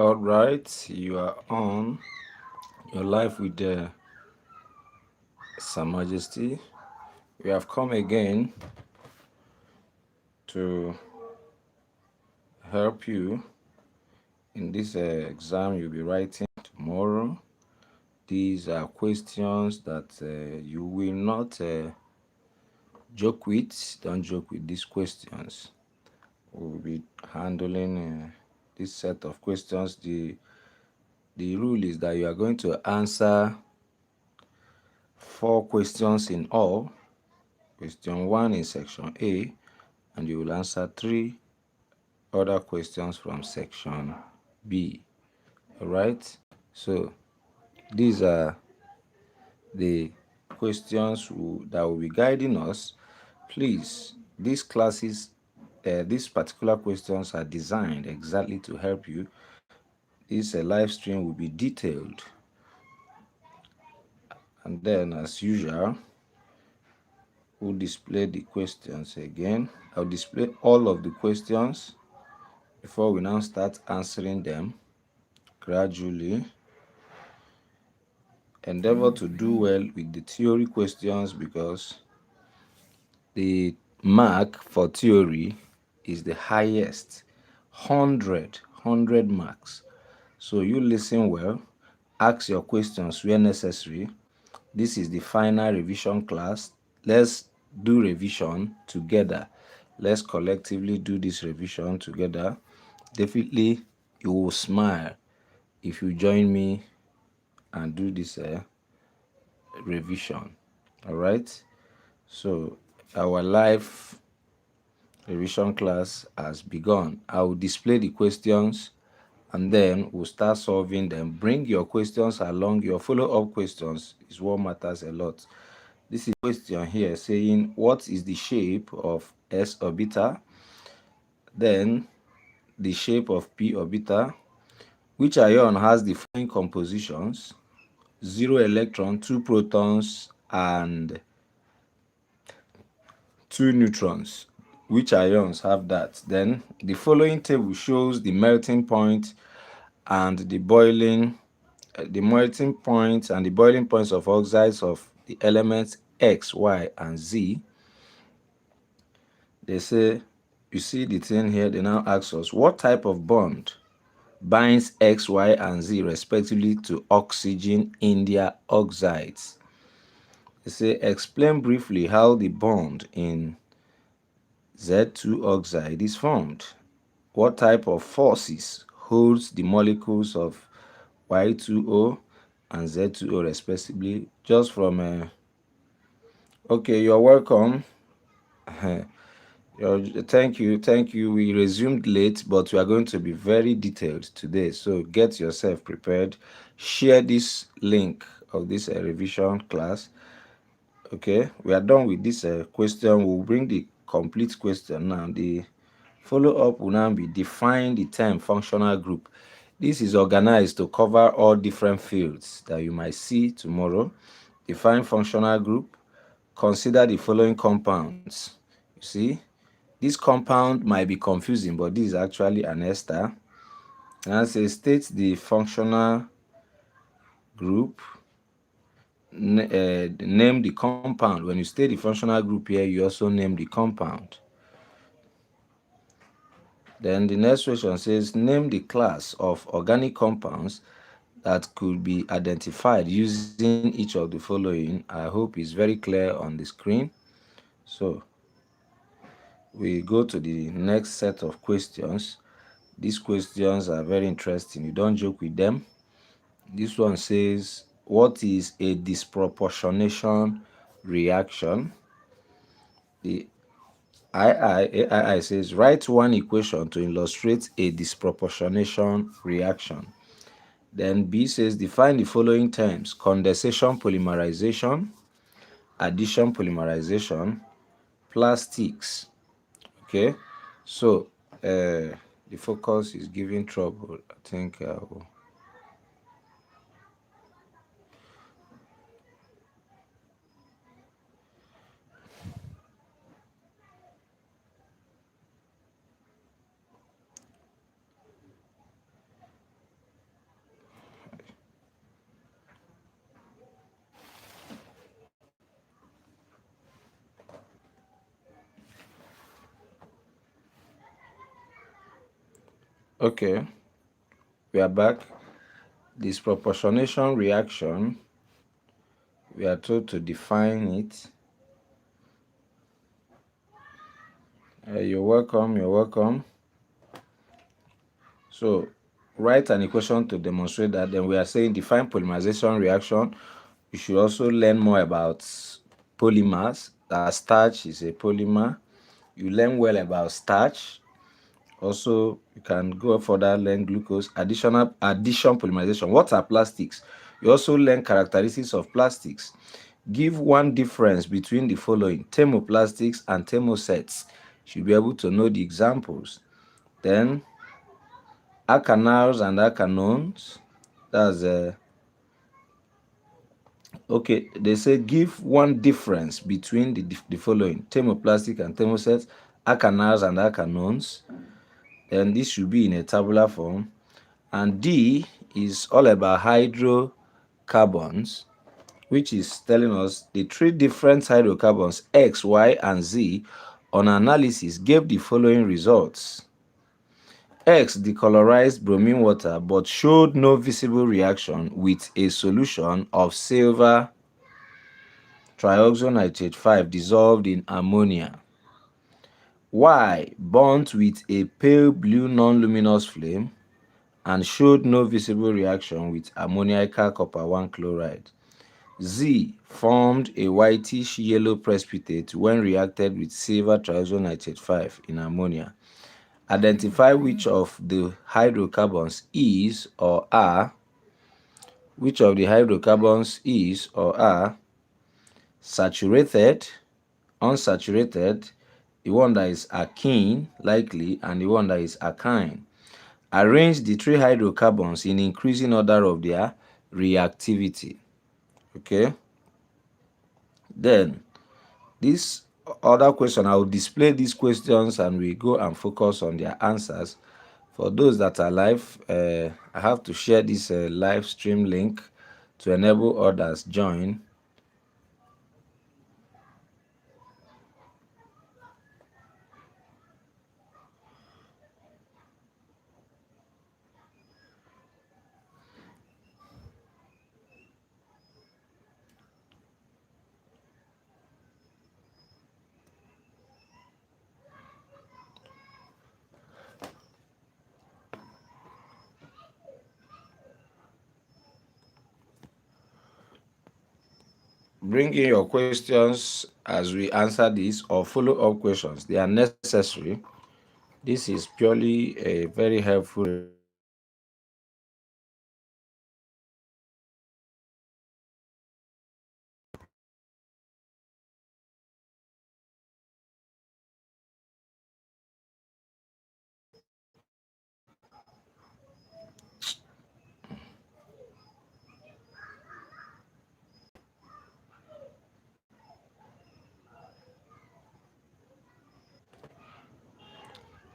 All right, you are on your life with Sa Majesty. We have come again to help you in this exam you'll be writing tomorrow. These are questions that you will not joke with. Don't joke with these questions. We'll be handling this set of questions. The rule is that you are going to answer 4 questions in all. Question 1 in section A, and you will answer 3 other questions from section B. All right, so these are the questions that will be guiding us. Please, these classes, these particular questions are designed exactly to help you. This live stream will be detailed, and then as usual we'll display the questions again. I'll display all of the questions before we now start answering them gradually. Endeavor to do well with the theory questions because the mark for theory is the highest, 100 marks. So you listen well, ask your questions where necessary. This is the final revision class. Let's do revision together. Let's collectively do this revision together. Definitely you will smile if you join me and do this revision. All right, so our live revision class has begun. I will display the questions and then we'll start solving them. Bring your questions along. Your follow-up questions is what matters a lot. This is a question here saying, what is the shape of s orbital? Then the shape of p orbital. Which ion has the following compositions? 0 electron, 2 protons, and 2 neutrons. Which ions have that? Then the following table shows the melting point and the boiling points of oxides of the elements X, Y, and Z. They say, you see the thing here, they now ask us, what type of bond binds X, Y, and Z respectively to oxygen in their oxides? They say, explain briefly how the bond in Z2 oxide is formed. What type of forces holds the molecules of Y2O and Z2O respectively? Just from okay, you're welcome. Thank you. We resumed late, but we are going to be very detailed today, so get yourself prepared. Share this link of this revision class. Okay, we are done with this question. We'll bring the complete question now. The follow-up will now be define the term functional group. This is organized to cover all different fields that you might see tomorrow. Define functional group. Consider the following compounds. You see, this compound might be confusing, but this is actually an ester. And as it states the functional group, name the compound. When you state the functional group here, you also name the compound. Then the next question says, name the class of organic compounds that could be identified using each of the following. I hope it's very clear on the screen. So we go to the next set of questions. These questions are very interesting. You don't joke with them. This one says, what is a disproportionation reaction? The AII says, write one equation to illustrate a disproportionation reaction. Then B says, define the following terms: condensation polymerization, addition polymerization, plastics. Okay, so the focus is giving trouble. I think Okay, we are back. Disproportionation reaction, we are told to define it. You're welcome, you're welcome. So, write an equation to demonstrate that. Then we are saying define polymerization reaction. You should also learn more about polymers. That starch is a polymer. You learn well about starch. Also, you can go further, learn glucose, addition polymerization. What are plastics? You also learn characteristics of plastics. Give one difference between the following: thermoplastics and thermosets. You should be able to know the examples. Then, alkanals and alkanones. That's okay. They say give one difference between the following: thermoplastic and thermosets, alkanals and alkanones. Then this should be in a tabular form. And D is all about hydrocarbons, which is telling us the three different hydrocarbons X, Y, and Z on analysis gave the following results. X decolorized bromine water but showed no visible reaction with a solution of silver trioxonitrate 5 dissolved in ammonia. Y burnt with a pale blue non-luminous flame and showed no visible reaction with ammoniacal copper 1 chloride. Z formed a whitish yellow precipitate when reacted with silver trioxonitrate 5 in ammonia. Identify which of the hydrocarbons is or are saturated, unsaturated, the one that is alkene, likely, and the one that is alkyne. Arrange the three hydrocarbons in increasing order of their reactivity. Okay. Then, this other question, I will display these questions and we go and focus on their answers. For those that are live, I have to share this live stream link to enable others join. Bring in your questions as we answer these or follow-up questions. They are necessary. This is purely a very helpful revision class.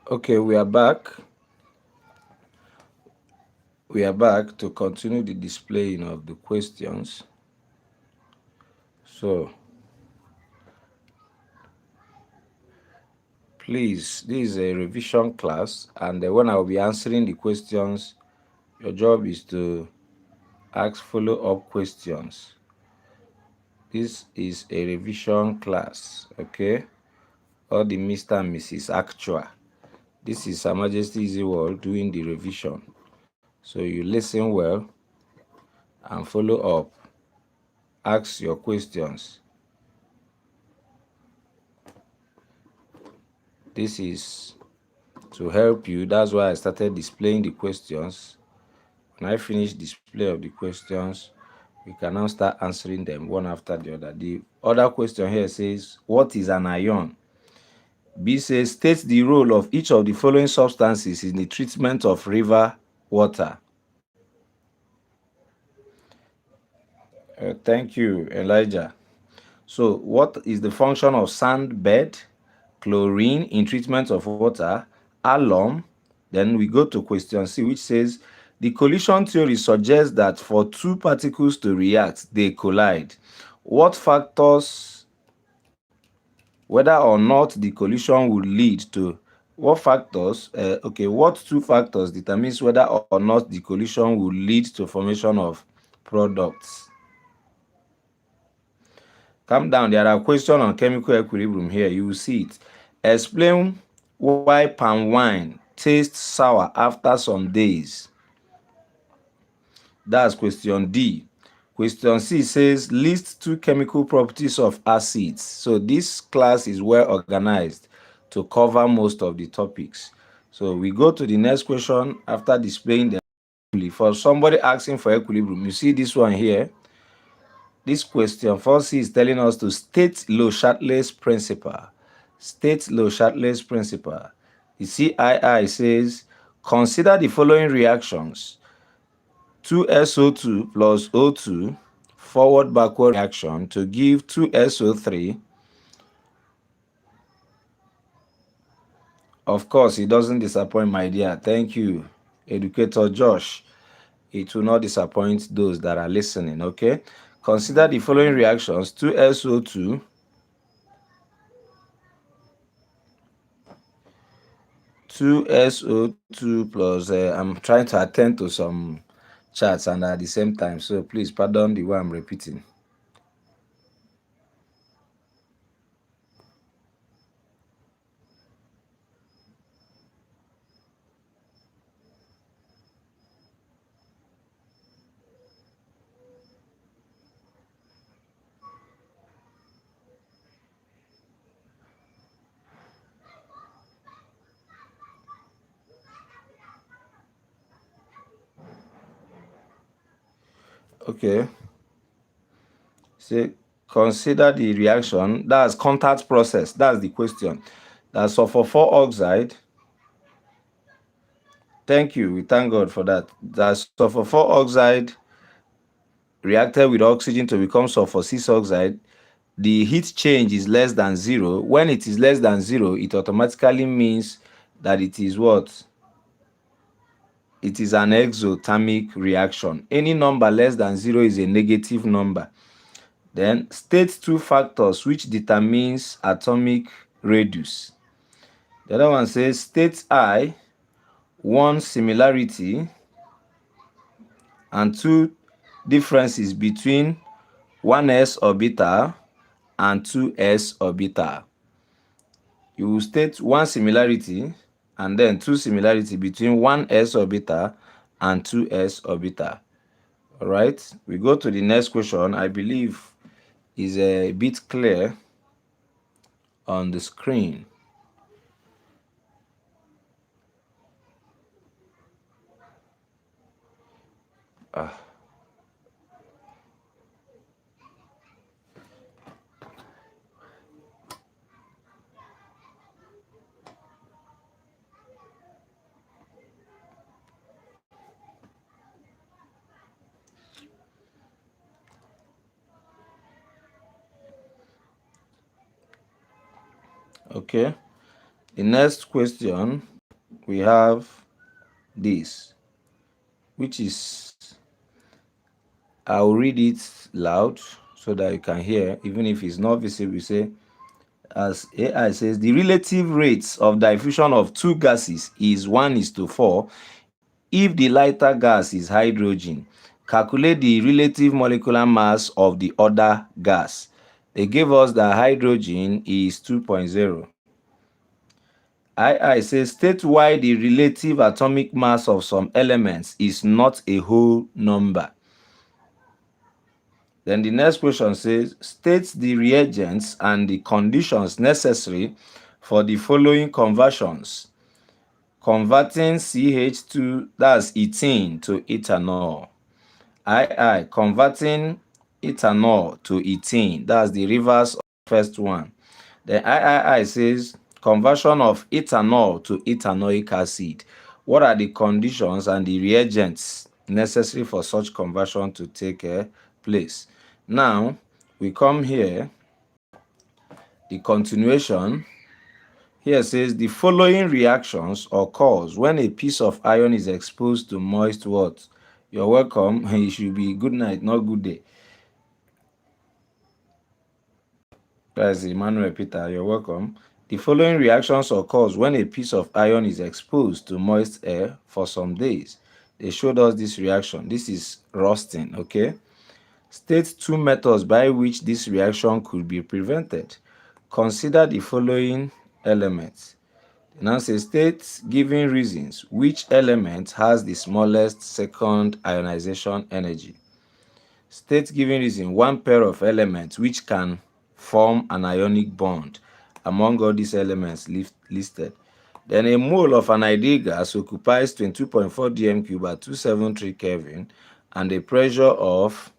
Okay, we are back. We are back to continue the displaying of the questions. So, please, this is a revision class, and when I will be answering the questions, your job is to ask follow-up questions. This is a revision class, okay? All the Mr. and Mrs. Actual. This is Her Majesty Easy World doing the revision. So you listen well and follow up. Ask your questions. This is to help you. That's why I started displaying the questions. When I finish display of the questions, we can now start answering them one after the other. The other question here says, what is an ion? B says, state the role of each of the following substances in the treatment of river water. Thank you, Elijah. So, what is the function of sand bed, chlorine in treatment of water, alum? Then we go to question C, which says, the collision theory suggests that for two particles to react, they collide. What factors, whether or not the collision would lead to What factors, okay, what two factors determines whether or not the collision will lead to formation of products? Calm down, there are questions on chemical equilibrium here. You will see it. Explain why palm wine tastes sour after some days. That's question D. Question C says list two chemical properties of acids. So this class is well organized to cover most of the topics. So we go to the next question after displaying the for somebody asking for equilibrium. You see this one here. This question 4C is telling us to state Le Chatelet's principle. State Le Chatelet's principle. The CII says consider the following reactions: 2SO2 plus O2 forward backward reaction to give 2SO3. Of course, it doesn't disappoint, my dear. Thank you, Educator Josh. It will not disappoint those that are listening, okay? Consider the following reactions: 2SO2 plus I'm trying to attend to some charts and at the same time, so please pardon the way I'm repeating. Okay. Say consider the reaction. That's contact process. That's the question. That's sulfur 4 oxide. Thank you. We thank God for that. That's sulfur 4 oxide reacted with oxygen to become sulfur 6 oxide. The heat change is less than 0. When it is less than 0, it automatically means that it is what? It is an exothermic reaction. Any number less than 0 is a negative number. Then state two factors which determines atomic radius. The other one says state I, one similarity and two differences between 1s orbital and 2s orbital. You will state one similarity and then two similarity between 1s orbital and 2s orbital. All right, we go to the next question. I believe is a bit clear on the screen. Okay, the next question we have this, which is, I'll read it loud so that you can hear, even if it's not visible. We say, as AI says, the relative rates of diffusion of two gases is 1:4. If the lighter gas is hydrogen, calculate the relative molecular mass of the other gas. They gave us that hydrogen is 2.0. II says state why the relative atomic mass of some elements is not a whole number. Then the next question says state the reagents and the conditions necessary for the following conversions: converting CH2, that's ethene, to ethanol. II, converting ethanol to ethene, that's the reverse of the first one. The III says conversion of ethanol to ethanoic acid. What are the conditions and the reagents necessary for such conversion to take place? Now, we come here, the continuation. Here says the following reactions occurs when a piece of iron is exposed to moist water. You're welcome. It should be good night, not good day. That's Emmanuel Peter. You're welcome. The following reactions occurs when a piece of iron is exposed to moist air for some days. They showed us this reaction. This is rusting, okay? State two methods by which this reaction could be prevented. Consider the following elements. Now say state giving reasons which element has the smallest second ionization energy. State giving reason one pair of elements which can form an ionic bond among all these elements listed. Then a mole of an ideal gas occupies 22.4 dm cube at 273 Kelvin and a pressure of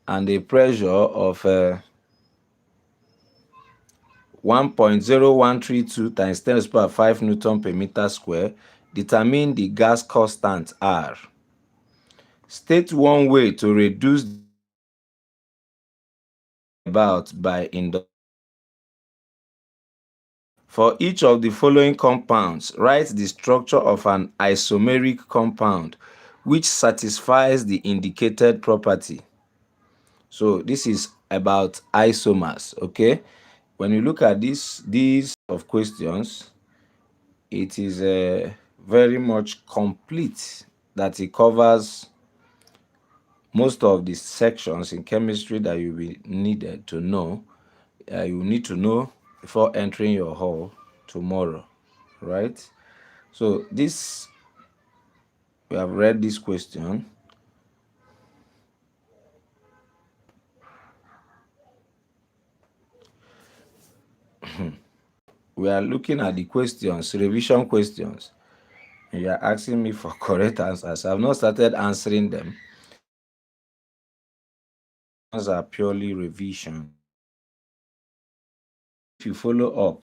1.0132 times 10 to the power 5 Newton per meter square. Determine the gas constant R. State one way to reduce about by induction. For each of the following compounds, write the structure of an isomeric compound which satisfies the indicated property. So this is about isomers, okay? When you look at these of questions, it is very much complete, that it covers most of the sections in chemistry that you will needed to know. You need to know before entering your hall tomorrow, right? So this, we have read this question. We are looking at the questions, revision questions. And you are asking me for correct answers. I've not started answering them. Those are purely revision. If you follow up,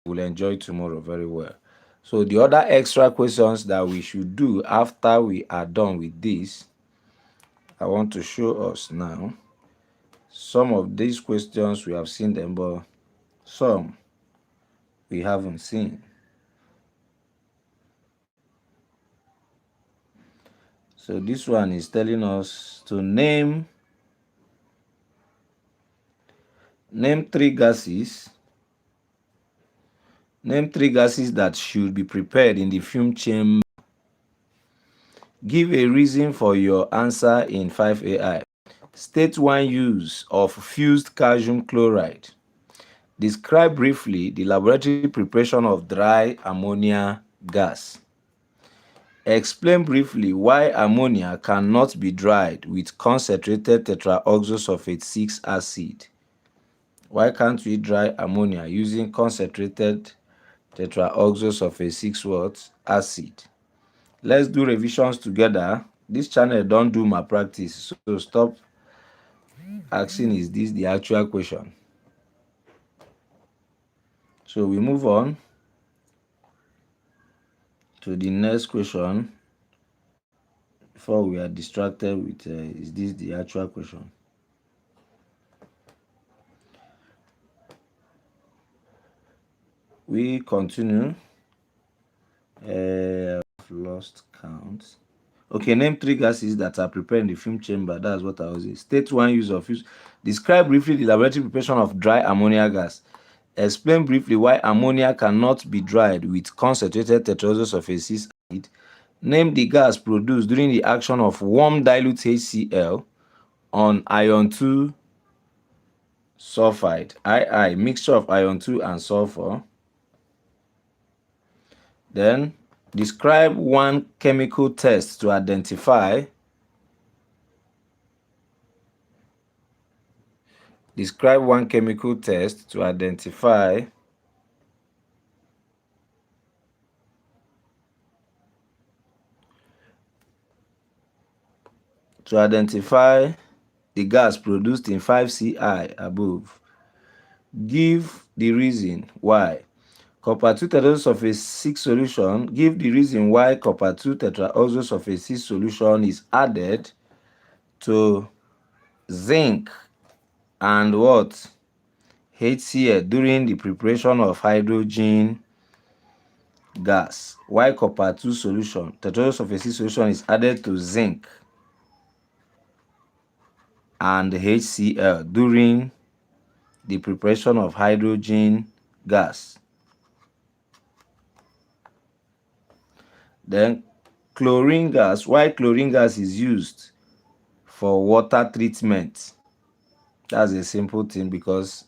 you will enjoy tomorrow very well. So the other extra questions that we should do after we are done with this, I want to show us now. Some of these questions we have seen them, but some we haven't seen. So this one is telling us to name three gases. Name three gases that should be prepared in the fume chamber. Give a reason for your answer in 5AI. State one use of fused calcium chloride. Describe briefly the laboratory preparation of dry ammonia gas. Explain briefly why ammonia cannot be dried with concentrated tetraoxosulfate 6 acid. Why can't we dry ammonia using concentrated tetraoxosulfate 6 what? Acid. Let's do revisions together. This channel don't do my practice, so stop asking is this the actual question. So we move on to the next question before we are distracted with is this the actual question. We continue. I've lost count. Okay, name three gases that are prepared in the fume chamber. That's what I was saying. State one use of fuse. Describe briefly the laboratory preparation of dry ammonia gas. Explain briefly why ammonia cannot be dried with concentrated tetraoxosulfate 6 acid. Name the gas produced during the action of warm dilute HCl on iron 2 sulfide, II, mixture of iron 2 and sulfur. Then describe one chemical test to identify the gas produced in 5CI above. Give the reason why. Copper 2 tetraoxosulfate 6 solution. Give the reason why copper 2 tetraoxosulfate 6 solution is added to zinc and what? HCl during the preparation of hydrogen gas. Why copper 2 solution, tetraoxosulfate 6 solution is added to zinc and HCl during the preparation of hydrogen gas. Then chlorine gas, why chlorine gas is used for water treatment. That's a simple thing because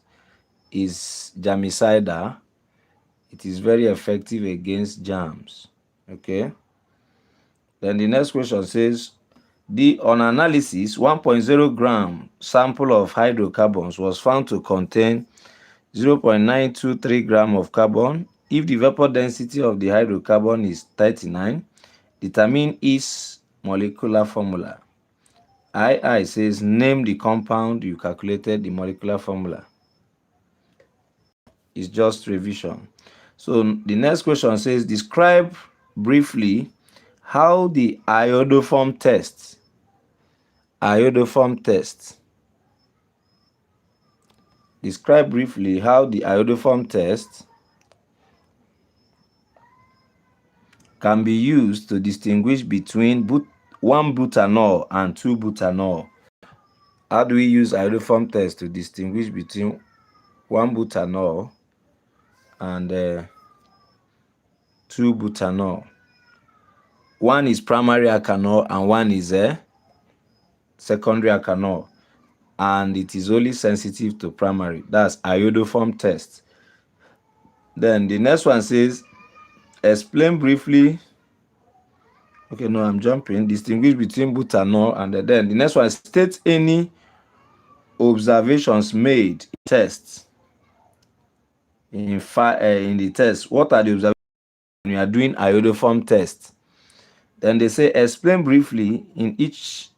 it's germicidal. It is very effective against germs. Okay. Then the next question says, on analysis, 1.0 gram sample of hydrocarbons was found to contain 0.923 gram of carbon. If the vapor density of the hydrocarbon is 39, determine its molecular formula. II says, name the compound you calculated the molecular formula. It's just revision. So the next question says, describe briefly how the iodoform test describe briefly how the iodoform test can be used to distinguish between 1-butanol and 2-butanol. How do we use iodoform test to distinguish between 1-butanol and 2-butanol? One is primary alkanol and one is secondary alkanol, and it is only sensitive to primary. That's iodoform test. Then the next one says, explain briefly. Okay, no, I'm jumping. Distinguish between butanol and then the next one states any observations made in tests. In the test, what are the observations when you are doing iodoform test? Then they say explain briefly each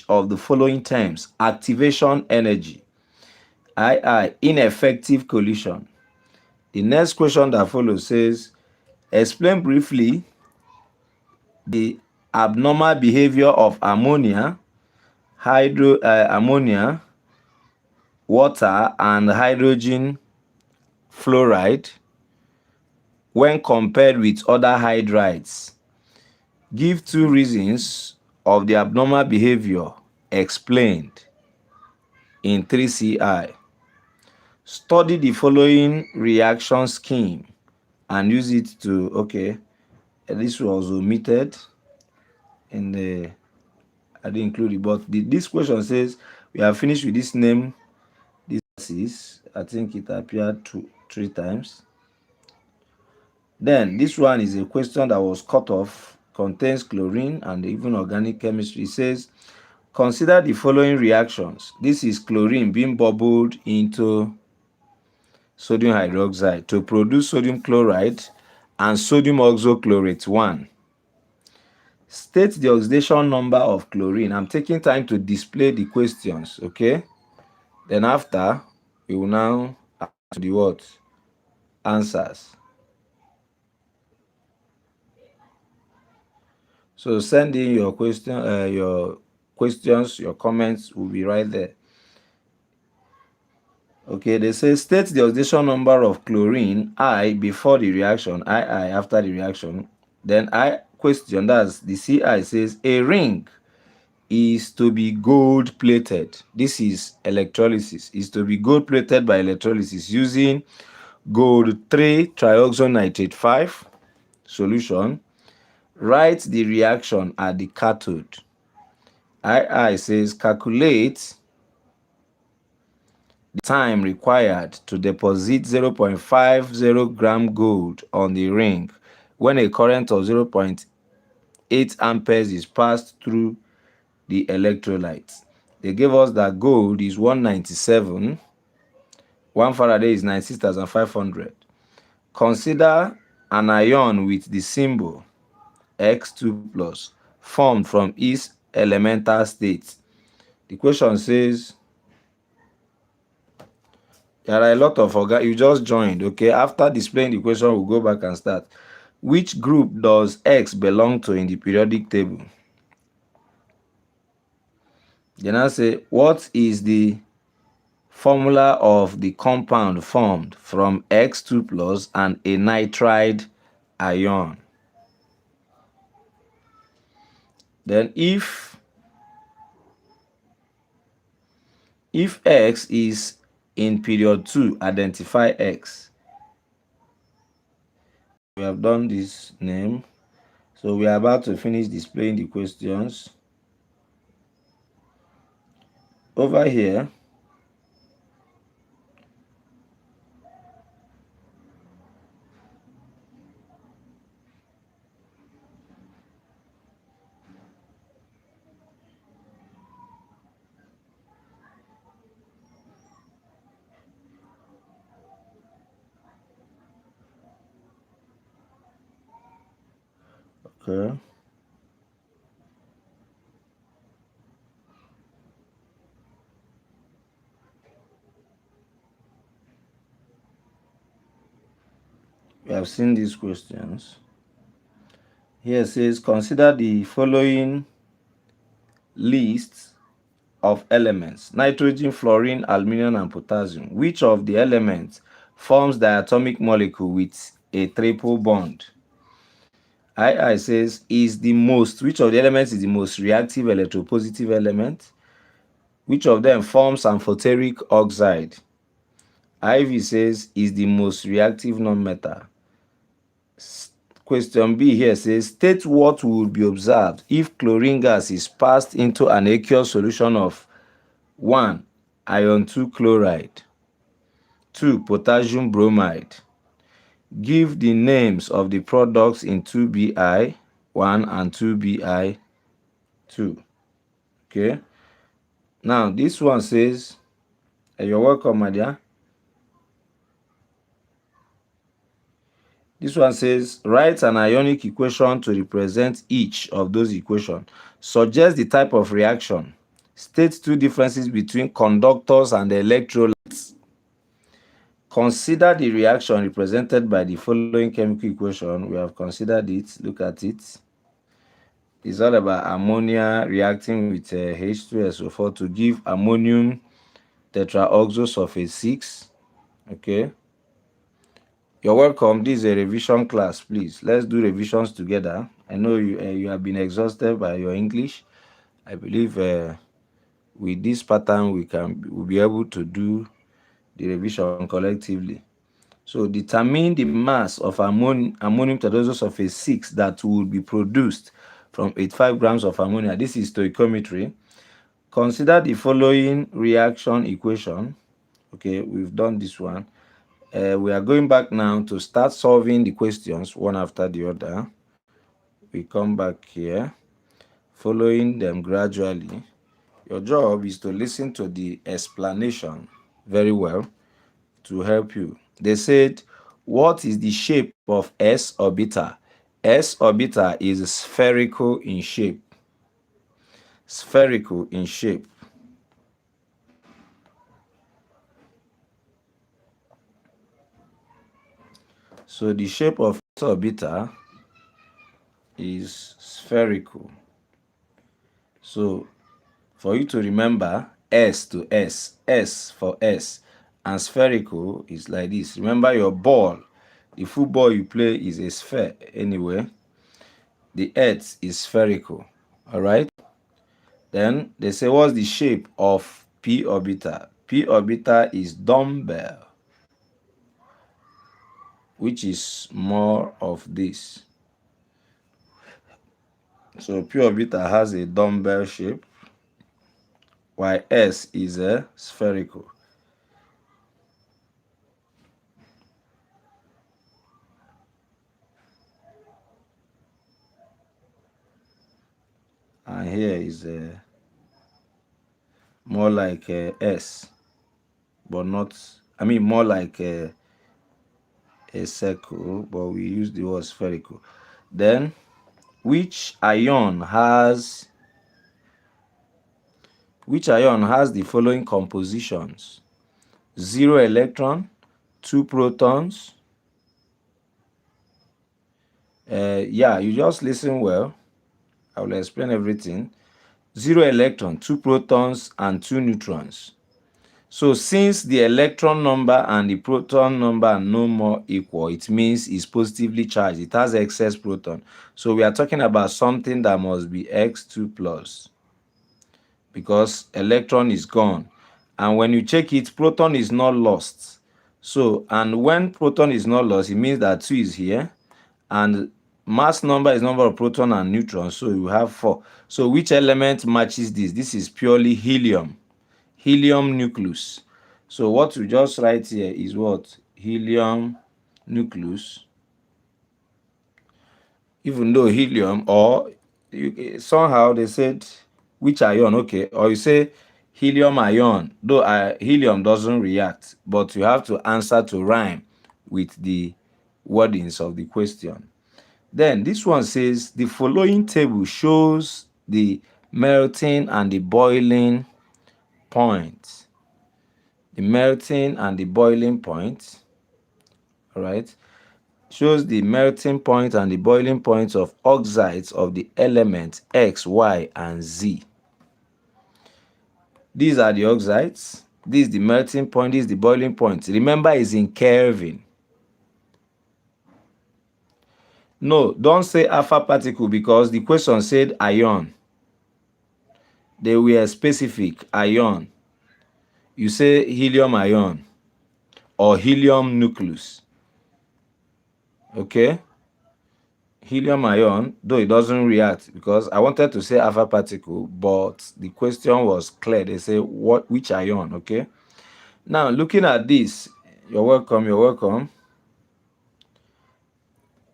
of the following terms: activation energy, ineffective collision. The next question that follows says, explain briefly the abnormal behavior of ammonia, water, and hydrogen fluoride when compared with other hydrides. Give 2 reasons of the abnormal behavior explained in 3CI. Study the following reaction scheme and use it to, okay, this was omitted in the, I didn't include it, but this question says, we have finished with this name. This is, I think it appeared 3 times. Then this one is a question that was cut off, contains chlorine and even organic chemistry. It says, consider the following reactions. This is chlorine being bubbled into sodium hydroxide to produce sodium chloride and sodium oxochlorate 1. State the oxidation number of chlorine. I'm taking time to display the questions, okay? Then after, we will now answer the what? Answers. So send in your questions, your comments will be right there. Okay, they say state the oxidation number of chlorine I before the reaction, II after the reaction. Then question, that's the CI, says a ring is to be gold plated. This is electrolysis. Is to be gold plated by electrolysis using gold 3 trioxonitrate 5 solution. Write the reaction at the cathode. II says calculate the time required to deposit 0.50 gram gold on the ring when a current of 0.8 amperes is passed through the electrolyte. They gave us that gold is 197, 1 Faraday is 96,500. Consider an ion with the symbol X2 plus formed from its elemental state. The question says, there are a lot of you just joined, okay? After displaying the question, we'll go back and start. Which group does X belong to in the periodic table? Then I say, what is the formula of the compound formed from X2 plus and a nitride ion? Then if If X is in period 2, identify X. We have done this name. So we are about to finish displaying the questions. Over here, okay, we have seen these questions. Here it says, consider the following lists of elements: nitrogen, fluorine, aluminum, and potassium. Which of the elements forms diatomic molecule with a triple bond? II says, which of the elements is the most reactive electropositive element? Which of them forms amphoteric oxide? IV says, is the most reactive nonmetal. Question B here says, state what would be observed if chlorine gas is passed into an aqueous solution of 1. Iron 2 chloride, 2. Potassium bromide. Give the names of the products in 2Bi 1 and 2Bi 2. Okay. Now this one says, you're welcome, my dear. This one says, write an ionic equation to represent each of those equations. Suggest the type of reaction. State two differences between conductors and electrolytes. Consider the reaction represented by the following chemical equation. We have considered it. Look at it. It's all about ammonia reacting with H2SO4 to give ammonium tetraoxosulfate 6. Okay. You're welcome. This is a revision class, please. Let's do revisions together. I know you have been exhausted by your English. I believe with this pattern we'll be able to do the revision collectively. So determine the mass of ammonium tetraoxosulfate 6 that will be produced from 85 grams of ammonia. This is stoichiometry. Consider the following reaction equation. Okay, we've done this one. We are going back now to start solving the questions one after the other. We come back here, following them gradually. Your job is to listen to the explanation very well to help you. They said, what is the shape of S orbital? S orbital is spherical in shape. Spherical in shape. So the shape of S orbital is spherical. So for you to remember, S to S, S for S, and spherical is like this. Remember your ball, the football you play is a sphere anyway. The earth is spherical, all right? Then they say, what's the shape of P orbital? P orbital is dumbbell, which is more of this. So P orbital has a dumbbell shape, while S is a spherical. And here is a more like a S, but not, I mean more like a circle, but we use the word spherical. Then which ion has the following compositions? 0 electron, 2 protons. Yeah, you just listen well. I will explain everything. 0 electron, 2 protons, and 2 neutrons. So since the electron number and the proton number are no more equal, it means it's positively charged. It has excess proton. So we are talking about something that must be X2 plus, because electron is gone And when you check it, proton is not lost. So, and when proton is not lost, it means that 2 is here. And mass number is number of proton and neutrons, so you have 4. So which element matches this? This is purely helium. Helium nucleus. So what we just write here is what? Helium nucleus. Even though helium, or somehow they said which ion, okay, or you say helium ion, though helium doesn't react, but you have to answer to rhyme with the wordings of the question. Then this one says the following table shows the melting and the boiling point. The melting and the boiling point, all right, shows the melting point and the boiling point of oxides of the elements X, Y, and Z. These are the oxides. This is the melting point. This is the boiling point. Remember, it's in Kelvin. No, don't say alpha particle because the question said ion. They were specific, ion. You say helium ion or helium nucleus. Okay? Helium ion, though it doesn't react, because I wanted to say alpha particle, but the question was clear. They say which ion, okay? Now, looking at this, you're welcome, you're welcome.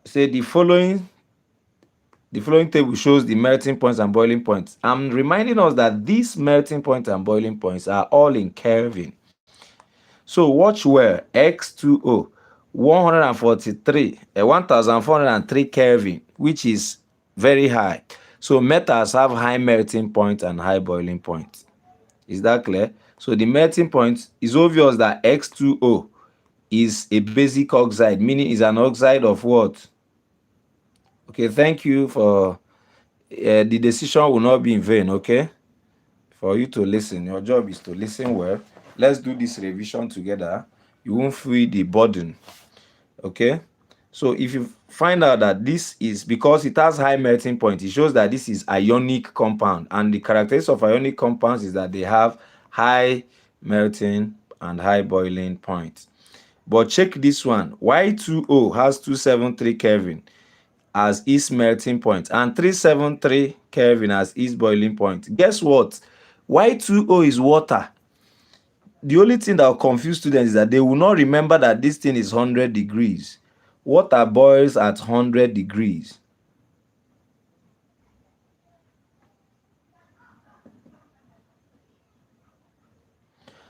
Say the following table shows the melting points and boiling points. I'm reminding us that these melting points and boiling points are all in Kelvin. So watch well, X2O, 1403 Kelvin, which is very high. So metals have high melting point and high boiling point. Is that clear? So the melting point is obvious that X2O is a basic oxide, meaning is an oxide of what? Okay, thank you for the decision will not be in vain, okay? For you to listen. Your job is to listen well. Let's do this revision together. You won't feel the burden. Okay? So if you find out that this is because it has high melting point, it shows that this is ionic compound. And the characteristics of ionic compounds is that they have high melting and high boiling point. But check this one. Y2O has 273 Kelvin as its melting point and 373 Kelvin as its boiling point. Guess what? Y2O is water. The only thing that will confuse students is that they will not remember that this thing is 100 degrees. Water boils at 100 degrees.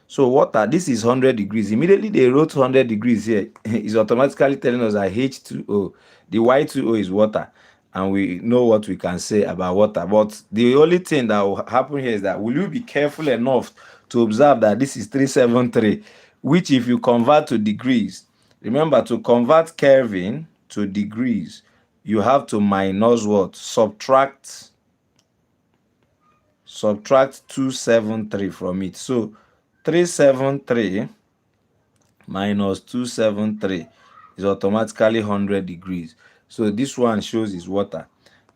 So water, this is 100 degrees. Immediately they wrote 100 degrees here. It's automatically telling us that H2O, the Y2O is water. And we know what we can say about water. But the only thing that will happen here is that will you be careful enough to observe that this is 373, which if you convert to degrees, remember to convert Kelvin to degrees, you have to minus what? Subtract 273 from it. So 373 minus 273 is automatically 100 degrees. So this one shows is water.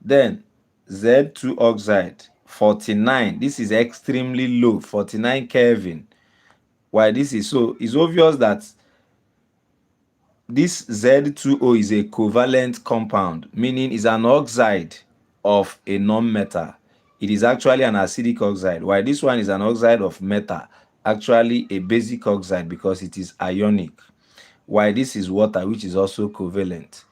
Then Z2 oxide 49. This is extremely low, 49 Kelvin. Why this is so? It's obvious that this Z2O is a covalent compound, meaning is an oxide of a non-metal. It is actually an acidic oxide, while this one is an oxide of metal, actually a basic oxide because it is ionic. While this is water, which is also covalent.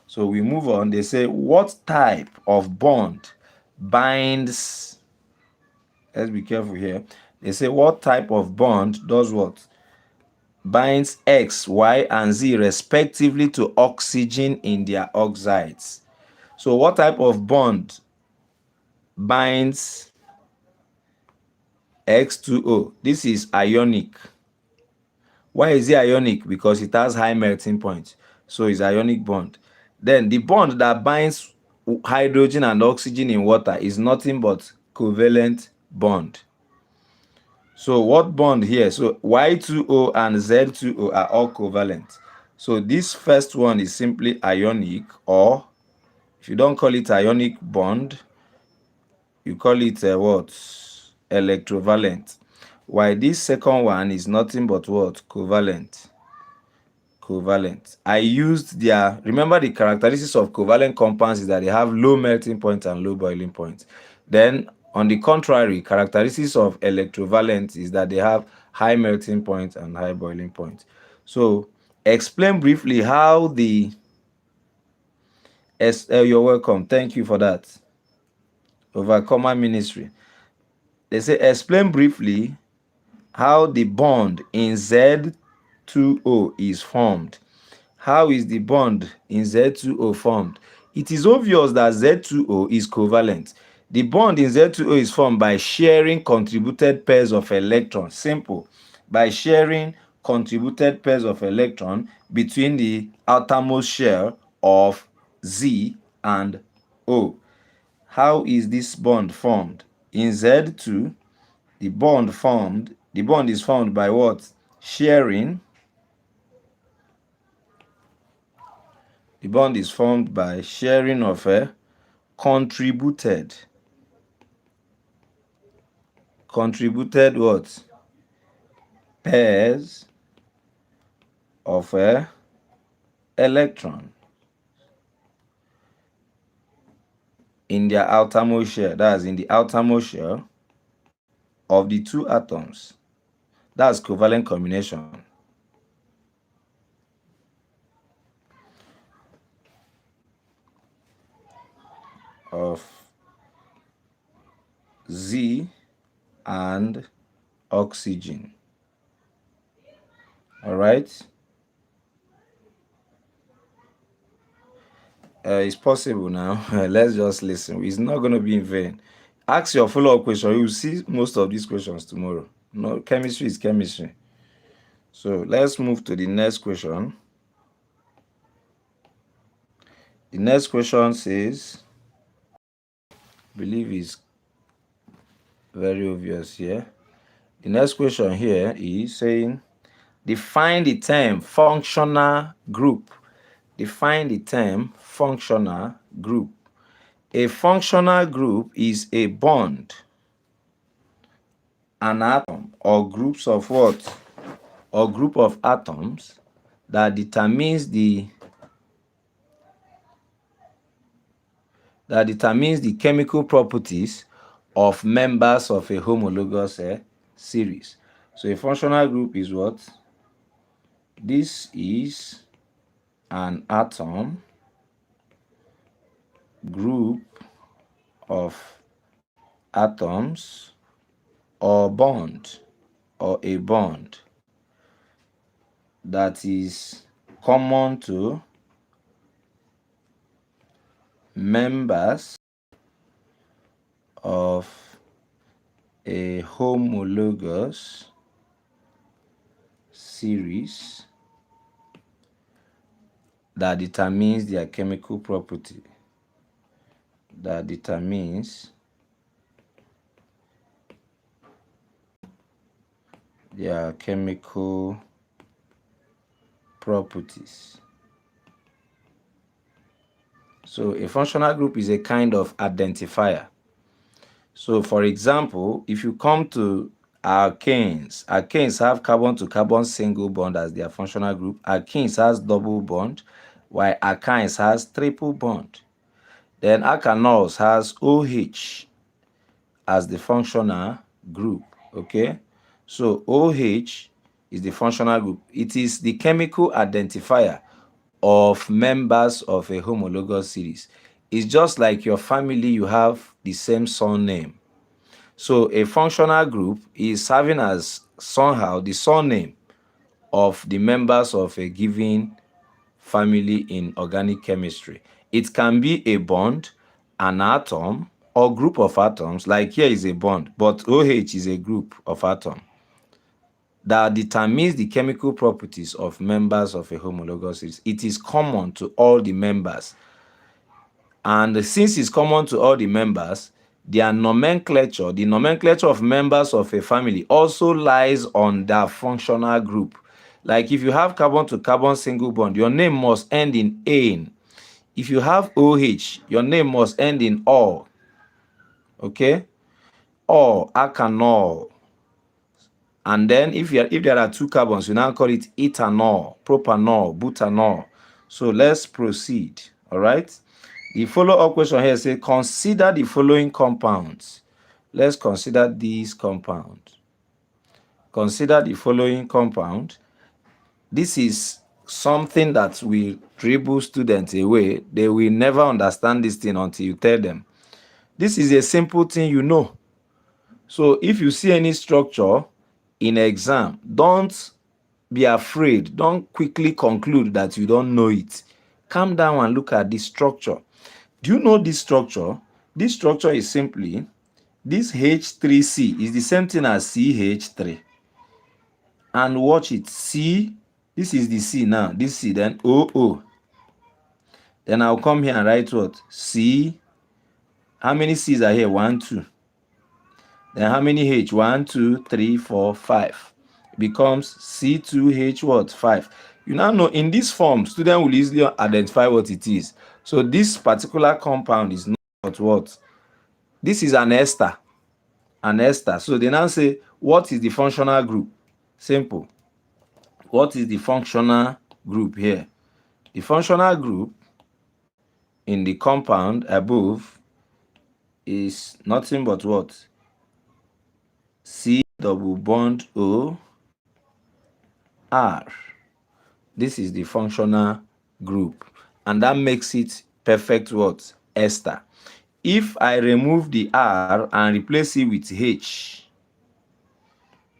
So we move on. They say, what type of bond binds? Let's be careful here. They say, what type of bond does what? Binds X, Y, and Z respectively to oxygen in their oxides. So what type of bond binds X2O? This is ionic. Why is it ionic? Because it has high melting point. So it's ionic bond. Then the bond that binds hydrogen and oxygen in water is nothing but covalent bond. So what bond here? So Y2O and Z2O are all covalent. So this first one is simply ionic, or if you don't call it ionic bond, you call it what? Electrovalent. While this second one is nothing but what? Covalent. Covalent. I used remember the characteristics of covalent compounds is that they have low melting point and low boiling point. Then on the contrary, characteristics of electrovalent is that they have high melting point and high boiling point. So explain briefly how you're welcome. Thank you for that. Overcomer Ministry. They say explain briefly how the bond in Z2O is formed. How is the bond in Z2O formed? It is obvious that Z2O is covalent. The bond in Z2O is formed by sharing contributed pairs of electrons. Simple. By sharing contributed pairs of electrons between the outermost shell of Z and O. How is this bond formed? In Z2, the bond is formed by what? Sharing. The bond is formed by sharing of a contributed what? Pairs of a electron in their outermost shell. That's in the outermost shell of the two atoms. That's covalent combination. Of Z and oxygen. All right. It's possible now. Let's just listen. It's not going to be in vain. Ask your follow-up question. You'll see most of these questions tomorrow. No, chemistry is chemistry. So let's move to the next question. The next question says, I believe is very obvious here. The next question here is saying, define the term functional group. Define the term functional group. A functional group is a bond, an atom, or groups of what? Or group of atoms that determines the chemical properties of members of a homologous series. So a functional group is what? This is an atom, group of atoms, or bond, or a bond that is common to members of a homologous series that determines their chemical property. That determines their chemical properties. So a functional group is a kind of identifier. So for example, if you come to alkanes have carbon to carbon single bond as their functional group. Alkenes has double bond, while alkynes has triple bond. Then alkanols has OH as the functional group. Okay, so OH is the functional group. It is the chemical identifier of members of a homologous series. It's just like your family, you have the same surname. So a functional group is having as somehow the surname of the members of a given family in organic chemistry. It can be a bond, an atom, or group of atoms. Like here is a bond, but OH is a group of atoms that determines the chemical properties of members of a homologous series. It is common to all the members. And since it's common to all the members, their nomenclature, the nomenclature of members of a family also lies on that functional group. Like if you have carbon to carbon single bond, your name must end in "ane". If you have OH, your name must end in "or". Okay? Or alkanol. And then if there are two carbons, we now call it ethanol, propanol, butanol. So let's proceed. All right. The follow-up question here says, consider the following compounds. Let's consider these compounds. Consider the following compound. This is something that will dribble students away. They will never understand this thing until you tell them. This is a simple thing you know. So if you see any structure in exam, don't be afraid. Don't quickly conclude that you don't know it. Calm down and look at this structure. Do you know this structure? This structure is simply, this H3C is the same thing as CH3. And watch it. C, this is the C now. This C, then OO. Then I'll come here and write what? C. How many C's are here? 1, 2. Then how many H? 1, 2, 3, 4, 5. It becomes C2H what? 5. You now know in this form, student will easily identify what it is. So this particular compound is not what? This is an ester. An ester. So they now say, what is the functional group? Simple. What is the functional group here? The functional group in the compound above is nothing but what? C double bond O R. This is the functional group, and that makes it perfect what? Ester. If I remove the R and replace it with H,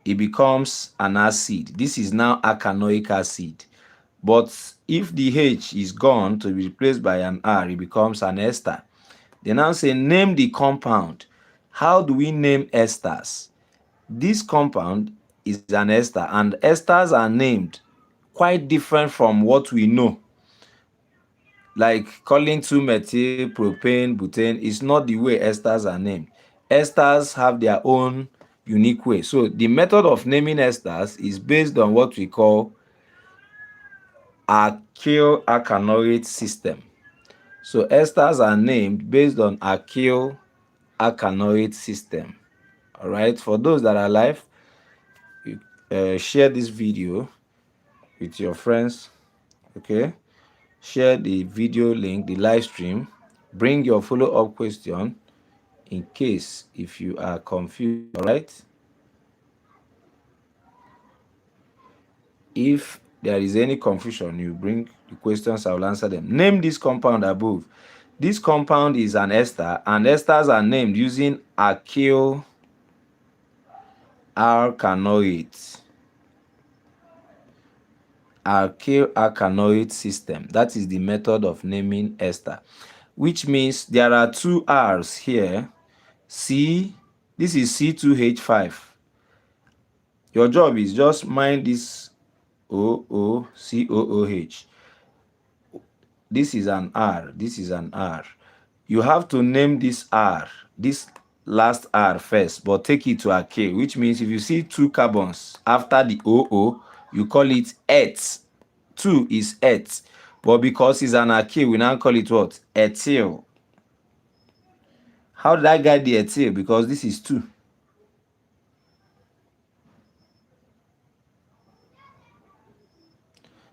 it becomes an acid. This is now alkanoic acid. But if the H is gone to be replaced by an R, it becomes an ester. They now say, name the compound. How do we name esters? This compound is an ester, and esters are named quite different from what we know. Like calling 2-methyl propane butane is not the way esters are named. Esters have their own unique way. So the method of naming esters is based on what we call alkyl alkanoate system. So esters are named based on alkyl alkanoate system. All right. For those that are live, share this video with your friends. Okay. Share the video link, the live stream. Bring your follow-up question in case if you are confused. All right. If there is any confusion, you bring the questions, I will answer them. Name this compound above. This compound is an ester, and esters are named using alkyl alkanoate. Alkyl alkanoate system. That is the method of naming ester, which means there are two R's here. C, this is C2H5. Your job is just mind this OOCOOH. This is an R. This is an R. You have to name this R, this last R first, but take it to a K, which means if you see two carbons after the OO, you call it et. 2 is et. But because it's an alkyl, we now call it what? Ethyl. How did I get the ethyl? Because this is 2.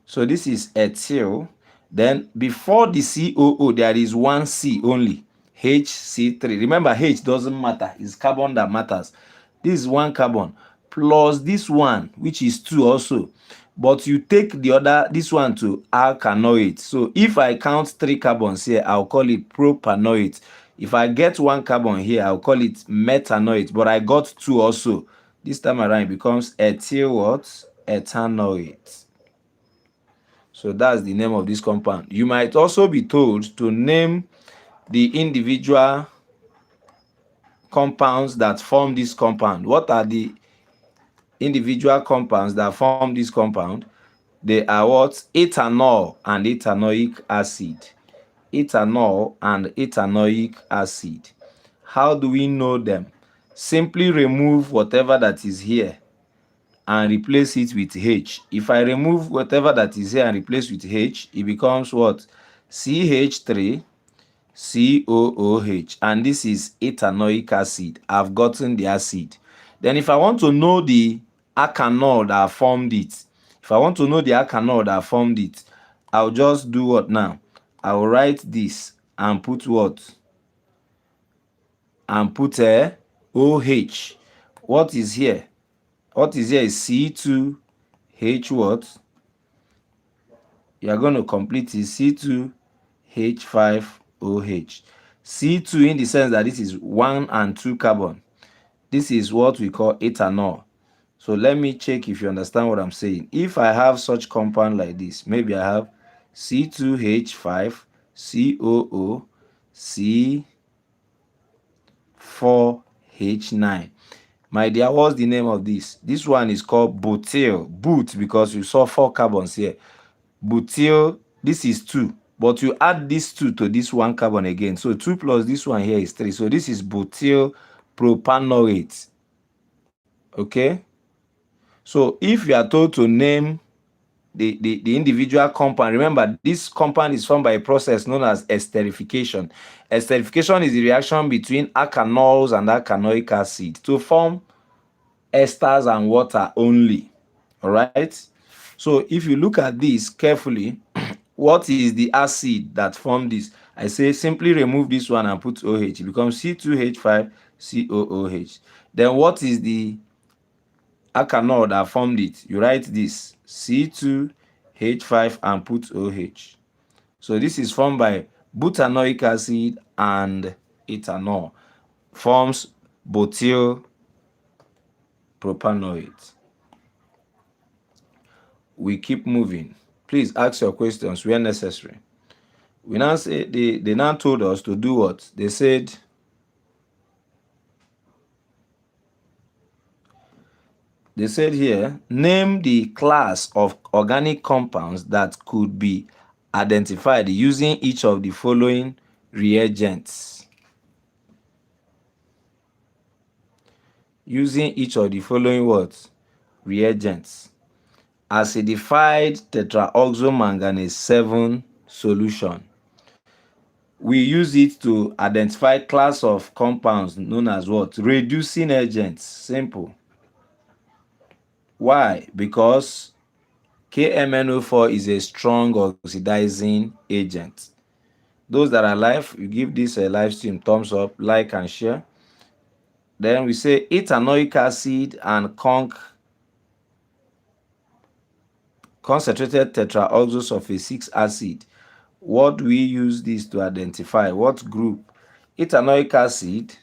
So this is ethyl. Then before the COO, there is one C only. HC3. Remember, H doesn't matter. It's carbon that matters. This is one carbon plus this one, which is 2 also. But you take the other, this one to alkanoate. So if I count 3 carbons here, I'll call it propanoate. If I get 1 carbon here, I'll call it methanoate. But I got 2 also. This time around, it becomes ethyl what? Ethanoate. So that's the name of this compound. You might also be told to name the individual compounds that form this compound. What are the individual compounds that form this compound? They are what? Ethanol and ethanoic acid. Ethanol and ethanoic acid. How do we know them? Simply remove whatever that is here and replace it with H. If I remove whatever that is here and replace with H, it becomes what? CH3 COOH, and this is ethanoic acid. I've gotten the acid. Then if I want to know the alkanol that formed it. If I want to know the alkanol that formed it, I'll just do what now? I'll write this and put what? And put a OH. What is here? What is here is C2H what? You are going to complete it C2H5OH. C2 in the sense that this is 1 and 2 carbon. This is what we call ethanol. So let me check if you understand what I'm saying. If I have such compound like this, maybe I have C2H5, COO, C4H9. My dear, what's the name of this? This one is called butyl. But because you saw 4 carbons here. Butyl, this is 2. But you add this 2 to this 1 carbon again. So 2 plus this one here is 3. So this is butyl propanoate. Okay? So if you are told to name the individual compound, remember this compound is formed by a process known as esterification. Esterification is the reaction between alkanols and alkanoic acid to form esters and water only. All right? So if you look at this carefully, what is the acid that formed this? I say simply remove this one and put OH. It becomes C2H5COOH. Then what is the alkanol that formed it? You write this C2H5 and put OH. So this is formed by butanoic acid and ethanol. Forms butyl propanoate. We keep moving. Please ask your questions where necessary. We now say they now told us to do what? They said here, name the class of organic compounds that could be identified using each of the following reagents. Using each of the following what? Reagents. Acidified tetraoxomanganese 7 solution. We use it to identify class of compounds known as what? Reducing agents. Simple. Why? Because KMNO4 is a strong oxidizing agent. Those that are live, you give this a live stream thumbs up, like and share. Then we say ethanoic acid and concentrated tetraoxosulfate 6 acid. What do we use this to identify? What group? Ethanoic acid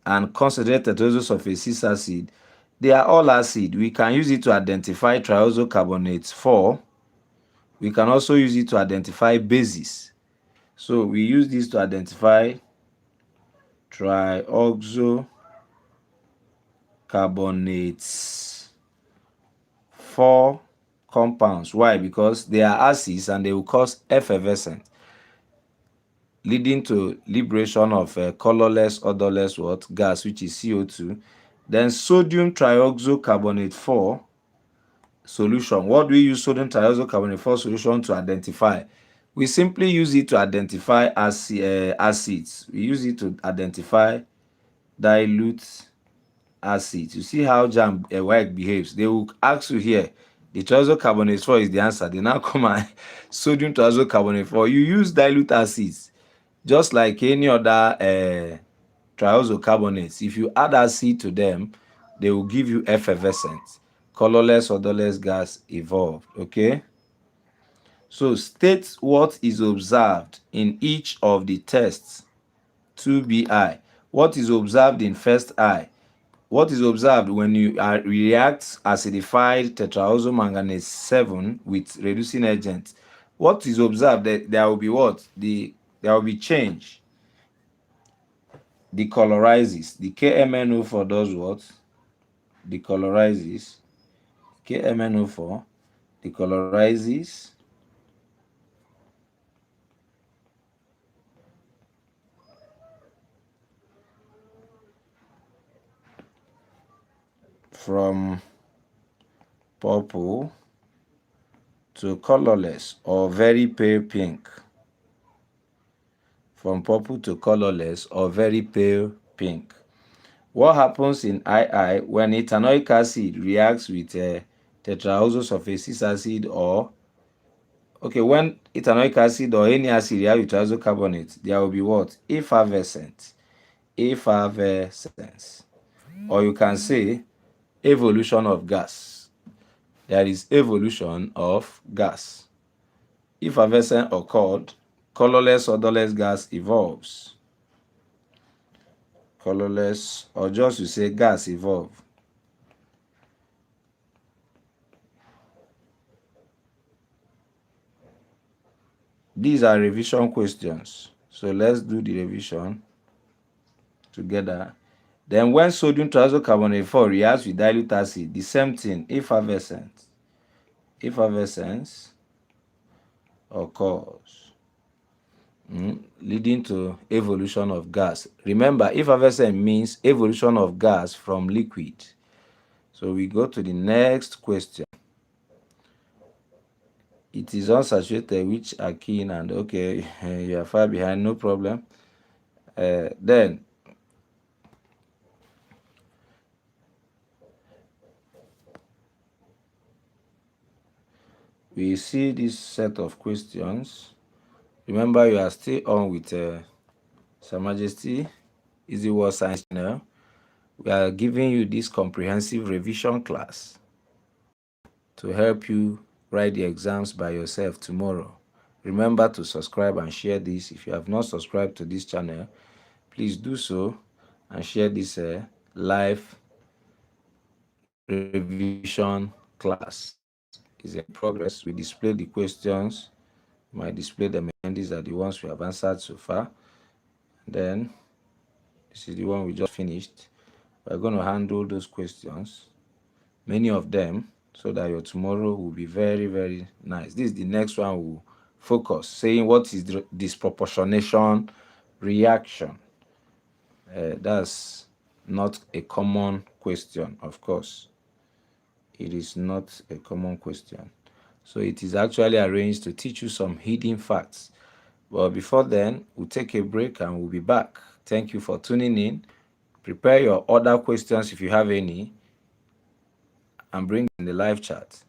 and concentrated tetraoxosulfate 6 acid. They are all acid. We can use it to identify triazocarbonate 4. We can also use it to identify bases. So we use this to identify triazocarbonates 4 compounds. Why? Because they are acids and they will cause effervescence, leading to liberation of colorless, odorless what? Gas, which is CO2. Then sodium trioxocarbonate 4 solution. What do we use sodium trioxocarbonate 4 solution to identify? We simply use it to identify acids. We use it to identify dilute acids. You see how WAEC behaves. They will ask you here, the triazocarbonate 4 is the answer. They now come and sodium triazocarbonate 4. You use dilute acids, just like any other triazocarbonates. If you add acid to them, they will give you effervescent, colorless, odorless gas evolved. Okay? So state what is observed in each of the tests. 2bi. What is observed in first I? What is observed when you react acidified tetraoxomanganese 7 with reducing agent? What is observed? There will be what? There will be change. Decolorizes. The KMNO4 does what? Decolorizes. KMNO4 decolorizes from purple to colorless or very pale pink. From purple to colorless or very pale pink. What happens in II when ethanoic acid reacts with tetraoxosulfacic acid or when ethanoic acid or any acid reacts with triazocarbonate, there will be what? Effervescence. Effervescence. Or you can say evolution of gas. There is evolution of gas. Effervescence occurred, colorless, odorless gas evolves. Colorless, or just you say gas evolve. These are revision questions. So let's do the revision together. Then when sodium triazocarbonate 4 reacts with dilute acid, the same thing, effervescence. Effervescence occurs, leading to evolution of gas. Remember, effervescence means evolution of gas from liquid. So we go to the next question. It is unsaturated, which alkene, and okay, you are far behind, no problem. Then we see this set of questions. Remember, you are still on with Her Majesty Easy Word Science channel. We are giving you this comprehensive revision class to help you write the exams by yourself tomorrow. Remember to subscribe and share this. If you have not subscribed to this channel, please do so and share this live revision class. Is in progress. We display the questions. We might display them, and these are the ones we have answered so far. Then this is the one we just finished. We're going to handle those questions, many of them, so that your tomorrow will be very, very nice. This is the next one we'll focus, saying what is the disproportionation reaction. That's not a common question, of course. It is not a common question. So it is actually arranged to teach you some hidden facts. But before then, we'll take a break and we'll be back. Thank you for tuning in. Prepare your other questions if you have any, and bring in the live chat.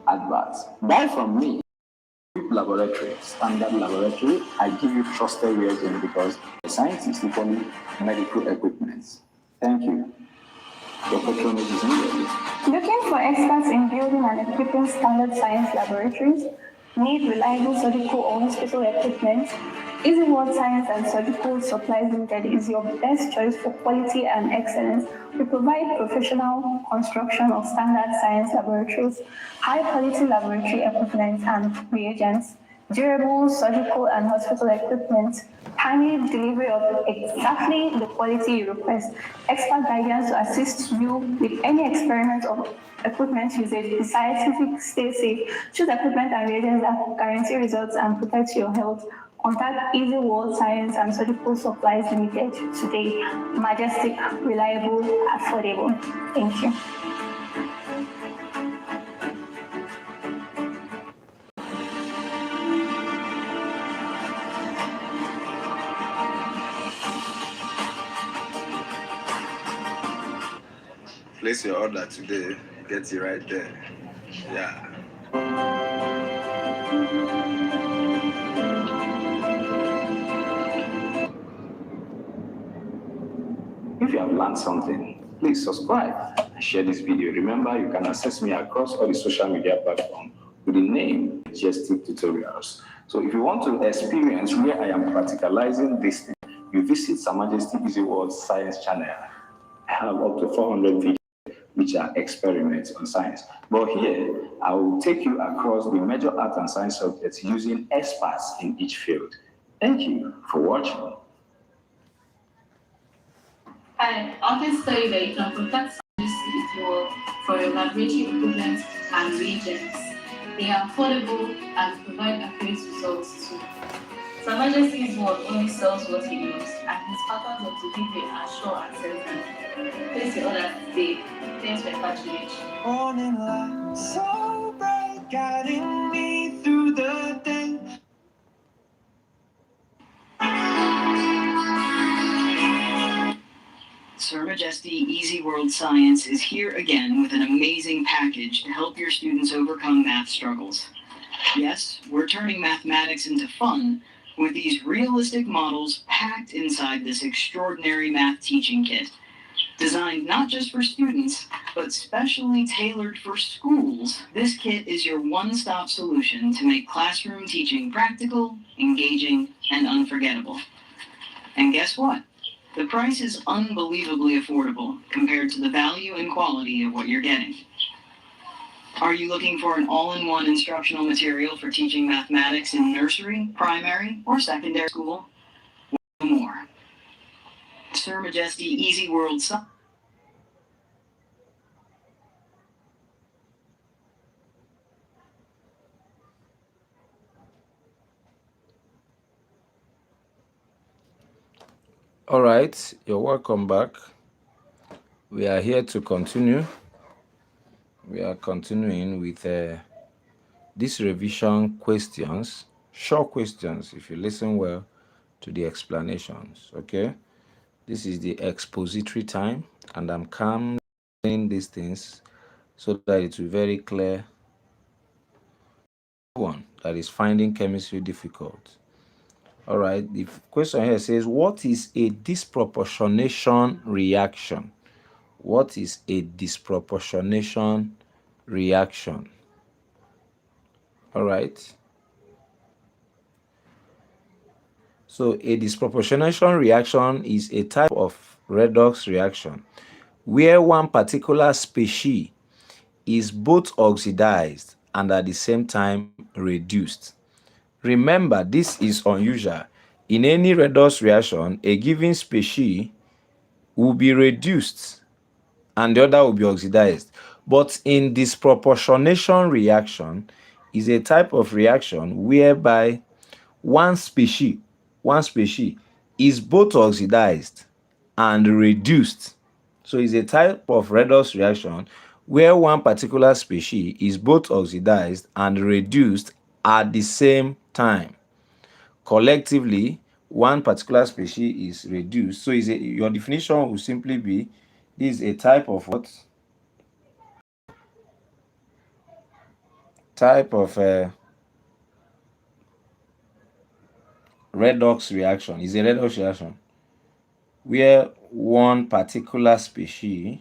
Adverts. Buy from me. Laboratory, standard laboratory. I give you trusted reagents because scientists equally medical equipment. Thank you. Your patronage is needed. Looking for experts in building and equipping standard science laboratories? Need reliable surgical or hospital equipment? Easy Word Science and Surgical Supplies Limited is your best choice for quality and excellence. We provide professional construction of standard science laboratories, high-quality laboratory equipment and reagents, durable surgical and hospital equipment, timely delivery of exactly the quality you request, expert guidance to assist you with any experiment or equipment usage. The scientific stay safe. Choose equipment and reagents that guarantee results and protect your health. Contact Easy World Science and Surgical Supplies Limited today. Majestic, reliable, affordable. Thank you. Place your order today, get it right there. Yeah. If you have learned something, please subscribe and share this video. Remember, you can access me across all the social media platforms with the name Majestic Tutorials. So if you want to experience where I am practicalizing this thing, you visit Her Majesty Easy World Science channel. I have up to 400 videos which are experiments on science. But here, I will take you across the major art and science subjects using experts in each field. Thank you for watching. Hi, I can tell you that you can contact Majesty for your laboratory equipment and reagents. They are affordable and provide accurate results too. Sir Majesty's word only sells what he knows, and his patterns of delivery are sure and certain. Place your order today. Thanks for your patronage. Morning light, so bright, guiding me through the day. Sir Majesty Easy World Science is here again with an amazing package to help your students overcome math struggles. Yes, we're turning mathematics into fun with these realistic models packed inside this extraordinary math teaching kit. Designed not just for students, but specially tailored for schools, this kit is your one-stop solution to make classroom teaching practical, engaging, and unforgettable. And guess what? The price is unbelievably affordable compared to the value and quality of what you're getting. Are you looking for an all-in-one instructional material for teaching mathematics in nursery, primary, or secondary school? More. Sir Majesty Easy World Science. All right, you're welcome back. We are here to continue. We are continuing with these revision questions, short questions, if you listen well to the explanations, okay? This is the expository time, and I'm calmly saying these things so that it's very clear. One that is finding chemistry difficult. All right, the question here says, what is a disproportionation reaction? What is a disproportionation reaction? All right. So a disproportionation reaction is a type of redox reaction where one particular species is both oxidized and at the same time reduced. Remember, this is unusual. In any redox reaction, a given species will be reduced and the other will be oxidized. But in disproportionation reaction is a type of reaction whereby one species is both oxidized and reduced. So it's a type of redox reaction where one particular species is both oxidized and reduced at the same time. Collectively, one particular species is reduced. So your definition will simply be, this is a type of what? Type of redox reaction. Is a redox reaction where one particular species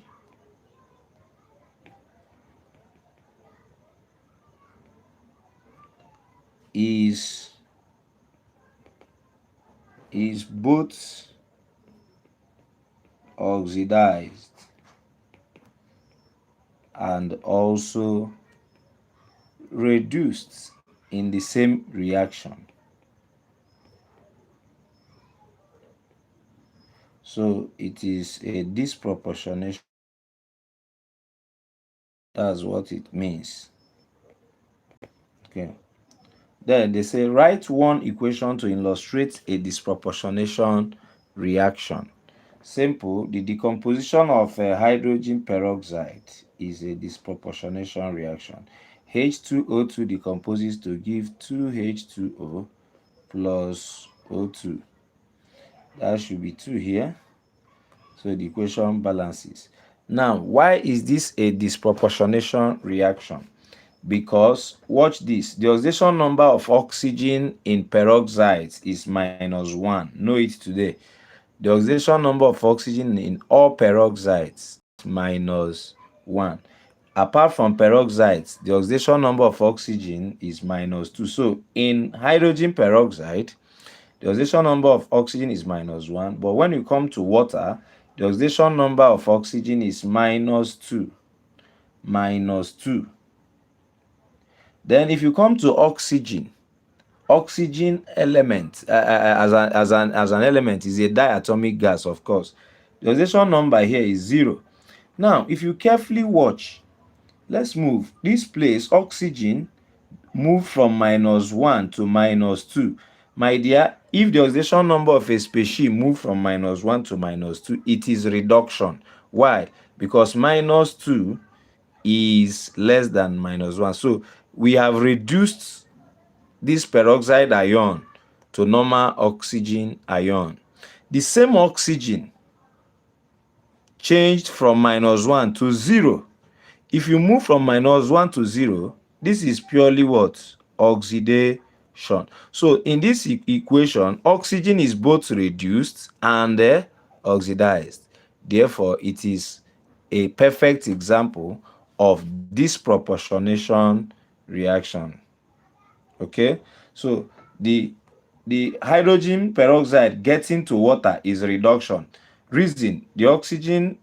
is both oxidized and also reduced in the same reaction. So it is a disproportionation. That's what it means. Okay. Then they say, write one equation to illustrate a disproportionation reaction. Simple. The decomposition of hydrogen peroxide is a disproportionation reaction. H2O2 decomposes to give 2H2O plus O2. That should be 2 here. So the equation balances. Now, why is this a disproportionation reaction? Because, watch this, the oxidation number of oxygen in peroxides is -1. Know it today. The oxidation number of oxygen in all peroxides is -1. Apart from peroxides, the oxidation number of oxygen is -2. So in hydrogen peroxide, the oxidation number of oxygen is -1, but when you come to water, the oxidation number of oxygen is -2. minus 2. Then if you come to oxygen element as an element is a diatomic gas, of course. The oxidation number here is 0. Now, if you carefully watch, let's move. This place, oxygen, move from -1 to -2. My dear, if the oxidation number of a species move from -1 to -2, it is reduction. Why? Because -2 is less than -1. So we have reduced this peroxide ion to normal oxygen ion. The same oxygen changed from -1 to 0. If you move from -1 to 0, this is purely what? Oxidation. So in this equation, oxygen is both reduced and oxidized. Therefore, it is a perfect example of disproportionation reaction. Okay, so the hydrogen peroxide getting to water is reduction. Reason, the oxidation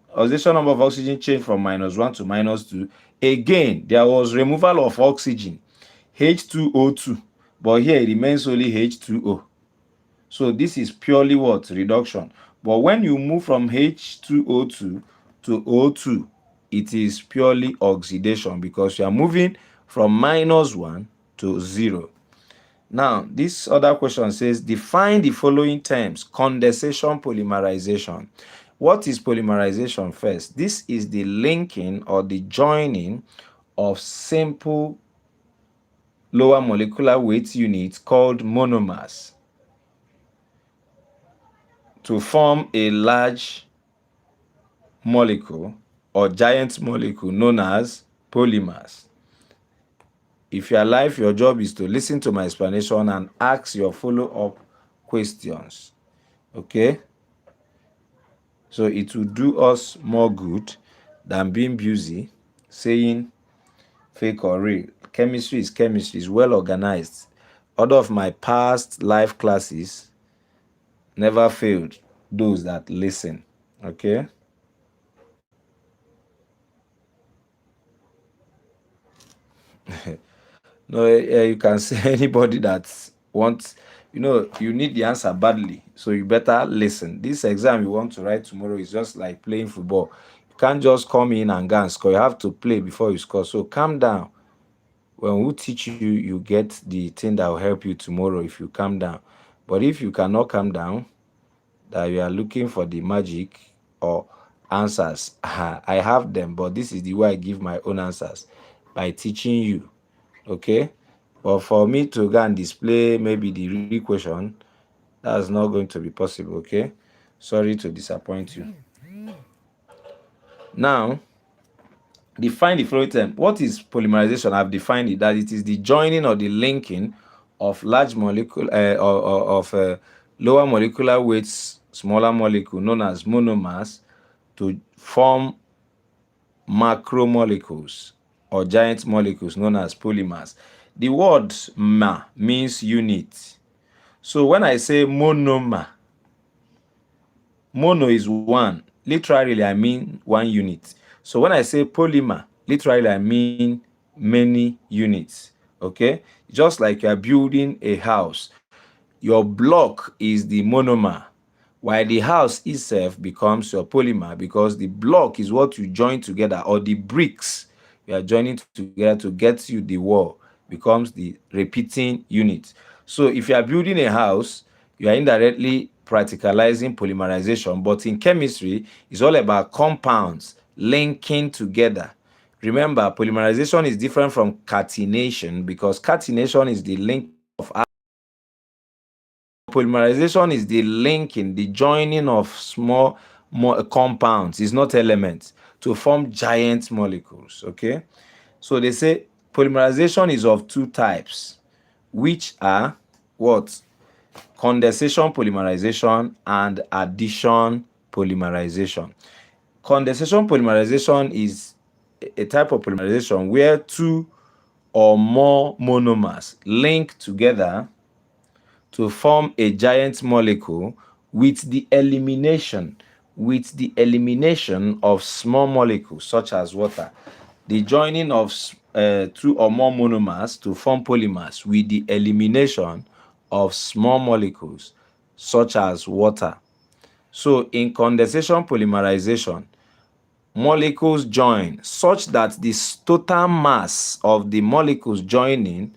number of oxygen changed from -1 to -2. Again, there was removal of oxygen, H2O2, but here it remains only H2O. So this is purely what? Reduction. But when you move from H2O2 to O2, it is purely oxidation because you are moving from -1 to 0. Now, this other question says, define the following terms: condensation, polymerization. What is polymerization first? This is the linking or the joining of simple lower molecular weight units called monomers to form a large molecule or giant molecule known as polymers. If you are live, your job is to listen to my explanation and ask your follow-up questions. Okay? So it will do us more good than being busy saying fake or real. Chemistry is chemistry, is well organized. All of my past live classes never failed those that listen. Okay? No, you can say anybody that wants, you need the answer badly, so you better listen. This exam you want to write tomorrow is just like playing football. You can't just come in and go and score. You have to play before you score. So calm down. When we teach you, you get the thing that will help you tomorrow if you calm down. But if you cannot calm down, that you are looking for the magic or answers, I have them, but this is the way I give my own answers, by teaching you. Okay, but for me to go and display maybe the real question, that's not going to be possible. Okay, sorry to disappoint you. Now, define the following term. What is polymerization? I've defined it, that it is the joining or the linking of large molecule of lower molecular weights smaller molecule known as monomers to form macromolecules or giant molecules known as polymers. The word ma means unit. So when I say monomer, mono is one. Literally, I mean one unit. So when I say polymer, literally, I mean many units. Okay? Just like you are building a house, your block is the monomer, while the house itself becomes your polymer because the block is what you join together, or the bricks you are joining together to get you the wall becomes the repeating unit. So if you are building a house, you are indirectly practicalizing polymerization, but in chemistry, it's all about compounds linking together. Remember, polymerization is different from catenation because catenation is the linking of polymerization is the linking, the joining of small compounds, is not elements, to form giant molecules. Okay, so they say polymerization is of two types, which are what? Condensation polymerization and addition polymerization. Condensation polymerization is a type of polymerization where two or more monomers link together to form a giant molecule with the elimination of small molecules such as water. the joining of two or more monomers to form polymers with the elimination of small molecules such as water. So in condensation polymerization, molecules join such that the total mass of the molecules joining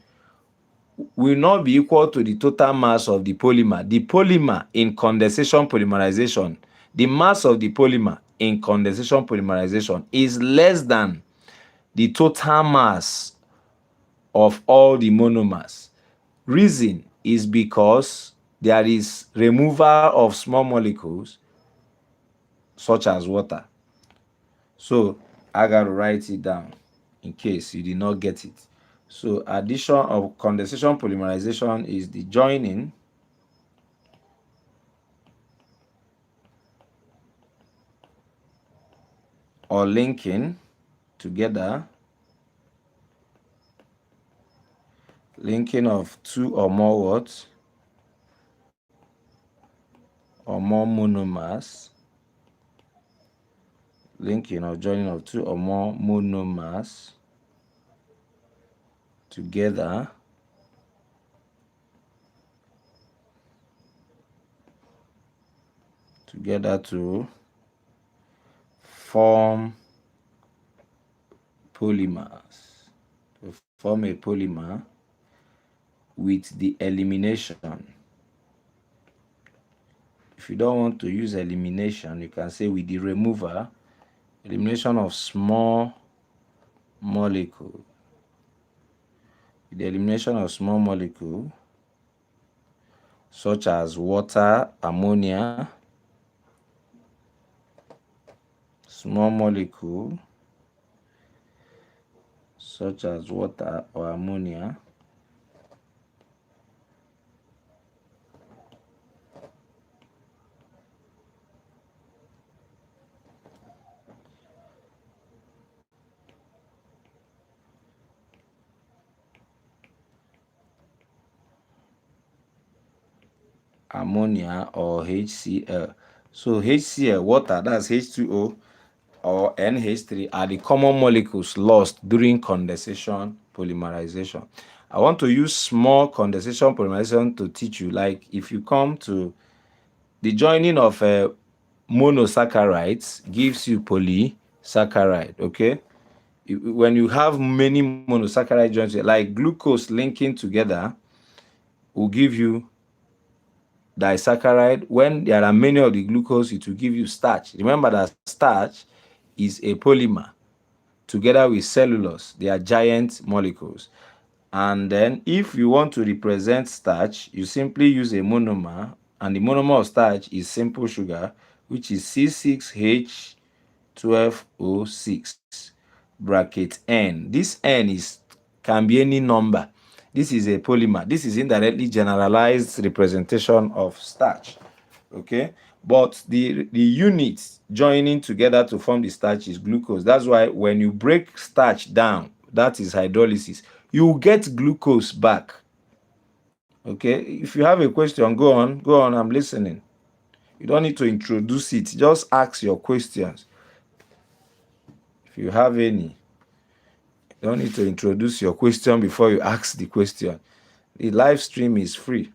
will not be equal to the total mass of the polymer. The polymer in condensation polymerization, the mass of the polymer in condensation polymerization is less than the total mass of all the monomers. Reason is because there is removal of small molecules such as water. So I got to write it down in case you did not get it. So addition of condensation polymerization is the joining or linking together, linking of two or more what? Or more monomers, linking or joining of two or more monomers together to form polymers, to form a polymer with the elimination. If you don't want to use elimination, you can say with the elimination of small molecule. With the elimination of small molecule such as water, ammonia, small molecule such as water or ammonia, ammonia or HCl. So HCl, water, that's H2O or NH3, are the common molecules lost during condensation polymerization. I want to use small condensation polymerization to teach you, like if you come to the joining of monosaccharides gives you polysaccharide, okay? When you have many monosaccharide joints, like glucose linking together, will give you disaccharide. When there are many of the glucose, it will give you starch. Remember that starch is a polymer together with cellulose. They are giant molecules. And then if you want to represent starch, you simply use a monomer, and the monomer of starch is simple sugar, which is C6H12O6 bracket N. This N can be any number. This is a polymer. This is indirectly generalized representation of starch. Okay, but the units joining together to form the starch is glucose. That's why when you break starch down, that is hydrolysis, you get glucose back. Okay, if you have a question, go on, I'm listening. You don't need to introduce it, just ask your questions. If you have any, you don't need to introduce your question before you ask the question. The live stream is free.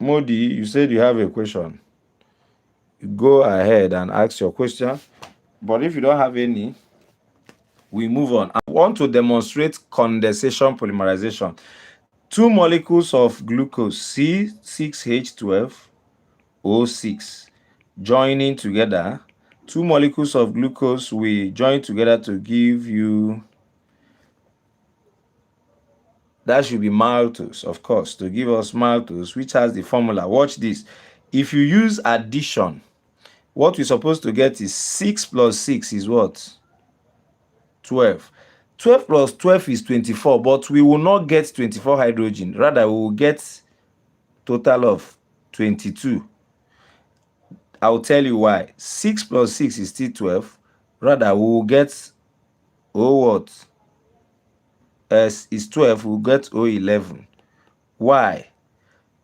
Modi, you said you have a question. Go ahead and ask your question. But if you don't have any, we move on. I want to demonstrate condensation polymerization. Two molecules of glucose, C6H12O6, joining together. Two molecules of glucose will join together to give you, that should be maltose, of course, to give us maltose, which has the formula. Watch this. If you use addition, what we're supposed to get is 6 plus 6 is what? 12. 12 plus 12 is 24, but we will not get 24 hydrogen. Rather, we will get total of 22. I'll tell you why. 6 plus 6 is still 12. Rather, we will get, oh what? is 12, we'll get O11. Why?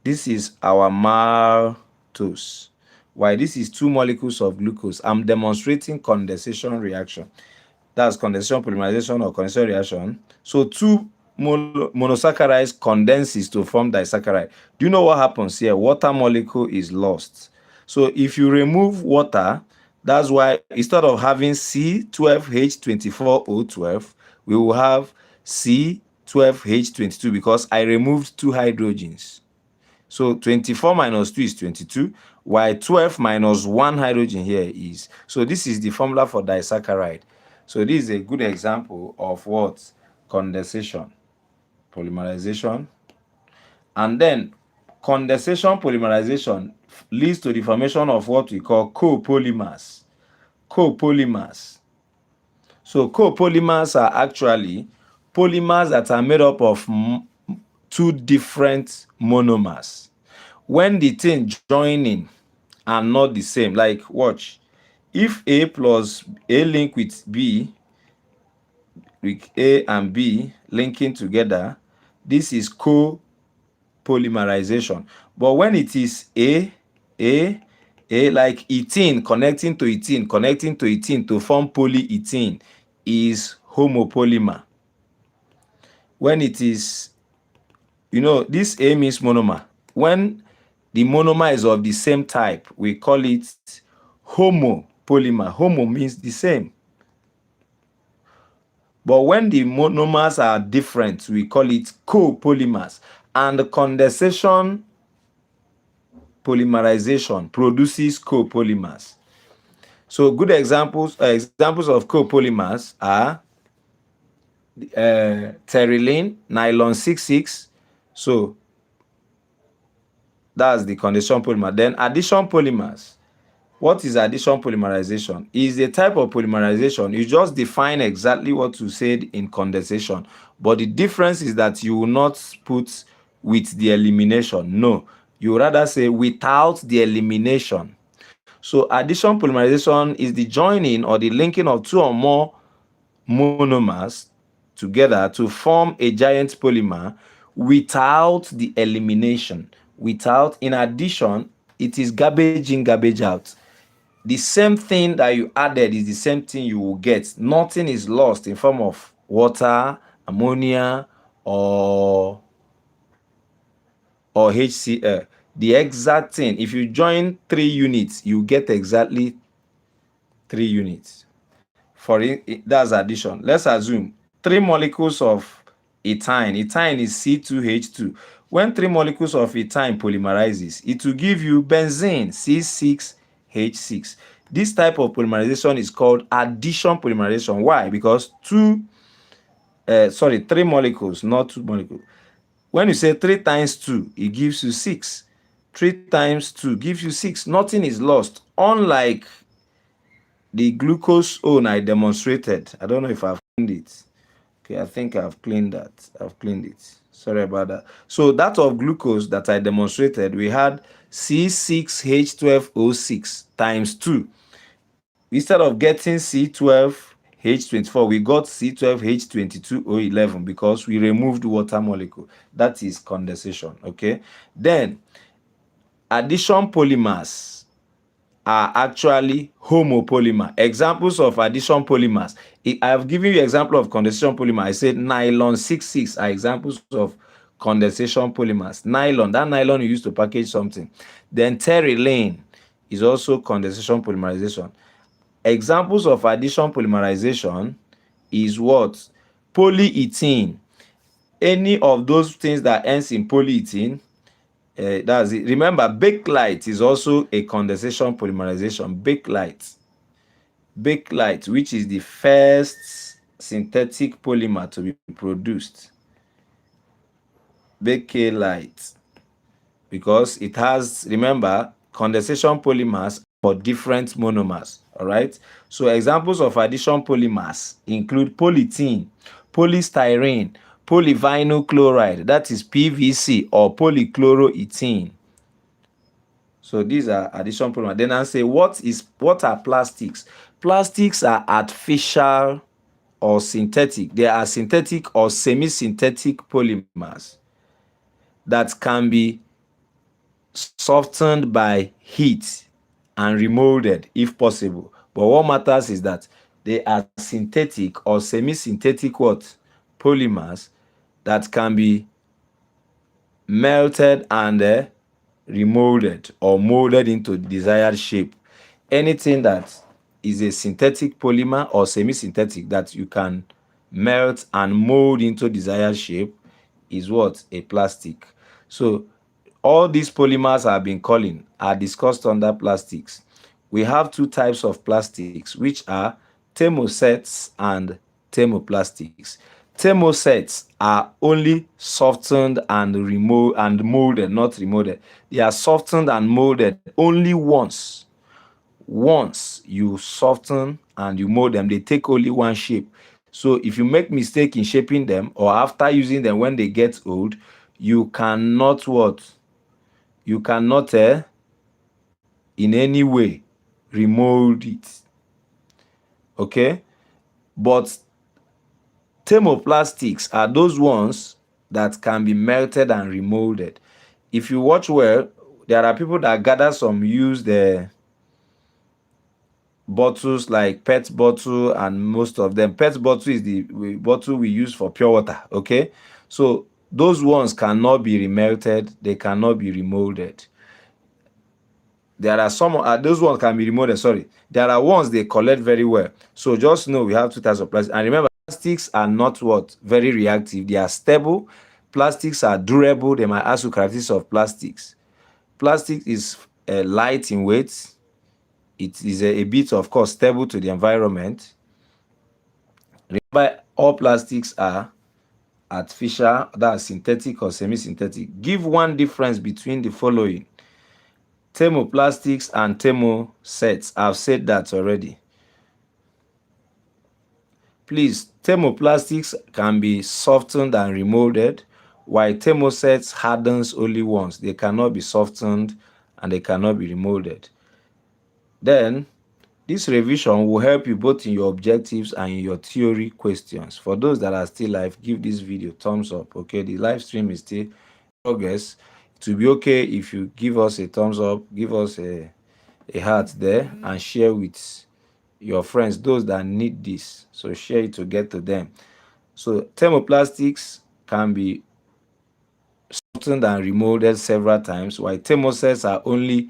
This is our maltose. Why? This is 2 molecules of glucose. I'm demonstrating condensation reaction. That's condensation polymerization or condensation reaction. So 2 monosaccharides condenses to form disaccharide. Do you know what happens here? Water molecule is lost. So if you remove water, that's why instead of having C12H24O12, we will have C12H22 because I removed 2 hydrogens. So 24 minus 2 is 22, while 12 minus 1 hydrogen here is. So this is the formula for disaccharide. So this is a good example of what? Condensation, polymerization. And then condensation polymerization leads to the formation of what we call copolymers. Copolymers. So copolymers are actually polymers that are made up of 2 different monomers. When the thing joining are not the same, like watch, if A plus A link with B, with A and B linking together, this is copolymerization. But when it is A, like ethene connecting to ethene to form polyethene is homopolymer. When it is, this A means monomer. When the monomer is of the same type, we call it homopolymer. Homo means the same. But when the monomers are different, we call it copolymers. And condensation polymerization produces copolymers. So good examples of copolymers are terylene, nylon 66. So that's the condensation polymer. Then addition polymers. What is addition polymerization? Is a type of polymerization. You just define exactly what you said in condensation, but the difference is that you will not put with the elimination. No, you rather say without the elimination. So addition polymerization is the joining or the linking of 2 or more monomers together to form a giant polymer without the elimination. In addition, it is garbage in, garbage out. The same thing that you added is the same thing you will get. Nothing is lost in form of water, ammonia, or HCl. The exact thing. If you join 3 units, you get exactly 3 units. That's addition. Let's assume 3 molecules of ethyne. Ethyne is C2H2. When 3 molecules of ethyne polymerizes, it will give you benzene, C6H6. This type of polymerization is called addition polymerization. Why? Because 3 molecules, not 2 molecules. When you say 3 times 2, it gives you 6. 3 times 2 gives you 6. Nothing is lost. Unlike the glucose own I demonstrated. I don't know if I've cleaned it. Okay, I think I've cleaned that. I've cleaned it. Sorry about that. So that of glucose that I demonstrated, we had C6H12O6 times 2. Instead of getting C12H24, we got C12H22O11 because we removed water molecule. That is condensation. Okay. Then addition polymers are actually homopolymer. Examples of addition polymers. I have given you example of condensation polymer. I said nylon 66 are examples of condensation polymers. Nylon, that nylon you use to package something. Then terylene is also condensation polymerization. Examples of addition polymerization is what? Polyethene. Any of those things that ends in polyethene, that's it. Remember, bakelite is also a condensation polymerization. Bakelite, which is the first synthetic polymer to be produced. Bakelite, because it has, remember, condensation polymers for different monomers. All right. So examples of addition polymers include polyethene, polystyrene, polyvinyl chloride, that is PVC, or polychloroethene. So these are addition polymers. Then I say, what are plastics? Plastics are artificial or synthetic. There are synthetic or semi-synthetic polymers that can be softened by heat and remolded if possible. But what matters is that they are synthetic or semi-synthetic what? Polymers that can be melted and remolded or molded into desired shape. Anything that is a synthetic polymer or semi-synthetic that you can melt and mold into desired shape is what? A plastic. So all these polymers I've been calling are discussed under plastics. We have two types of plastics, which are thermosets and thermoplastics. Thermosets are only softened and molded, not remolded. They are softened and molded only once. Once you soften and you mold them, they take only one shape. So if you make mistake in shaping them or after using them when they get old, you cannot what? You cannot in any way remold it. Okay? But thermoplastics are those ones that can be melted and remolded. If you watch well, there are people that gather some used bottles like pet bottle, and most of them pet bottle is the bottle we use for pure water. Okay, so those ones cannot be remelted, they cannot be remolded. There are some those ones can be remolded. Sorry, there are ones they collect very well. So just know we have two types of plastic, and remember, plastics are not what? Very reactive. They are stable. Plastics are durable. They might ask you characteristics of plastics. Plastic is light in weight. It is a bit, of course, stable to the environment. Remember, all plastics are artificial, that's synthetic or semi-synthetic. Give one difference between the following: thermoplastics and thermosets. I've said that already. Please, thermoplastics can be softened and remolded, while thermosets hardens only once. They cannot be softened and they cannot be remolded. Then, this revision will help you both in your objectives and in your theory questions. For those that are still live, give this video thumbs up. Okay, the live stream is still in progress. It will be okay if you give us a thumbs up, give us a heart there, and share with your friends, those that need this. So share it to get to them. So thermoplastics can be softened and remolded several times, while thermosets are only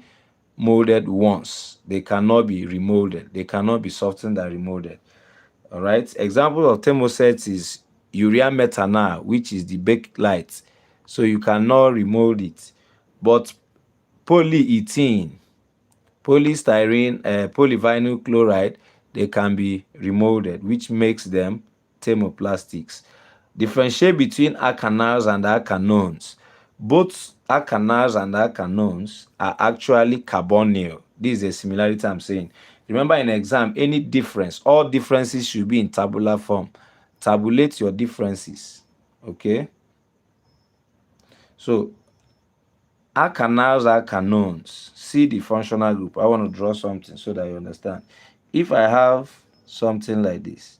molded once. They cannot be remolded. They cannot be softened and remolded. All right. Example of thermosets is urea methanol, which is the bakelite. So you cannot remold it. But polyethylene, polystyrene, polyvinyl chloride, they can be remolded, which makes them thermoplastics. Differentiate between alkanals and alkanones. Both alkanals and alkanones are actually carbonyl. This is a similarity I'm saying. Remember, in exam, any difference, all differences should be in tabular form. Tabulate your differences. Okay? So, alkanals, alkanones. See the functional group. I want to draw something so that you understand. If I have something like this,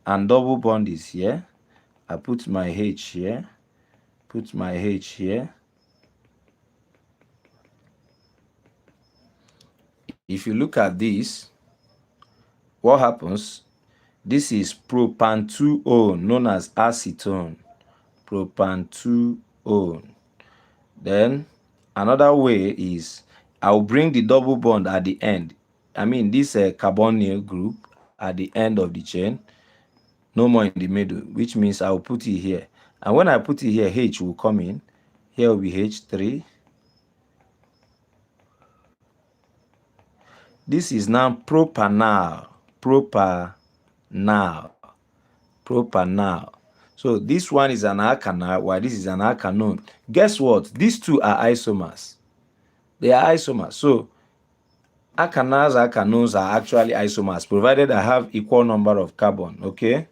and double bond is here, I put my H here, put my H here. If you look at this, what happens? This is propan-2-one, known as acetone. Propan-2-one. Then another way is I'll bring the double bond at the end. I mean this carbonyl group at the end of the chain, no more in the middle, which means I'll put it here. And when I put it here, H will come in. Here will be H3. This is now propanal. Propanal. So this one is an alkanal, while this is an alkanone. Guess what? These two are isomers. They are isomers. So alkanals, alkanones are actually isomers, provided I have equal number of carbon. Okay.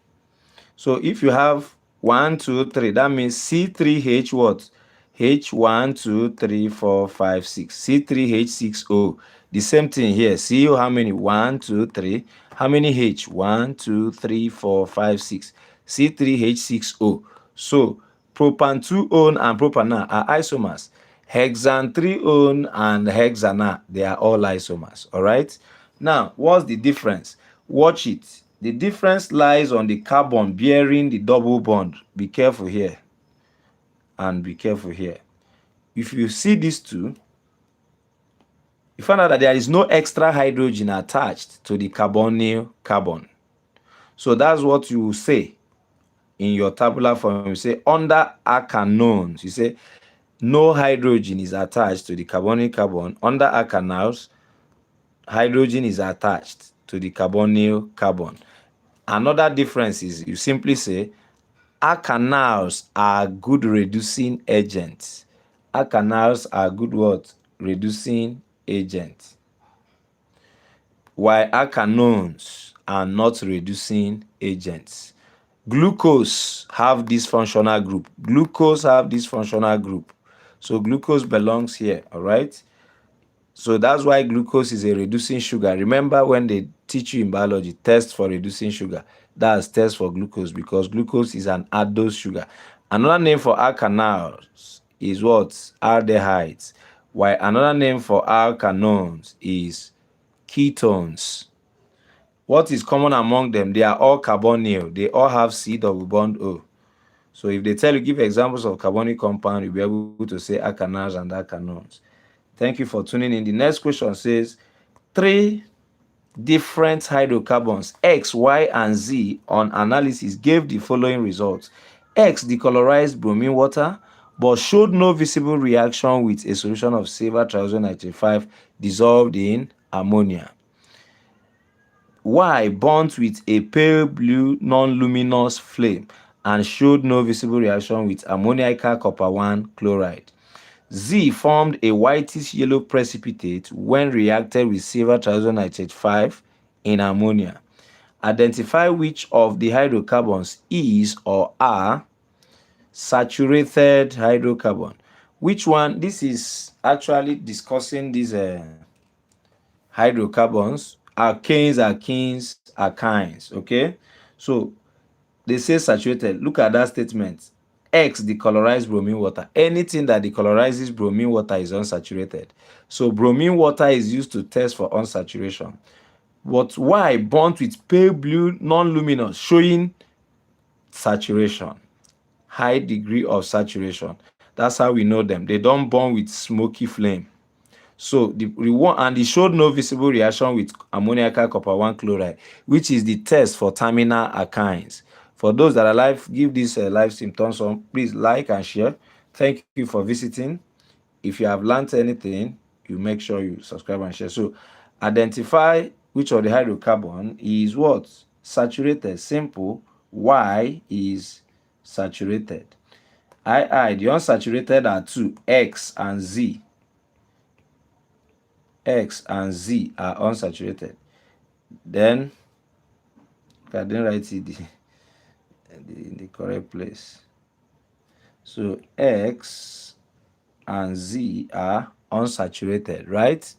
So if you have 1, 2, 3, that means C3H what? H1, 2, 3, 4, 5, 6. C3H6O. The same thing here. See how many? 1, 2, 3. How many H? 1, 2, 3, 4, 5, 6. C3H6O. So propan 2-one and propanal are isomers. Hexan 3-one and hexanal, they are all isomers. All right. Now, what's the difference? Watch it. The difference lies on the carbon bearing the double bond. Be careful here and be careful here. If you see these two, you find out that there is no extra hydrogen attached to the carbonyl carbon. So that's what you will say in your tabular form. You say under alkanones, you say no hydrogen is attached to the carbonyl carbon. Under alkanals, hydrogen is attached to the carbonyl carbon. Another difference is you simply say alkanals are good reducing agents. Alkanals are good what? Reducing agents. While alkanones are not reducing agents. Glucose have this functional group. Glucose have this functional group. So glucose belongs here, all right? So that's why glucose is a reducing sugar. Remember when they teach you in biology, test for reducing sugar. That's test for glucose because glucose is an aldose sugar. Another name for alkanals is what? Aldehydes. While another name for alkanones is ketones. What is common among them? They are all carbonyl. They all have C double bond O. So if they tell you, give examples of carbonyl compound, you'll be able to say alkanals and alkanones. Thank you for tuning in. The next question says, 3 different hydrocarbons, X, Y, and Z, on analysis gave the following results. X decolorized bromine water, but showed no visible reaction with a solution of silver triazole-nitrate dissolved in ammonia. Y burnt with a pale blue non-luminous flame and showed no visible reaction with ammoniacal copper-1 chloride. Z formed a whitish yellow precipitate when reacted with silver triazole-nitrate in ammonia. Identify which of the hydrocarbons is or are saturated hydrocarbon. Which one? This is actually discussing these hydrocarbons. Alkanes, alkenes, alkynes. Okay, so they say saturated. Look at that statement. X decolorized bromine water. Anything that decolorizes bromine water is unsaturated. So bromine water is used to test for unsaturation. But Y burnt with pale blue non-luminous, showing saturation, high degree of saturation. That's how we know them. They don't burn with smoky flame. So the one, and it showed no visible reaction with ammoniacal copper-1 chloride, which is the test for terminal alkynes. For those that are live, give this live stream thumbs up. Please like and share. Thank you for visiting. If you have learned anything, you make sure you subscribe and share. So identify which of the hydrocarbon is what? Saturated. Simple. Y is saturated. The unsaturated are 2, X and Z. X and Z are unsaturated. Then I didn't write it in the correct place. So X and Z are unsaturated, right?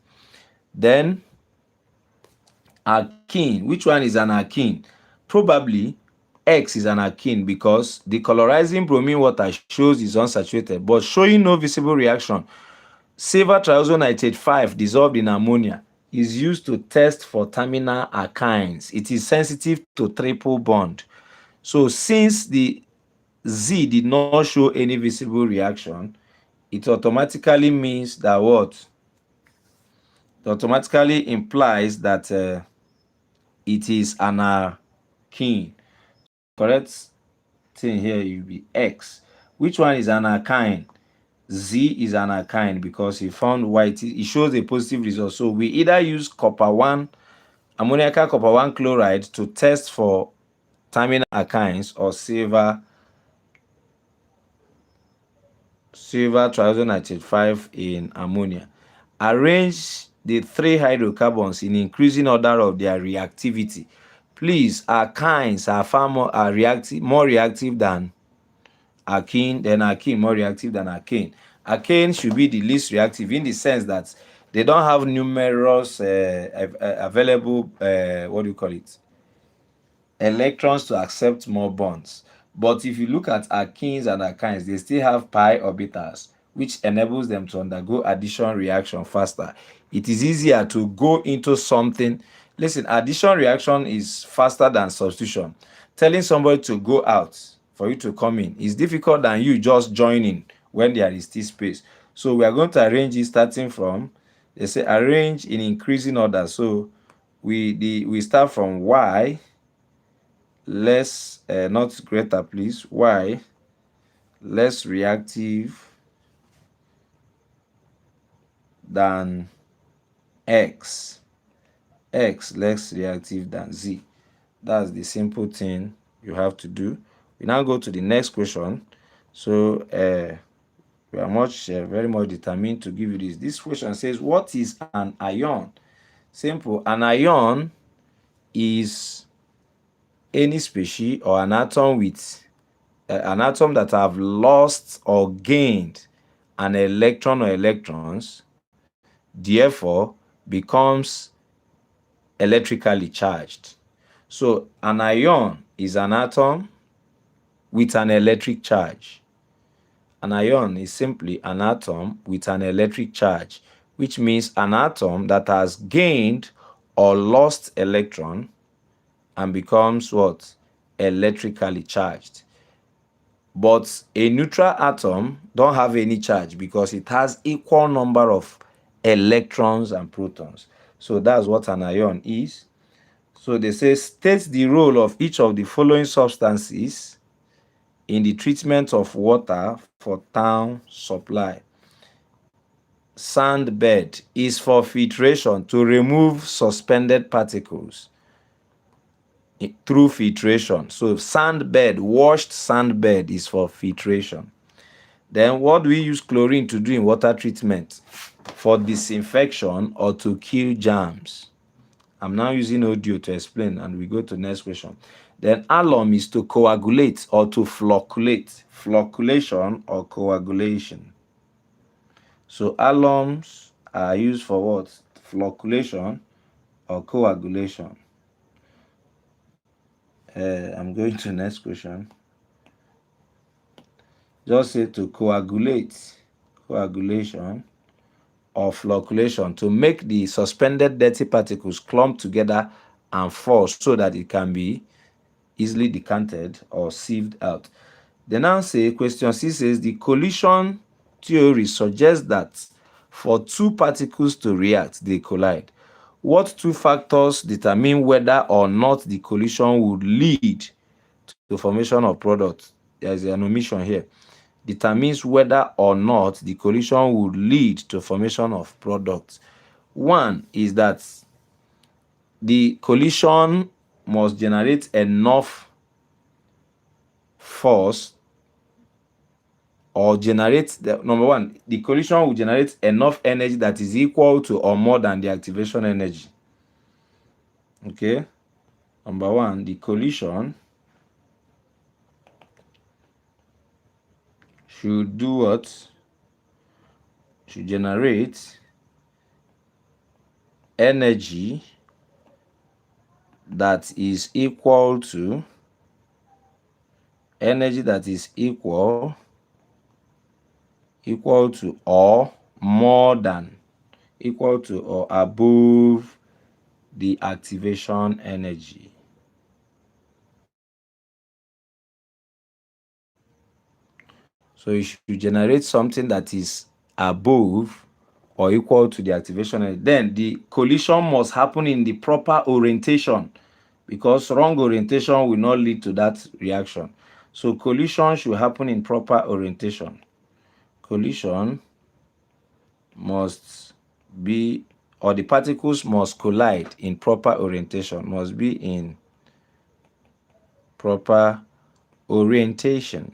Then alkene. Which one is an alkene? Probably X is an alkene because the colorizing bromine water shows is unsaturated, but showing no visible reaction. Silver triazole-nitrate dissolved in ammonia is used to test for terminal alkynes. It is sensitive to triple bond. So since the Z did not show any visible reaction, it automatically means that what? It automatically implies that it is an alkene. So correct thing here will be X. Which one is an alkyne? Z is an alkyne because he found white. It shows a positive result. So we either use copper-1, ammoniacal copper-1 chloride to test for terminal alkynes, or silver triazole-nitrate in ammonia. Arrange the 3 hydrocarbons in increasing order of their reactivity. Please, alkynes are far more reactive than alkene, then alkene more reactive than alkane. Alkane should be the least reactive in the sense that They don't have numerous available, what do you call it, electrons to accept more bonds. But if you look at alkenes and alkynes, they still have pi orbitals, which enables them to undergo addition reaction faster. It is easier to go into something. Listen, addition reaction is faster than substitution. Telling somebody to go out for you to come in is difficult than you just joining when there is still space. So we are going to arrange it starting from, they say arrange in increasing order. So we start from y less, not greater, please, y less reactive than x, x less reactive than z. That's the simple thing you have to do. We now go to the next question. So we are very much determined to give you this. This question says, what is an ion? Simple. An ion is any species or an atom with an atom that have lost or gained an electron or electrons, therefore becomes electrically charged. So an ion is an atom with an electric charge. An ion is simply an atom with an electric charge, which means an atom that has gained or lost electron and becomes what? Electrically charged. But a neutral atom don't have any charge because it has equal number of electrons and protons. So that's what an ion is. So they say state the role of each of the following substances in the treatment of water for town supply. Sand bed is for filtration, to remove suspended particles through filtration. So sand bed, washed sand bed is for filtration. Then what do we use chlorine to do in water treatment? For disinfection or to kill germs. I'm now using audio to explain, and we go to the next question. Then alum is to coagulate or to flocculate. Flocculation or coagulation. So alums are used for what? Flocculation or coagulation. I'm going to the next question. Just say to coagulate, coagulation or flocculation, to make the suspended dirty particles clump together and fall so that it can be easily decanted or sieved out. They now say, question C says, the collision theory suggests that for two particles to react, they collide. What two factors determine whether or not the collision would lead to formation of product? There is an omission here. Determines whether or not the collision would lead to formation of products. One is that the collision must generate enough force, or number one, the collision will generate enough energy that is equal to or more than the activation energy. Okay. Number one, the collision should do what? Should generate energy that is equal to or more than, equal to or above the activation energy. So you should generate something that is above or equal to the activation energy. Then the collision must happen in the proper orientation, because wrong orientation will not lead to that reaction. So collision should happen in proper orientation. Collision must be, or the particles must collide in proper orientation, must be in proper orientation.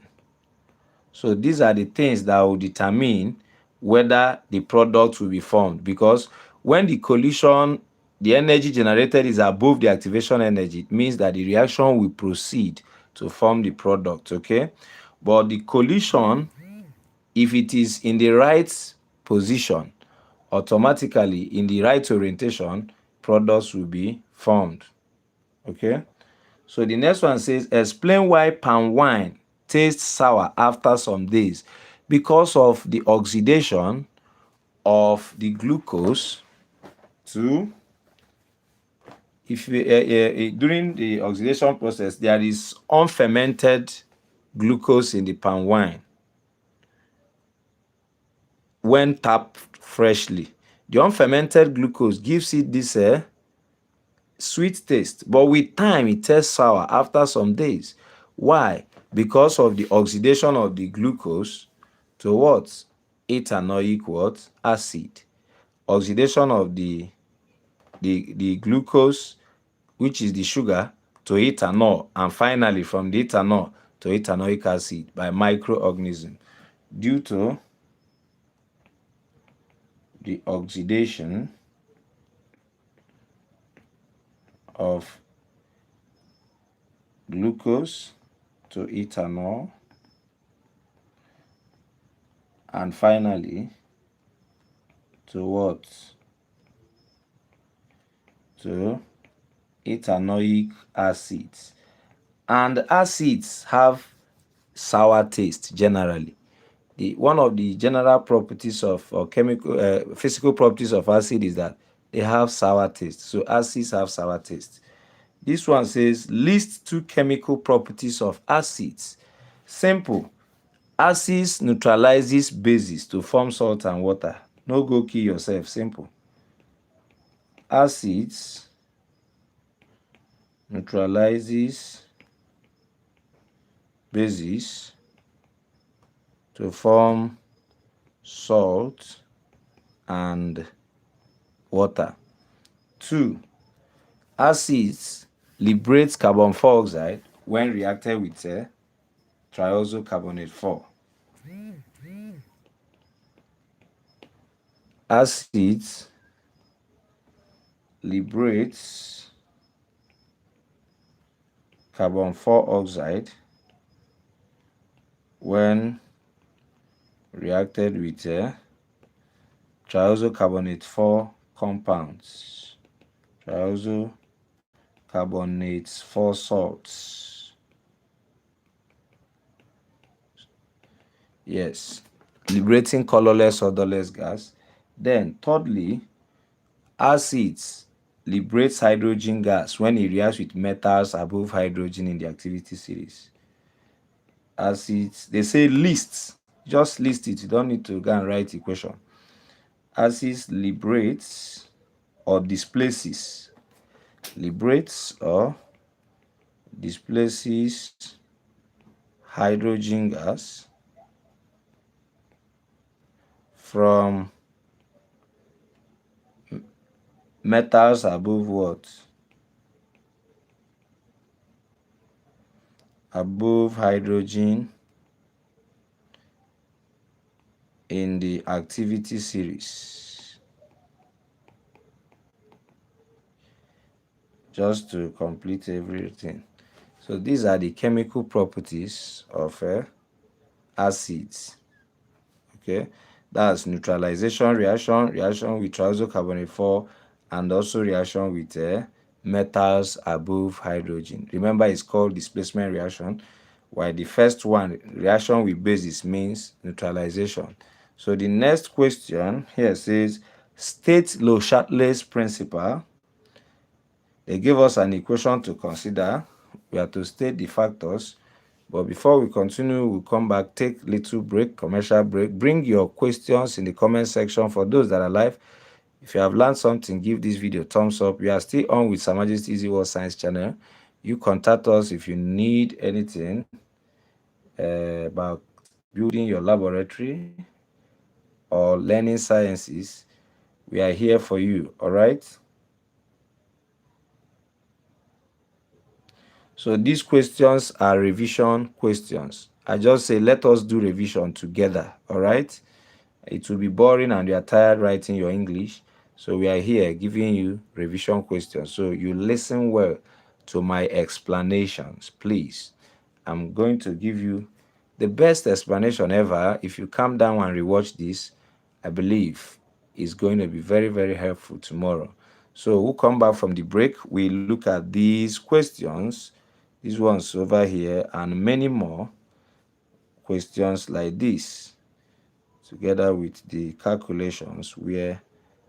So these are the things that will determine whether the product will be formed, because when the collision, the energy generated is above the activation energy, it means that the reaction will proceed to form the product. Okay, but the collision, if it is in the right position, automatically in the right orientation, products will be formed. Okay. So the next one says, explain why palm wine tastes sour after some days. Because of the oxidation of the glucose to, if during the oxidation process, there is unfermented glucose in the palm wine when tapped freshly. The unfermented glucose gives it this sweet taste, but with time it tastes sour after some days. Why? Because of the oxidation of the glucose to what? Ethanoic what? Acid. Oxidation of the glucose, which is the sugar, to ethanol, and finally from the ethanol to ethanoic acid by microorganism due to the oxidation of glucose to ethanol, and finally to what? To ethanoic acids. And acids have sour taste generally. One of the general properties of or chemical physical properties of acid is that they have sour taste. So acids have sour taste. This one says list two chemical properties of acids. Simple. Acids neutralizes bases to form salt and water. No go kill yourself. Simple. Acids neutralizes bases to form salt and water. 2. Acids liberates carbon dioxide when reacted with triazo carbonate 4. Acids liberates carbon dioxide when reacted with triazo carbonate 4 compounds. Triazo carbonates 4 salts. Yes, liberating colorless, odorless gas. Then, thirdly, acids liberates hydrogen gas when it reacts with metals above hydrogen in the activity series. Acids, they say list, just list it. You don't need to go and write equation. Acids liberates or displaces, liberates or displaces hydrogen gas from metals above what? Above hydrogen in the activity series. Just to complete everything. So these are the chemical properties of acids. Okay, that's neutralization reaction, reaction with triazo carbonate 4, and also reaction with metals above hydrogen. Remember, it's called displacement reaction, while the first one, reaction with bases, means neutralization. So the next question here says, state Le Chatelet's principle. They give us an equation to consider. We have to state the factors. But before we continue, we'll come back, take little break, commercial break. Bring your questions in the comment section for those that are live. If you have learned something, give this video a thumbs up. We are still on with Sir Majesty Easy World Science channel. You contact us if you need anything about building your laboratory or learning sciences. We are here for you, all right? So these questions are revision questions. I just say, let us do revision together, all right? It will be boring and you are tired writing your English. So we are here giving you revision questions. So you listen well to my explanations, please. I'm going to give you the best explanation ever. If you calm down and rewatch this, I believe is going to be very, very helpful tomorrow. So we'll come back from the break. We look at these questions, these ones over here, and many more questions like this, together with the calculations where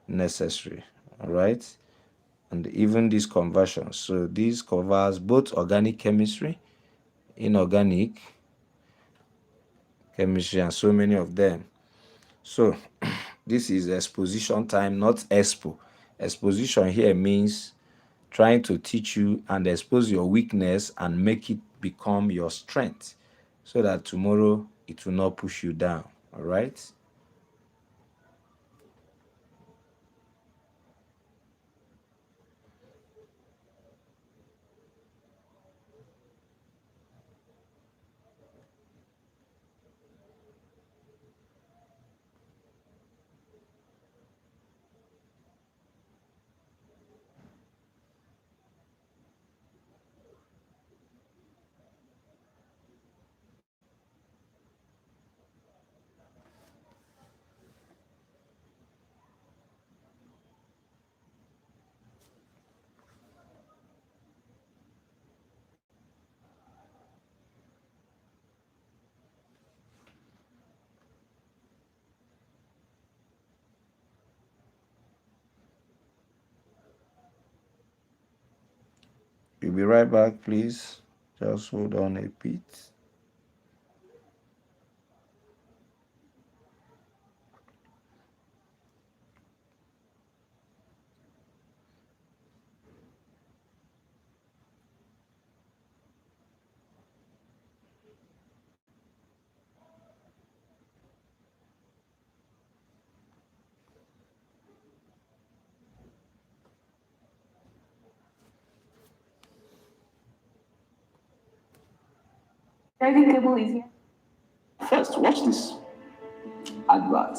necessary. All right. And even these conversions. So this covers both organic chemistry, inorganic chemistry, and so many of them. So this is exposition time, not expo. Exposition here means trying to teach you and expose your weakness and make it become your strength so that tomorrow it will not push you down. All right. We'll be right back, please. Just hold on a bit. Periodic table is here. First, watch this advert.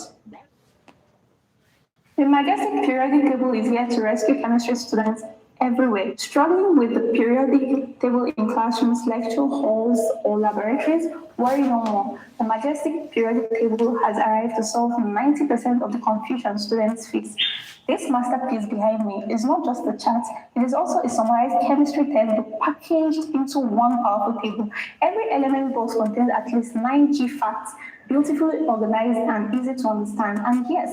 The majestic periodic table is here to rescue chemistry students everywhere struggling with the periodic table in classrooms, lecture halls, or laboratories. Worry no more. The majestic periodic table has arrived to solve 90% of the confusion students face. This masterpiece behind me is not just a chart, it is also a summarized chemistry textbook packaged into one powerful table. Every element box contains at least 9 key facts, beautifully organized and easy to understand. And yes,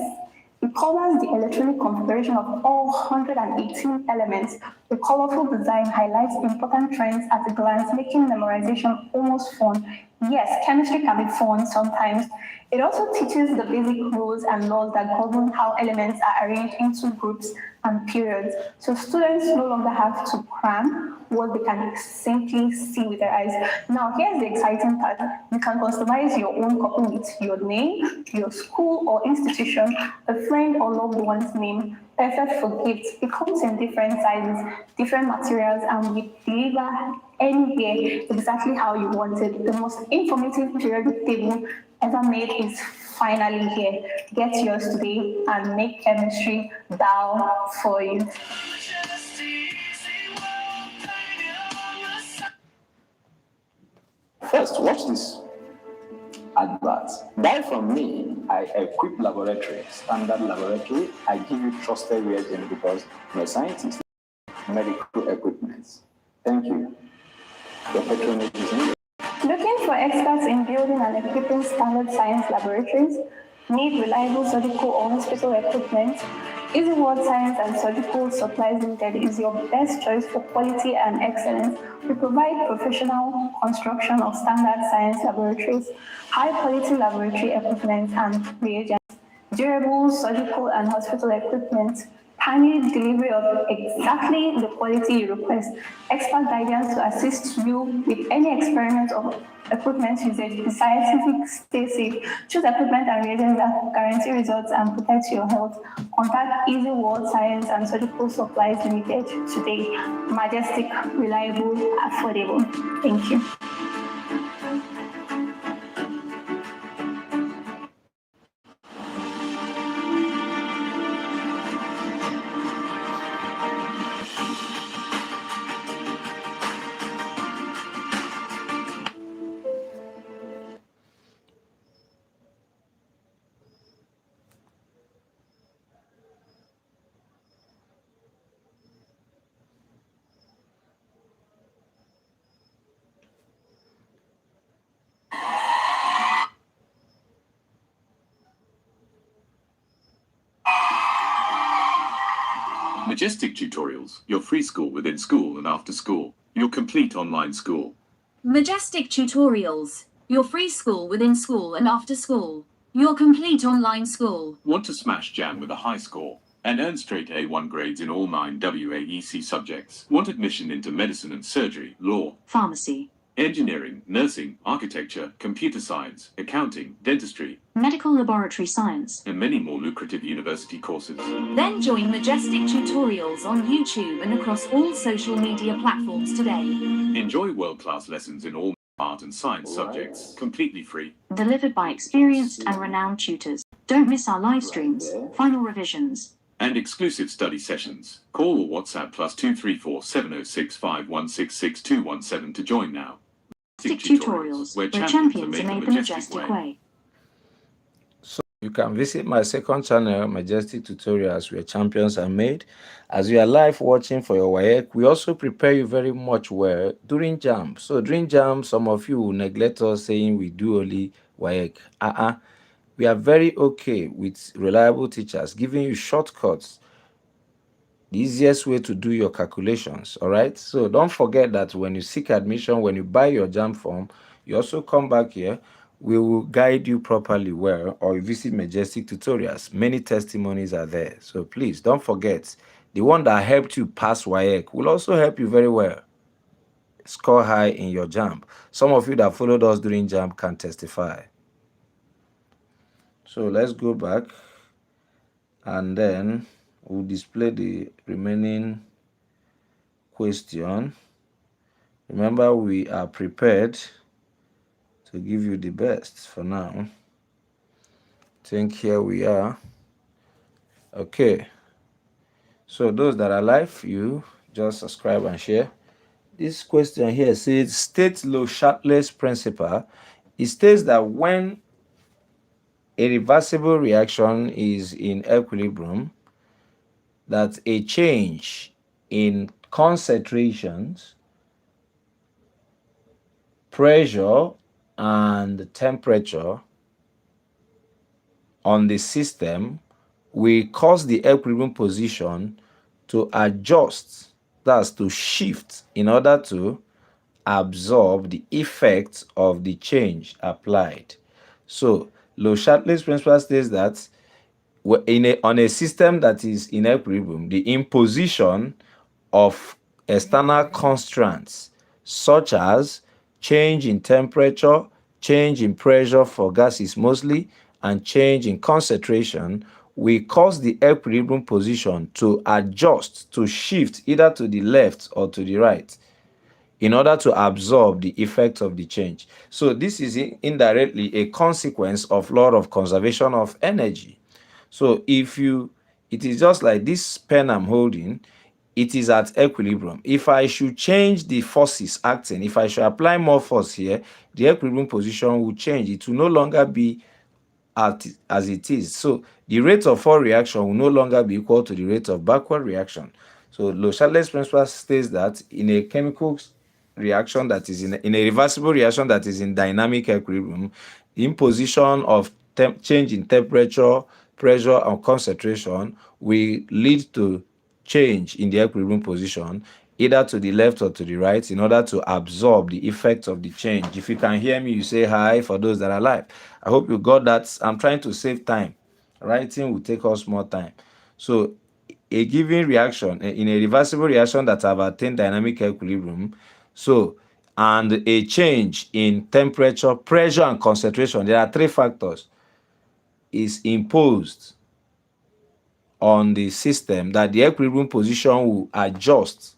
it covers the electronic configuration of all 118 elements. The colorful design highlights important trends at a glance, making memorization almost fun. Yes, chemistry can be fun sometimes. It also teaches the basic rules and laws that govern how elements are arranged into groups and periods. So students no longer have to cram what they can simply see with their eyes. Now, here's the exciting part. You can customize your own copy with your name, your school or institution, a friend or loved one's name. Perfect for gifts. It comes in different sizes, different materials, and we deliver anywhere exactly how you want it. The most informative periodic table ever made is finally here. Get yours today and make chemistry down for you. First, watch this advert. Buy from me, I equip laboratory, standard laboratory. I give you trusted reagents because I'm a scientist, medical equipment. Thank you. Your patronage is needed. Looking for experts in building and equipping standard science laboratories? Need reliable surgical or hospital equipment? Easy World Science and Surgical Supplies Limited is your best choice for quality and excellence. We provide professional construction of standard science laboratories, high quality laboratory equipment and reagents, durable surgical and hospital equipment, timely delivery of exactly the quality you request, expert guidance to assist you with any experiment or equipment usage. The scientific stay safe. Choose equipment and reagents that guarantee results and protect your health. Contact Easy World Science and Surgical Supplies Limited today. Majestic, reliable, affordable. Thank you. Majestic Tutorials, your free school within school and after school, your complete online school. Majestic Tutorials, your free school within school and after school, your complete online school. Want to smash JAM with a high score and earn straight A1 grades in all 9 WAEC subjects? Want admission into medicine and surgery, law, Pharmacy, engineering, nursing, architecture, computer science, accounting, dentistry, medical laboratory science? and many more lucrative university courses? Then join Majestic Tutorials on YouTube and across all social media platforms today. Enjoy world-class lessons in all art and science subjects, completely free. Delivered by experienced and renowned tutors. Don't miss our live streams, final revisions, And exclusive study sessions. Call or WhatsApp +234 706 516 6217 to join now. Majestic Tutorials, where champions are made the majestic way. You can visit my second channel, Majestic Tutorials, where champions are made. As you are live watching for your WAEC, we also prepare you very much well during JAM. So during JAM, some of you will neglect us saying we do only WAEC. We are very okay with reliable teachers giving you shortcuts, the easiest way to do your calculations. All right, so don't forget that when you seek admission, when you buy your JAM form, you also come back here. We will guide you properly well, or you visit Majestic Tutorials. Many testimonies are there, so please don't forget. The one that helped you pass WAEC will also help you very well score high in your JAM. Some of you that followed us during JAM can testify. So let's go back, and then we'll display the remaining question. Remember, we are prepared to give you the best for now. I think here we are. Okay. So those that are live, you just subscribe and share. This question here says, state Le Chatelet's principle. It states that when a reversible reaction is in equilibrium, that a change in concentrations, pressure, and temperature on the system will cause the equilibrium position to adjust, that's to shift, in order to absorb the effects of the change applied. So Le Chatelet's principle states that on a system that is in equilibrium, the imposition of external constraints such as change in temperature, change in pressure for gases mostly, and change in concentration will cause the equilibrium position to adjust, to shift either to the left or to the right in order to absorb the effect of the change. So this is indirectly a consequence of law of conservation of energy. So it is just like this pen I'm holding, it is at equilibrium. If I should change the forces acting, if I should apply more force here, the equilibrium position will change. It will no longer be as it is. So the rate of forward reaction will no longer be equal to the rate of backward reaction. So Le Chatelet's principle states that in a chemical reaction that is in a reversible reaction that is in dynamic equilibrium, the imposition of change in temperature, pressure, and concentration will lead to change in the equilibrium position either to the left or to the right in order to absorb the effect of the change. If you can hear me, you say hi for those that are live. I hope you got that. I'm trying to save time. Writing will take us more time. So a given reaction in a reversible reaction that have attained dynamic equilibrium, and a change in temperature, pressure, and concentration, there are three factors, is imposed on the system, that the equilibrium position will adjust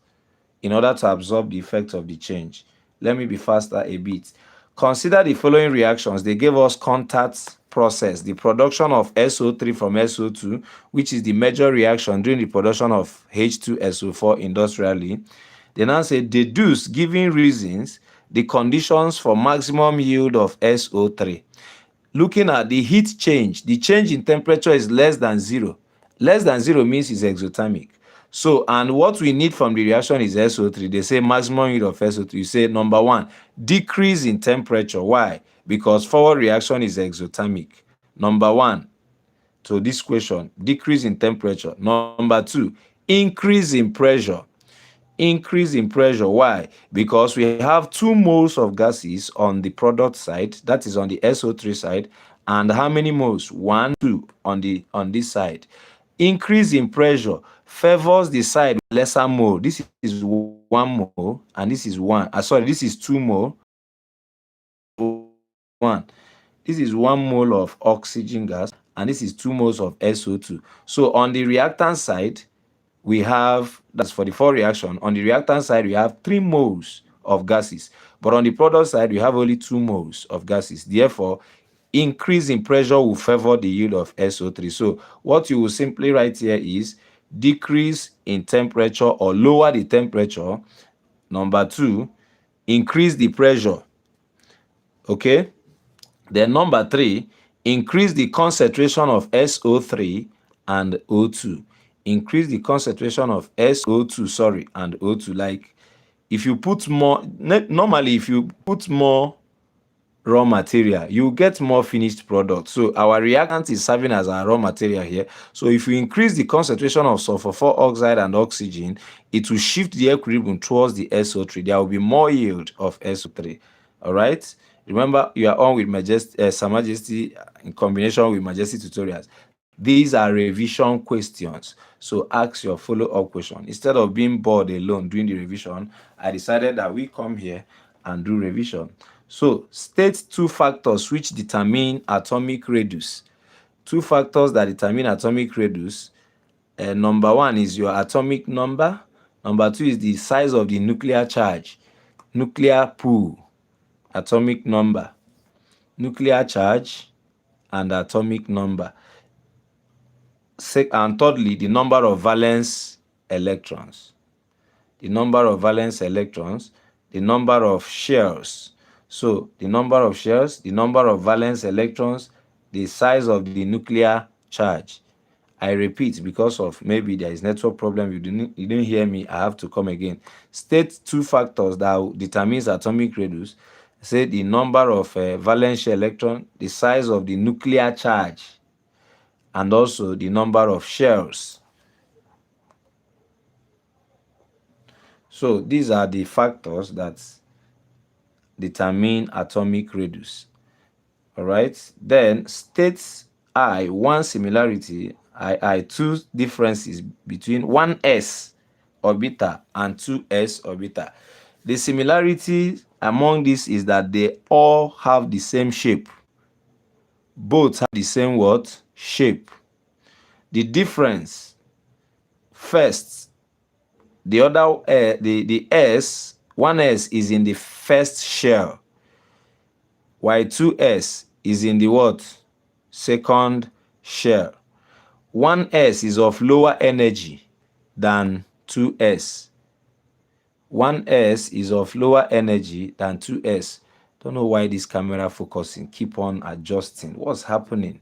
in order to absorb the effect of the change. Let me be faster a bit. Consider the following reactions. They gave us contact process, the production of SO3 from SO2, which is the major reaction during the production of H2SO4 industrially. They now say, deduce, giving reasons, the conditions for maximum yield of SO3. Looking at the heat change, the change in temperature is less than zero. Less than zero means it's exothermic. So, and what we need from the reaction is SO3. They say maximum yield of SO3. You say, number one, decrease in temperature. Why? Because forward reaction is exothermic. Number one, to this question, decrease in temperature. Number two, increase in pressure. Increase in pressure. Why? Because we have 2 moles of gases on the product side, that is on the SO3 side, and how many moles? 1, 2 on this side. Increase in pressure favors the side with lesser mole. This is 1 mole and this is 1. Sorry, this is 2 mole. One. This is 1 mole of oxygen gas and this is 2 moles of SO2. So on the reactant side, we have, that's for the for reaction, on the reactant side we have 3 moles of gases, but on the product side we have only 2 moles of gases. Therefore, increase in pressure will favor the yield of SO3. So what you will simply write here is decrease in temperature or lower the temperature. Number 2, increase the pressure. Okay. Then number 3, increase the concentration of SO3 and O2. Increase the concentration of SO2, and O2. Like if you put more, normally if you put more raw material, you get more finished product. So our reactant is serving as our raw material here. So if you increase the concentration of sulfur 4 oxide and oxygen, it will shift the equilibrium towards the SO3. There will be more yield of SO3. All right. Remember, you are on with Sir Majesty in combination with Majesty tutorials. These are revision questions. So ask your follow-up question. Instead of being bored alone doing the revision, I decided that we come here and do revision. So state 2 factors which determine atomic radius. 2 factors that determine atomic radius. Number 1 is your atomic number. Number 2 is the size of the nuclear charge. Nuclear pool. Atomic number. Nuclear charge and atomic number. And thirdly, the number of valence electrons. The number of valence electrons, the number of shares. So the number of shares, the number of valence electrons, the size of the nuclear charge. I repeat, because of maybe there is network problem, you didn't hear me, I have to come again. State 2 factors that determines atomic radius. Say the number of valence electron, the size of the nuclear charge, and also the number of shells. So these are the factors that determine atomic radius. All right. Then state I, 1 similarity, I 2 differences between 1s orbital and 2s orbital. The similarity among these is that they all have the same shape. Both have the same what? Shape. The difference, first, the other the s, 1s is in the first shell, while 2s is in the what? Second shell. 1s is of lower energy than 2s. 1s is of lower energy than 2s. Don't know why this camera focusing keep on adjusting. What's happening?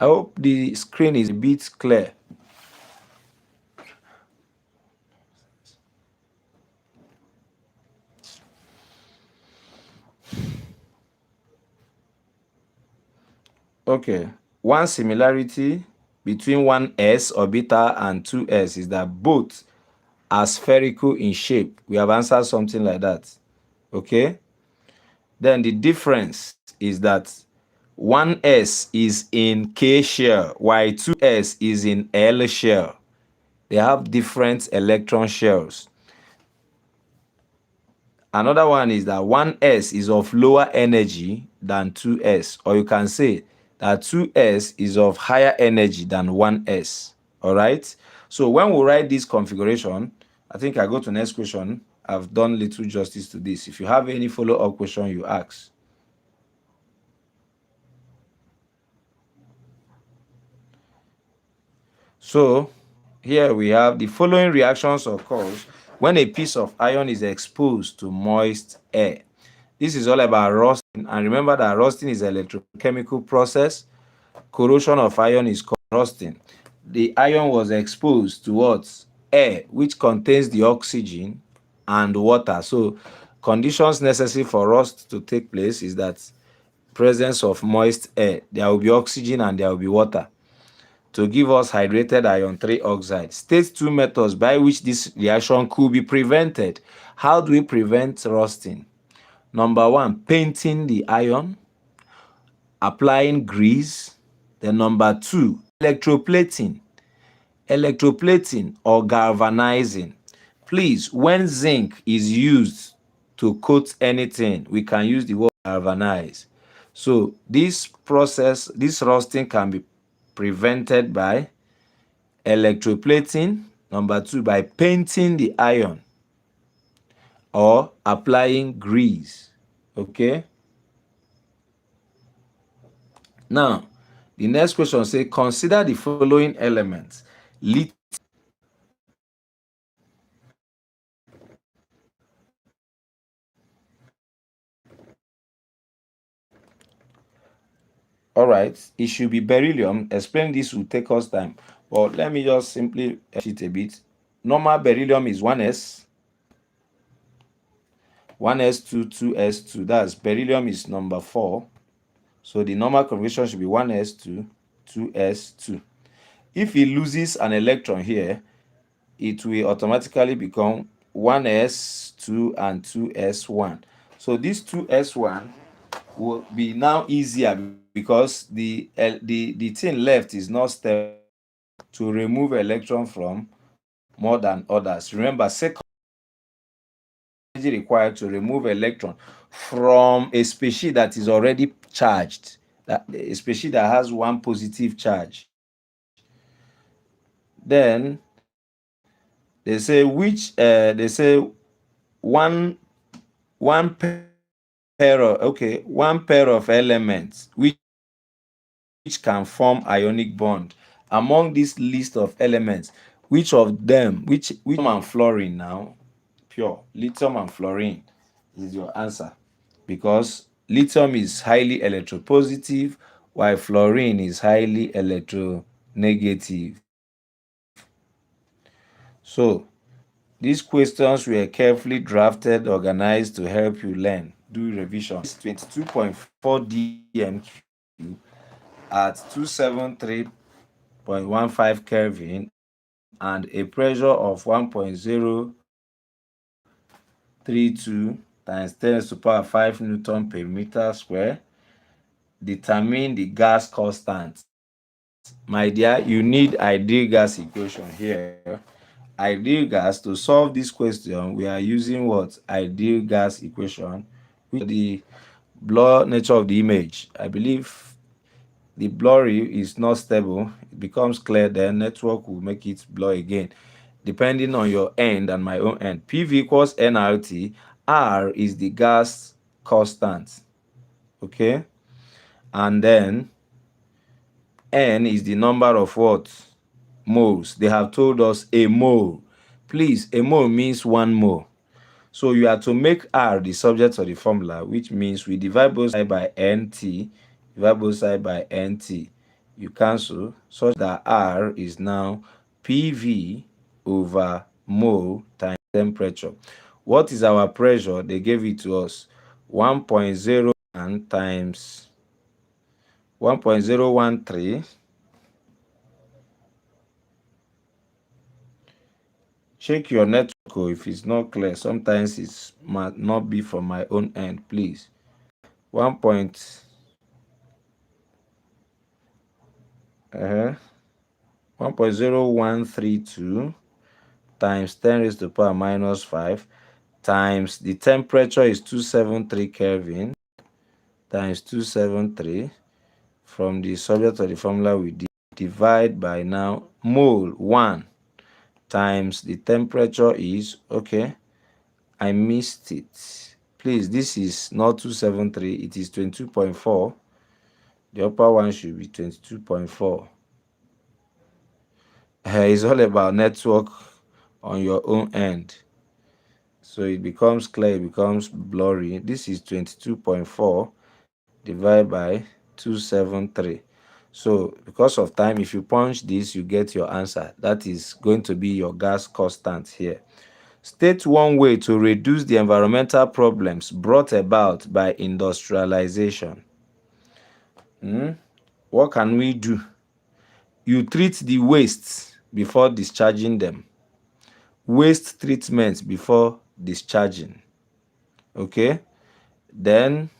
I hope the screen is a bit clear. Okay. 1 similarity between 1s orbital and 2s is that both are spherical in shape. We have answered something like that. Okay. Then the difference is that 1s is in K shell, while 2s is in L shell. They have different electron shells. Another one is that 1s is of lower energy than 2s, or you can say that 2s is of higher energy than 1s. All right. So when we write this configuration, I think I go to next question. I've done little justice to this. If you have any follow-up question, you ask. So here we have the following reactions occurs when a piece of iron is exposed to moist air. This is all about rusting, and remember that rusting is an electrochemical process. Corrosion of iron is called rusting. The iron was exposed to what? air, which contains the oxygen, and water. So conditions necessary for rust to take place is that presence of moist air, there will be oxygen and there will be water to give us hydrated iron 3 oxide. State two methods by which this reaction could be prevented. How do we prevent rusting? Number one, painting the iron, applying grease. Then number two, electroplating. Electroplating or galvanizing. Please, when zinc is used to coat anything, we can use the word galvanize. So this process, this rusting can be prevented by electroplating. Number two, by painting the iron or applying grease. Okay. Now, the next question says, consider the following elements. All right, it should be beryllium. Explain this will take us time, but let me just simply it a bit. Normal beryllium is 1s, 1s2, 2s2. That's beryllium is number 4. So the normal configuration should be 1s2, 2s2. If it loses an electron here, it will automatically become 1s2 and 2s1. So this 2s1 will be now easier because the thing left is not stable to remove electron from more than others. Remember, second energy required to remove electron from a species that is already charged, that a species that has one positive charge. Then they say one one pair of elements which can form ionic bond. Among this list of elements, which of them, which and fluorine now, pure lithium and fluorine is your answer, because lithium is highly electropositive while fluorine is highly electronegative. So these questions were carefully drafted, organized to help you learn. Do revision. It's 22.4 DMQ at 273.15 Kelvin and a pressure of 1.032 times 10 to the power 5 Newton per meter square. Determine the gas constant. My dear, you need ideal gas equation here. Ideal gas, to solve this question, we are using what? Ideal gas equation, which is the blur nature of the image. I believe the blurry is not stable. It becomes clear, then network will make it blur again, depending on your end and my own end. PV equals nRT. R is the gas constant. Okay. And then N is the number of what? Moles. They have told us a mole. Please, a mole means 1 mole. So you have to make R the subject of the formula, which means we divide both sides by NT, divide both sides by NT. You cancel such that R is now PV over mole times temperature. What is our pressure? They gave it to us. 1.01 times 1.013. Check your network if it's not clear. Sometimes it might not be from my own end, please. 1. 1.0132 times 10 raised to the power minus 5 times the temperature is 273 Kelvin times 273. From the subject of the formula, we divide by now mole 1 times the temperature is, okay, I missed it. Please, this is not 273, it is 22.4. The upper one should be 22.4. It's all about network on your own end. So it becomes clear, it becomes blurry. This is 22.4 divided by 273. So because of time, if you punch this, you get your answer. That is going to be your gas constant here. State one way to reduce the environmental problems brought about by industrialization. What can we do? You treat the wastes before discharging them. Waste treatment before discharging. Okay? Then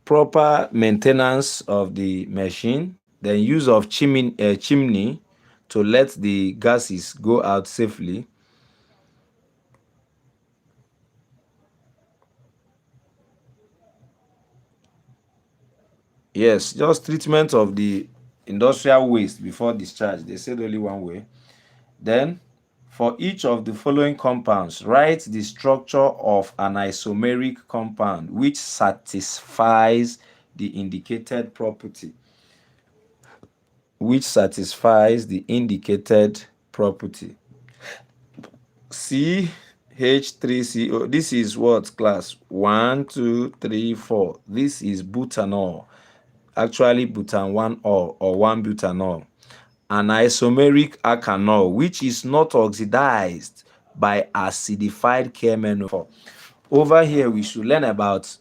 proper maintenance of the machine, then use of chimney to let the gases go out safely. Yes, just treatment of the industrial waste before discharge. They said only one way. Then, for each of the following compounds, write the structure of an isomeric compound which satisfies the indicated property. Which satisfies the indicated property. CH3CO. This is what class? 1, 2, 3, 4. This is butanol. Actually, butanol or 1-butanol. An isomeric alkanol, which is not oxidized by acidified KMNO4. Over here, we should learn about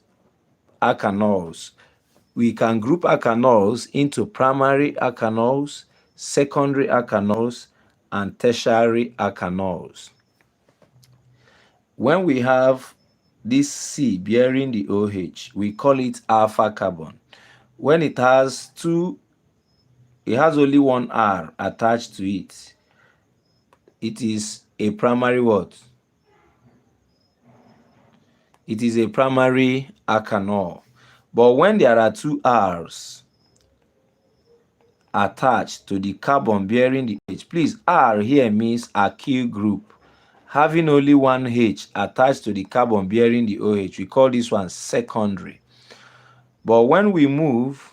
alkanols. We can group alkanols into primary alkanols, secondary alkanols, and tertiary alkanols. When we have this C bearing the OH, we call it alpha carbon. When it has only one R attached to it, it is a primary what? It is a primary alkanol. But when there are two R's attached to the carbon bearing the H, please, R here means alkyl group. Having only one H attached to the carbon bearing the OH, we call this one secondary. But when we move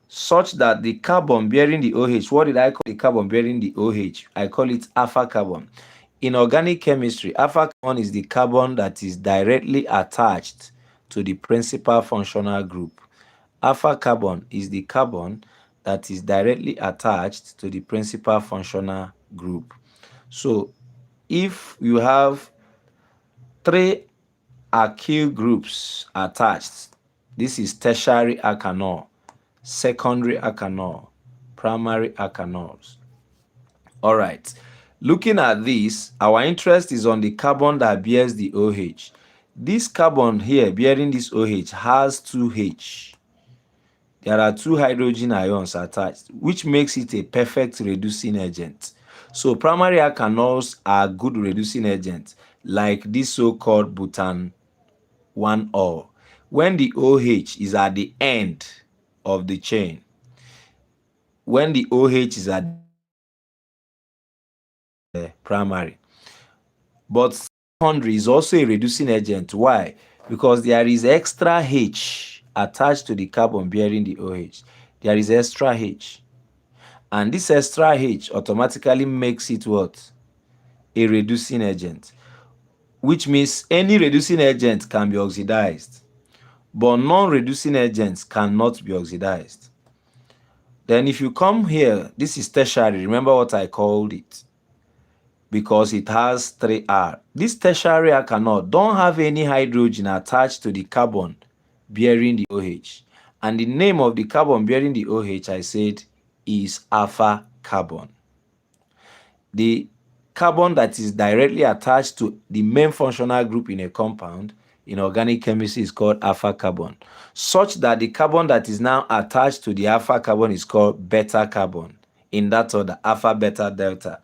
such that the carbon bearing the OH, what did I call the carbon bearing the OH? I call it alpha carbon. In organic chemistry, alpha carbon is the carbon that is directly attached to the principal functional group. Alpha carbon is the carbon that is directly attached to the principal functional group. So if you have three alkyl groups attached, this is tertiary alkanol, secondary alkanol, primary alkanols. All right. Looking at this, our interest is on the carbon that bears the OH. This carbon here bearing this OH has 2H. There are 2 hydrogen ions attached, which makes it a perfect reducing agent. So primary alkanols are good reducing agents, like this so-called butan 1-ol. When the OH is at the end of the chain, when the OH is at the primary. But secondary is also a reducing agent. Why? Because there is extra H attached to the carbon bearing the OH. There is extra H. And this extra H automatically makes it what? A reducing agent. Which means any reducing agent can be oxidized, but non-reducing agents cannot be oxidized. Then if you come here, this is tertiary. Remember what I called it, because it has 3R. This tertiary alkanol don't have any hydrogen attached to the carbon bearing the OH. And the name of the carbon bearing the OH, I said, is alpha carbon. The carbon that is directly attached to the main functional group in a compound in organic chemistry is called alpha carbon, such that the carbon that is now attached to the alpha carbon is called beta carbon. In that order, alpha, beta, delta.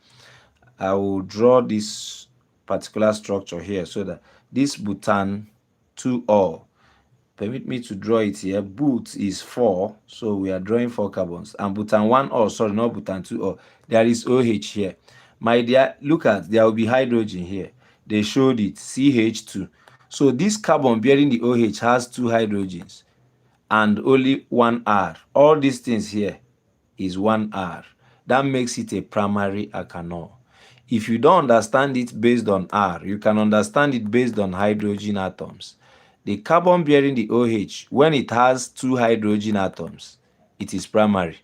I will draw this particular structure here so that this butan 2-ol, permit me to draw it here. But is 4, so we are drawing 4 carbons. And butan 1-ol, sorry, not butan 2-ol. There is OH here. My dear, look at, there will be hydrogen here. They showed it, CH2. So this carbon bearing the OH has 2 hydrogens and only 1 R. All these things here is 1 R. That makes it a primary alkanol. If you don't understand it based on R, you can understand it based on hydrogen atoms. The carbon bearing the OH, when it has two hydrogen atoms, it is primary.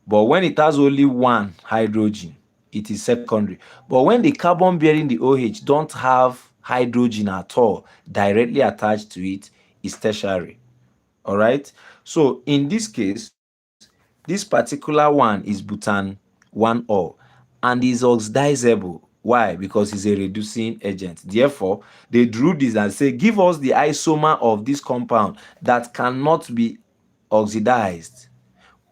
But when it has only one hydrogen, it is secondary. But when the carbon bearing the OH don't have hydrogen at all directly attached to it, is tertiary. All right. So in this case, this particular one is butan 1-ol and is oxidizable. Why? Because it's a reducing agent. Therefore, they drew this and say, give us the isomer of this compound that cannot be oxidized.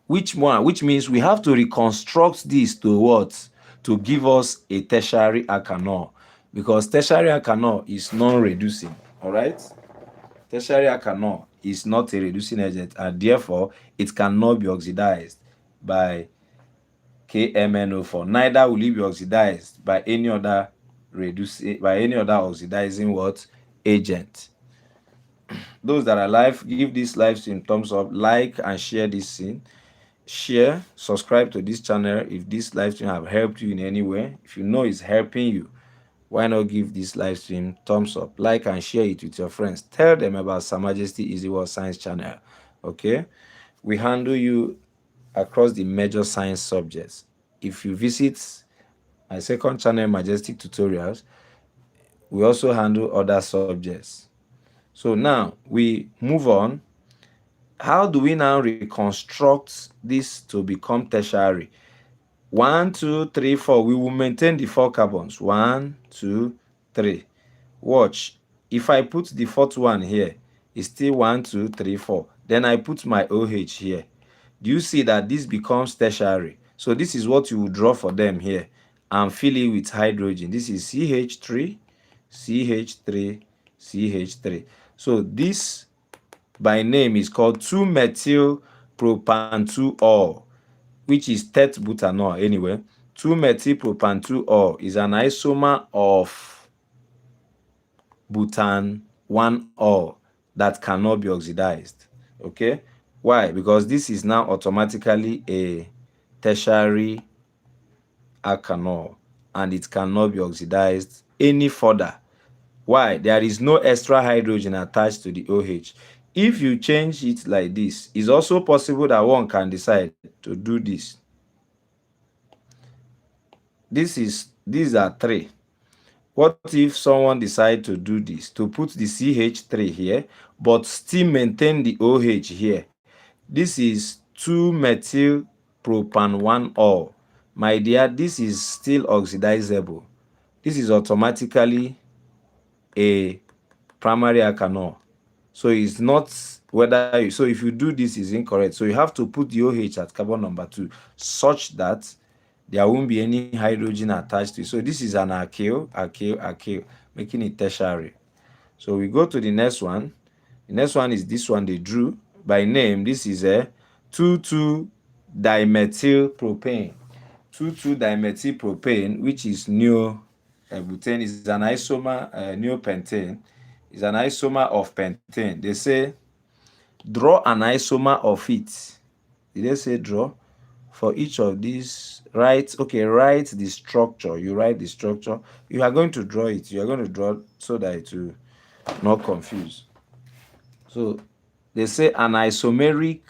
Which one? Which means we have to reconstruct this to what? To give us a tertiary alkanol, because tertiary alkanol is non-reducing. All right. Tertiary alkanol is not a reducing agent, and therefore it cannot be oxidized by KMNO4. Neither will it be oxidized by any other oxidizing what? Agent. Those that are live, give this live stream thumbs up, like and share this scene. Share, subscribe to this channel if this live stream have helped you in any way. If you know it's helping you, why not give this live stream thumbs up, like and share it with your friends. Tell them about Sa Majesty Easy World Science channel. Okay, we handle you across the major science subjects. If you visit my second channel, Majestic Tutorials, we also handle other subjects. So now we move on. How do we now reconstruct this to become tertiary? 1, 2, 3, 4. We will maintain the 4 carbons. 1, 2, 3. Watch. If I put the fourth one here, it's still 1, 2, 3, 4. Then I put my OH here. Do you see that this becomes tertiary? So this is what you will draw for them here and fill it with hydrogen. This is CH3, CH3, CH3. So this by name is called 2-methyl propan 2-ol, which is tet butanol anyway. 2-methyl propan 2-ol is an isomer of butan 1-ol that cannot be oxidized. Okay, why? Because this is now automatically a tertiary alkanol and it cannot be oxidized any further. Why? There is no extra hydrogen attached to the OH. If you change it like this, it's also possible that one can decide to do this. These are 3. What if someone decide to do this, to put the CH3 here, but still maintain the OH here? This is 2-methyl propan 1-ol. My dear, this is still oxidizable. This is automatically a primary alkanol. So it's not whether you, so if you do this is incorrect. So you have to put the OH at carbon number 2 such that there won't be any hydrogen attached to it. So this is an alkyl, making it tertiary. So we go to the next one. The next one is this one they drew by name. This is a 2,2-dimethyl propane. 2,2-dimethyl propane, which is neobutane, is an isomer. Neopentane is an isomer of pentane. They say draw an isomer of it. Did they say draw? For each of these, write the structure. You write the structure. You are going to draw it. You are going to draw so that it will not confuse. So they say an isomeric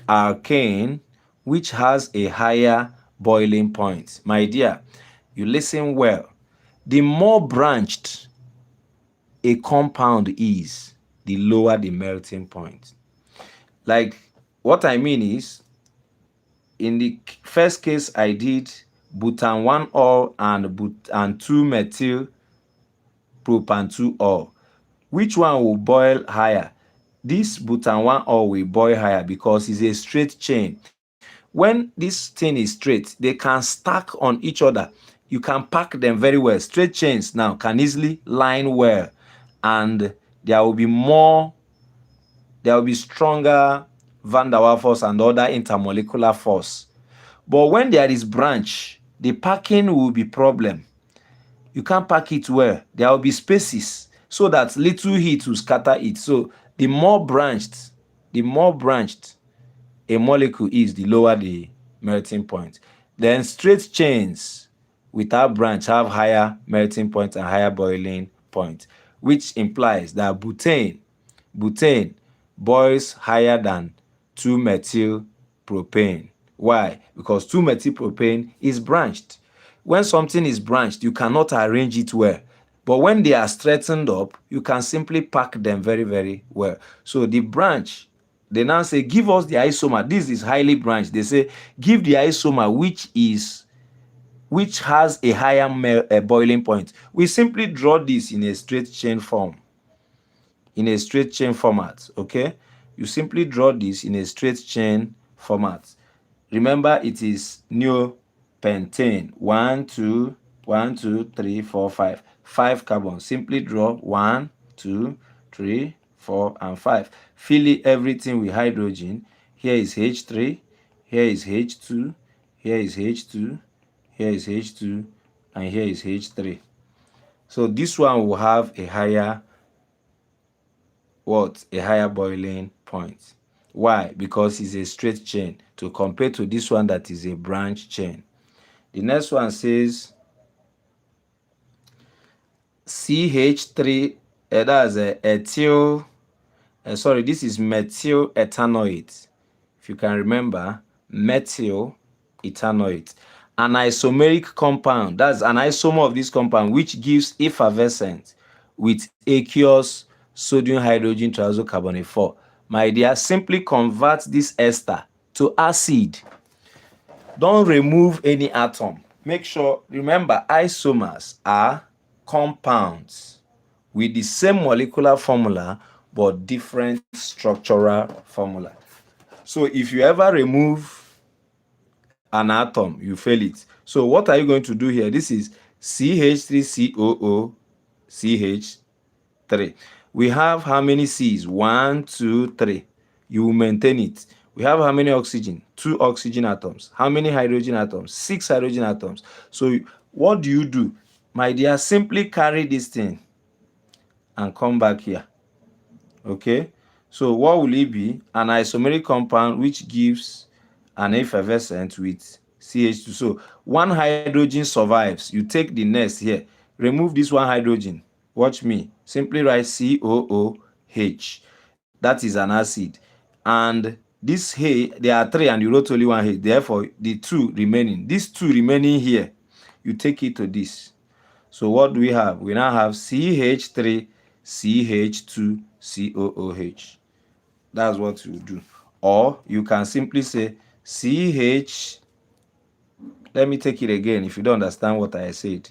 alkane which has a higher boiling point. My dear, you listen well. The more branched a compound is, the lower the melting point. Like, what I mean is, in the first case I did butan 1-ol and 2-methyl propan 2-ol. Which one will boil higher? This butan 1-ol will boil higher because it's a straight chain. When this thing is straight, they can stack on each other. You can pack them very well. Straight chains now can easily line well, and there will be stronger van der Waals force and other intermolecular force. But when there is branch, the packing will be problem. You can't pack it well. There will be spaces so that little heat will scatter it. So the more branched a molecule is, the lower the melting point. Then straight chains without branch have higher melting point and higher boiling point, which implies that butane boils higher than 2-methyl propane. Why? Because 2-methyl propane is branched. When something is branched, you cannot arrange it well. But when they are straightened up, you can simply pack them very, very well. So the branch, they now say, give us the isomer. This is highly branched. They say, give the isomer which has a higher boiling point. We simply draw this in a straight chain form, in a straight chain format. Okay, you simply draw this in a straight chain format. Remember, it is neopentane. 1 2 1 2 3 4 5 5 carbons. Simply draw 1 2 3 4 and 5. Fill it everything with hydrogen. Here is H3, here is H2, here is H2, here is H2, and here is H3. So this one will have a higher a higher boiling point. Why? Because it's a straight chain to compare to this one that is a branch chain. The next one says CH3, that's ethyl, sorry, this is methyl ethanoate. If you can remember, methyl ethanoate. An isomeric compound, that's an isomer of this compound, which gives effervescent with aqueous sodium hydrogen triazocarbonate 4. My dear, simply convert this ester to acid. Don't remove any atom. Make sure, remember, isomers are compounds with the same molecular formula but different structural formula. So if you ever remove an atom, you fail it. So what are you going to do here? This is CH3COO CH3. We have how many C's? 1 2 3. You will maintain it. We have how many oxygen? 2 oxygen atoms. How many hydrogen atoms? 6 hydrogen atoms. So what do? My dear, simply carry this thing and come back here. Okay, so what will it be? An isomeric compound which gives an effervescent with CH2. So one hydrogen survives. You take the next here, remove this one hydrogen. Watch me. Simply write COOH. That is an acid. And this H, there are 3 and you wrote only one H. Therefore, the 2 remaining, these 2 remaining here, you take it to this. So what do we have? We now have CH3, CH2, COOH. That's what you do. Or you can simply say CH. Let me take it again if you don't understand what I said.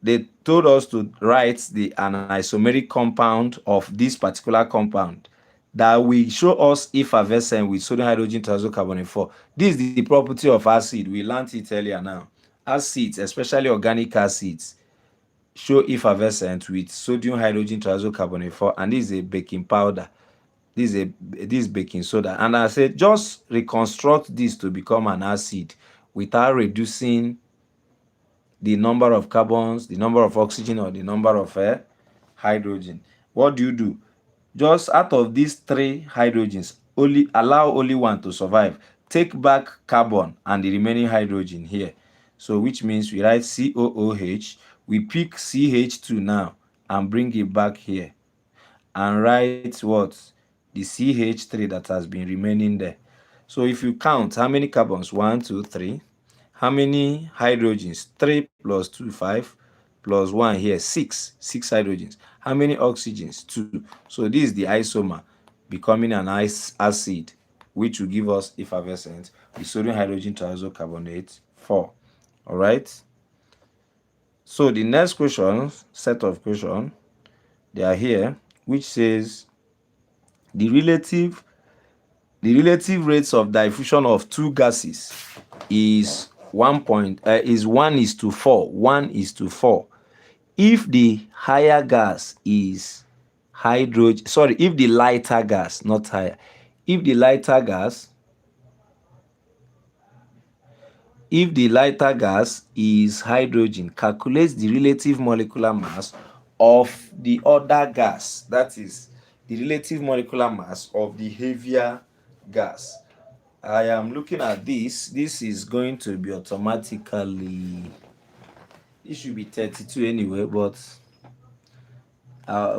They told us to write the isomeric compound of this particular compound that will show us effervescent with sodium hydrogen triazocarbonate 4. This is the property of acid. We learned it earlier now. Acids, especially organic acids, show effervescent with sodium hydrogen triazocarbonate 4, and this is a baking powder. This is baking soda. And I said just reconstruct this to become an acid without reducing the number of carbons, the number of oxygen, or the number of hydrogen. What do? Just out of these 3 hydrogens, allow only one to survive. Take back carbon and the remaining hydrogen here. So which means we write COOH. We pick CH2 now and bring it back here and write what? The CH3 that has been remaining there. So if you count how many carbons? 1 2 3. How many hydrogens? 3 plus 2 5 plus 1 here 6 hydrogens. How many oxygens? 2. So this is the isomer becoming an acid, which will give us effervescent with sodium hydrogen triazocarbonate 4. All right. So the next question, set of question, they are here, which says the relative rates of diffusion of 2 gases is 1:4. 1:4. If the higher gas is hydrogen, sorry, if the lighter gas, not higher, if the lighter gas is hydrogen, calculate the relative molecular mass of the other gas. That is the relative molecular mass of the heavier gas. I am looking at this. This is going to be automatically it should be 32 anyway, but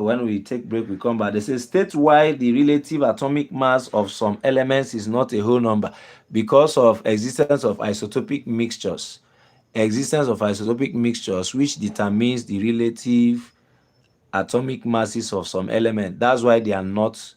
when we take break, we come back. They say state why the relative atomic mass of some elements is not a whole number because of existence of isotopic mixtures. Existence of isotopic mixtures, which determines the relative atomic masses of some element. That's why they are not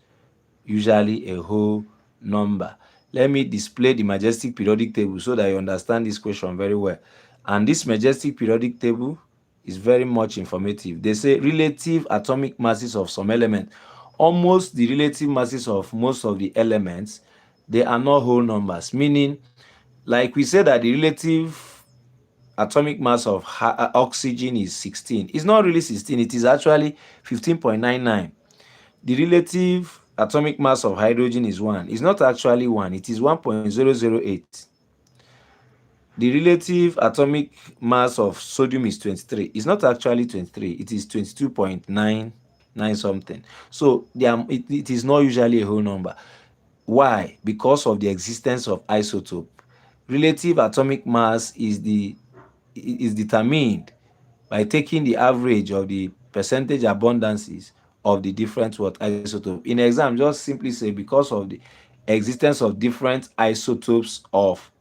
usually a whole number. Let me display the majestic periodic table so that you understand this question very well. And this majestic periodic table is very much informative. They say relative atomic masses of some element. Almost the relative masses of most of the elements, they are not whole numbers, meaning, like we say that the relative atomic mass of oxygen is 16. It's not really 16, it is actually 15.99. The relative atomic mass of hydrogen is 1. It's not actually 1, it is 1.008. The relative atomic mass of sodium is 23. It's not actually 23, it is 22.99 something. So it is not usually a whole number. Why? Because of the existence of isotope. Relative atomic mass is determined by taking the average of the percentage abundances of the different what isotope. In exam, just simply say because of the existence of different isotopes of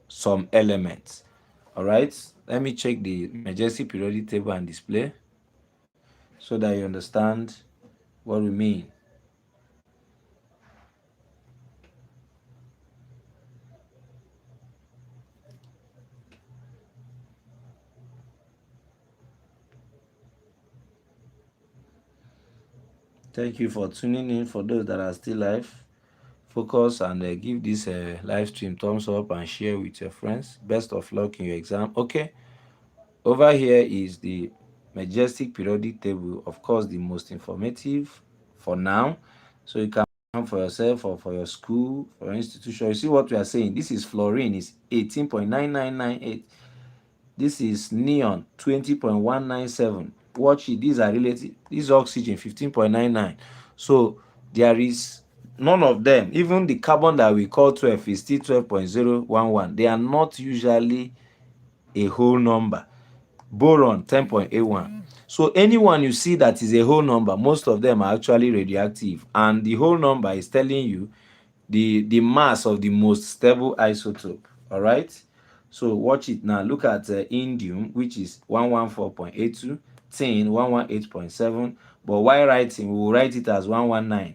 some elements. All right, let me check the majestic periodic table and display so that you understand what we mean. Thank you for tuning in. For those that are still live, focus and give this live stream thumbs up and share with your friends. Best of luck in your exam. Okay, over here is the majestic periodic table, of course the most informative for now, so you can for yourself or for your school, for your institution. You see what we are saying? This is fluorine is 18.9998. This is neon 20.197. Watch it, these are relative. This is oxygen 15.99. So there is none of them, even the carbon that we call 12 is still 12.011. They are not usually a whole number. Boron 10.81. So anyone you see that is a whole number, most of them are actually radioactive, and the whole number is telling you the mass of the most stable isotope. All right, so watch it now. Look at indium, which is 114.82, tin 118.7, but while writing we will write it as 119.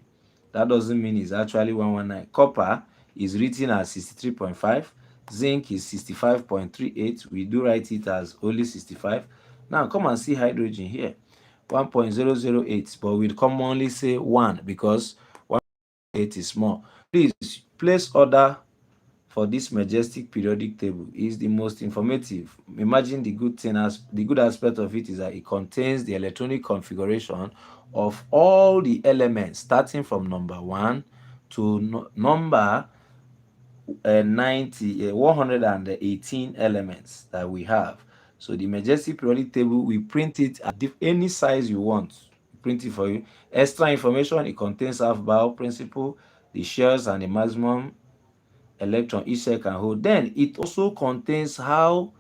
That doesn't mean it's actually 119. Copper is written as 63.5. Zinc is 65.38. We do write it as only 65. Now come and see hydrogen here, 1.008, but we commonly say 1 because 1.8 is small. Please place order for this majestic periodic table. Is the most informative. Imagine the good thing, as the good aspect of it is that it contains the electronic configuration of all the elements starting from number 1 to number 118 elements that we have. So the majestic periodic table, we print it at any size you want. We print it for you. Extra information, it contains half-Bowl principle, the shares and the maximum electron each cell can hold. Then it also contains how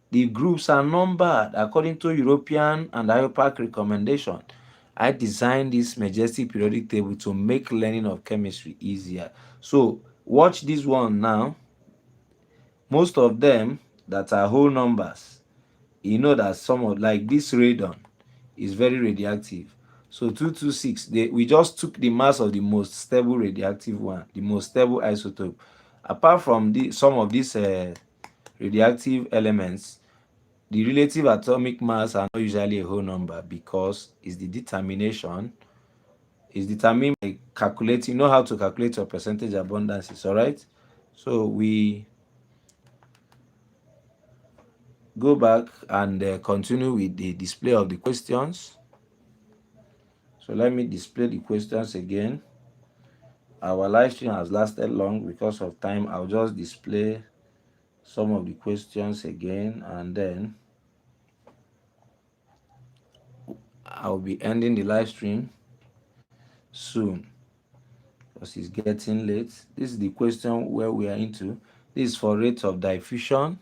the groups are numbered according to European and IUPAC recommendation. I designed this majestic periodic table to make learning of chemistry easier. So watch this one now. Most of them that are whole numbers, you know that some of, like this radon is very radioactive. So 226, we just took the mass of the most stable radioactive one, the most stable isotope. Apart from some of these radioactive elements, the relative atomic mass are not usually a whole number because it's the determination is determined by calculating. You know how to calculate your percentage abundances, all right? So we go back and continue with the display of the questions. So let me display the questions again. Our live stream has lasted long because of time. I'll just display some of the questions again, and then I'll be ending the live stream soon because it's getting late. This is the question where we are into. This is for rate of diffusion.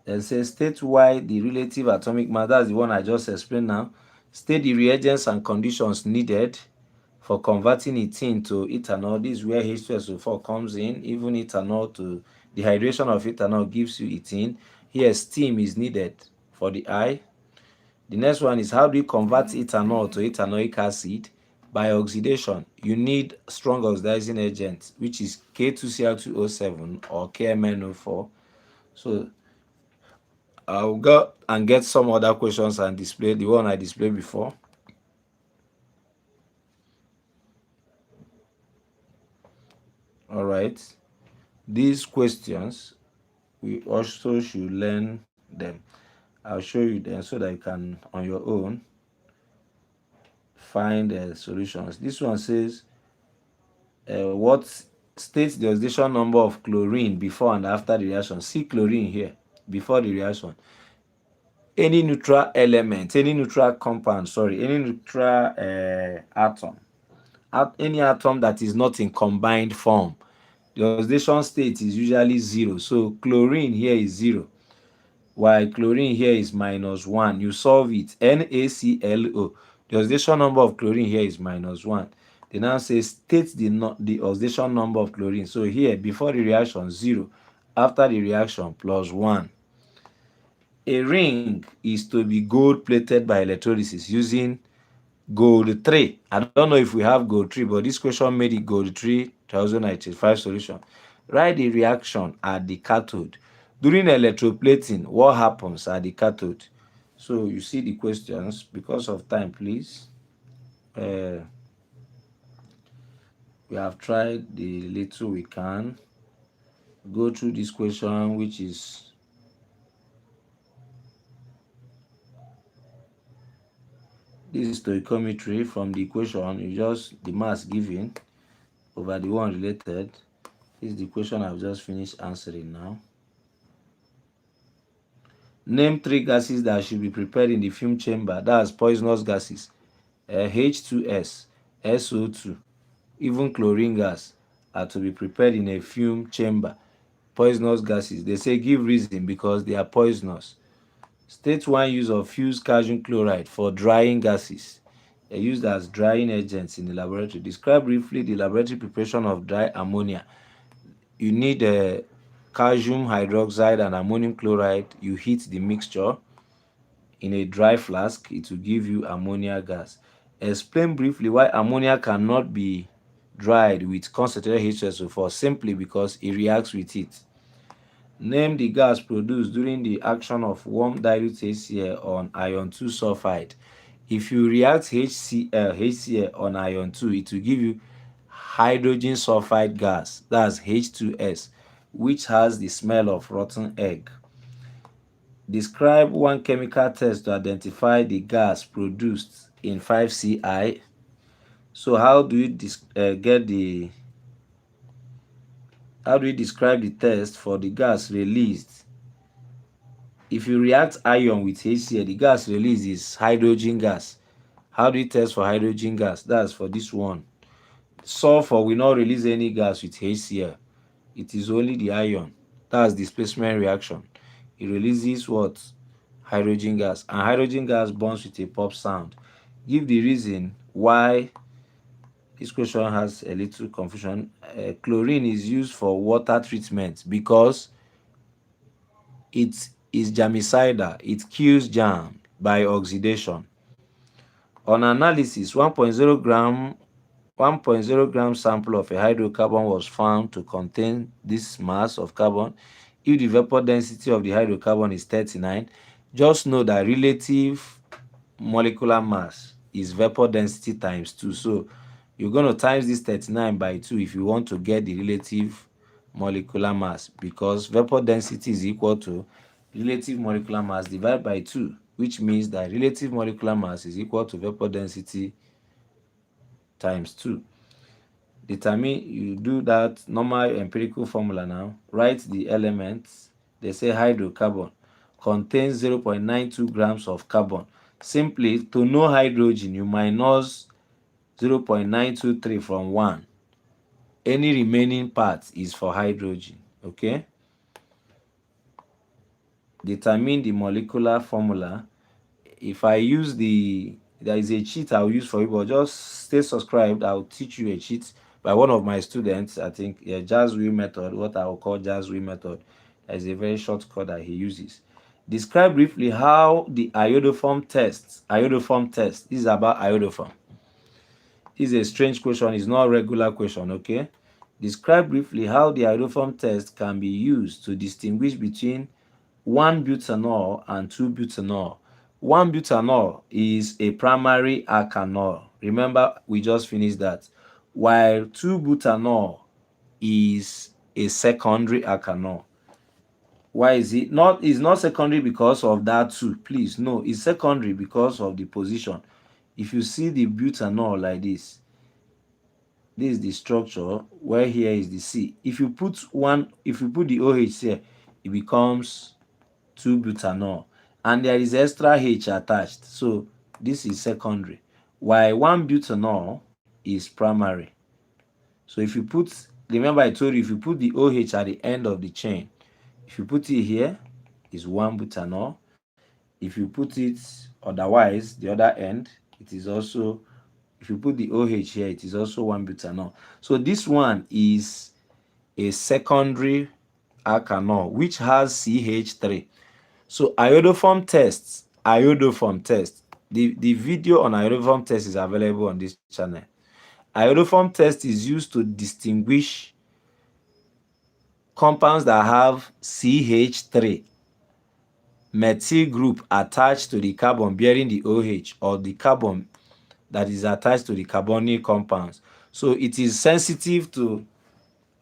Then say state why the relative atomic mass, that's the one I just explained now. State the reagents and conditions needed for converting ethene to ethanol. This is where H2SO4 comes in. Even ethanol to dehydration of ethanol gives you ethene. Here, steam is needed for the I. The next one is how do you convert ethanol to ethanoic acid? By oxidation. You need strong oxidizing agent, which is K2Cl2O7 or KMnO4. So I'll go and get some other questions and display the one I displayed before. All right. These questions, we also should learn them. I'll show you them so that you can, on your own, find solutions. This one says, what states the oxidation number of chlorine before and after the reaction? See chlorine here, before the reaction. Any neutral element, any neutral compound, sorry, any neutral atom, any atom that is not in combined form, the oxidation state is usually 0. So chlorine here is 0, while chlorine here is -1. You solve it, NaClO. The oxidation number of chlorine here is -1. They now say state the oxidation number of chlorine. So here, before the reaction, 0. After the reaction, +1. A ring is to be gold plated by electrolysis using gold 3. I don't know if we have gold 3, but this question made it gold 3 triazonitrate solution. Write the reaction at the cathode. During electroplating, what happens at the cathode? So you see the questions. Because of time, please. We have tried the little we can. Go through this question, which is this is stoichiometry. From the equation, you just the mass given over the one related. This is the question I've just finished answering now. Name 3 gases that should be prepared in the fume chamber. That's poisonous gases. H2S, SO2, even chlorine gas are to be prepared in a fume chamber. Poisonous gases. They say give reason because they are poisonous. State one use of fused calcium chloride for drying gases. They're used as drying agents in the laboratory. Describe briefly the laboratory preparation of dry ammonia. You need calcium hydroxide and ammonium chloride. You heat the mixture in a dry flask. It will give you ammonia gas. Explain briefly why ammonia cannot be dried with concentrated H2SO4 simply because it reacts with it. Name the gas produced during the action of warm dilute HCl on iron 2 sulfide. If you react HCl on iron 2, it will give you hydrogen sulfide gas, that's H2S, which has the smell of rotten egg. Describe one chemical test to identify the gas produced in 5CI. So how do you describe the test for the gas released? If you react iron with HCl, the gas released is hydrogen gas. How do you test for hydrogen gas? That's for this one. Sulfur will not release any gas with HCl. It is only the iron. That's displacement reaction. It releases what? Hydrogen gas. And hydrogen gas burns with a pop sound. Give the reason why this question has a little confusion. Chlorine is used for water treatment because it is germicidal. It kills germ by oxidation. On analysis, 1.0 gram sample of a hydrocarbon was found to contain this mass of carbon. If the vapor density of the hydrocarbon is 39, just know that relative molecular mass is vapor density times 2. So you're going to times this 39 by 2 if you want to get the relative molecular mass, because vapor density is equal to relative molecular mass divided by 2, which means that relative molecular mass is equal to vapor density times 2. Determine, you do that normal empirical formula now. Write the elements. They say hydrocarbon contains 0.92 grams of carbon. Simply, to know hydrogen, you minus 0.923 from 1. Any remaining part is for hydrogen. Okay? determine the molecular formula. If I use there is a cheat I'll use for you, but just stay subscribed. I'll teach you a cheat by one of my students. I think Jazz Wheel method, what I will call Jazz Wheel method. There is a very short code that he uses. Describe briefly how the iodoform test. This is about iodoform. This is a strange question. It's not a regular question, okay? Describe briefly how the iodoform test can be used to distinguish between 1-butanol and 2-butanol. 1-butanol is a primary alkanol. Remember, we just finished that. While 2-butanol is a secondary alkanol. Why is it not? It's not secondary because of that too. Please, no, it's secondary because of the position. If you see the butanol like this is the structure, where here is the C. If you put the OH here, it becomes 2-butanol, and there is extra H attached. So this is secondary, while 1-butanol is primary. So if you put, remember I told you, if you put the OH at the end of the chain, if you put it here, is 1-butanol. If you put it otherwise, the other end, it is also, if you put the OH here, it is also 1-butanol. So this one is a secondary alkanol which has CH3. So iodoform test, the video on iodoform test is available on this channel. Iodoform test is used to distinguish compounds that have CH3 methyl group attached to the carbon bearing the OH, or the carbon that is attached to the carbonyl compounds. So it is sensitive to,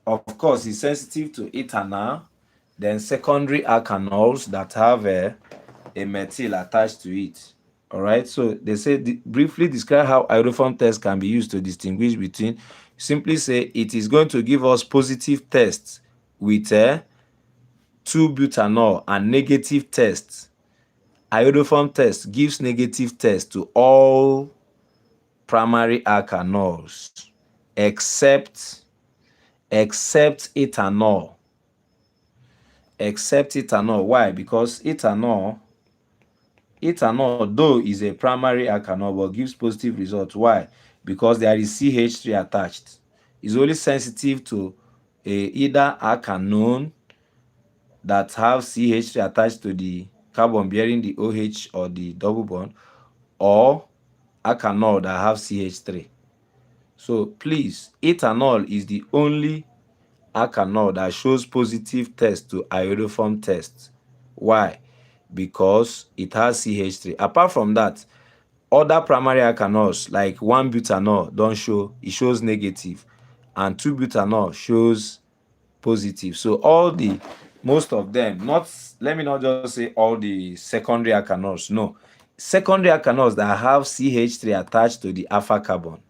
of course, it's sensitive to ethanol, then secondary alkanols that have a methyl attached to it. All right, so they say briefly describe how iodoform test can be used to distinguish between. Simply say it is going to give us positive tests with 2-butanol and negative tests. Iodoform test gives negative tests to all primary alkanols except ethanol. Why? Because ethanol, though, is a primary alkanol but gives positive results. Why? Because there is CH3 attached. It's only sensitive to either alkanone that have CH3 attached to the carbon bearing the OH or the double bond, or alkanol that have CH3. So please, ethanol is the only alkanol that shows positive test to iodoform tests. Why? Because it has CH3. Apart from that, other primary alkanols like 1-butanol don't show, it shows negative, and 2-butanol shows positive. So most of them, let me not just say all the secondary alkanols, no. Secondary alkanols that have CH3 attached to the alpha carbon,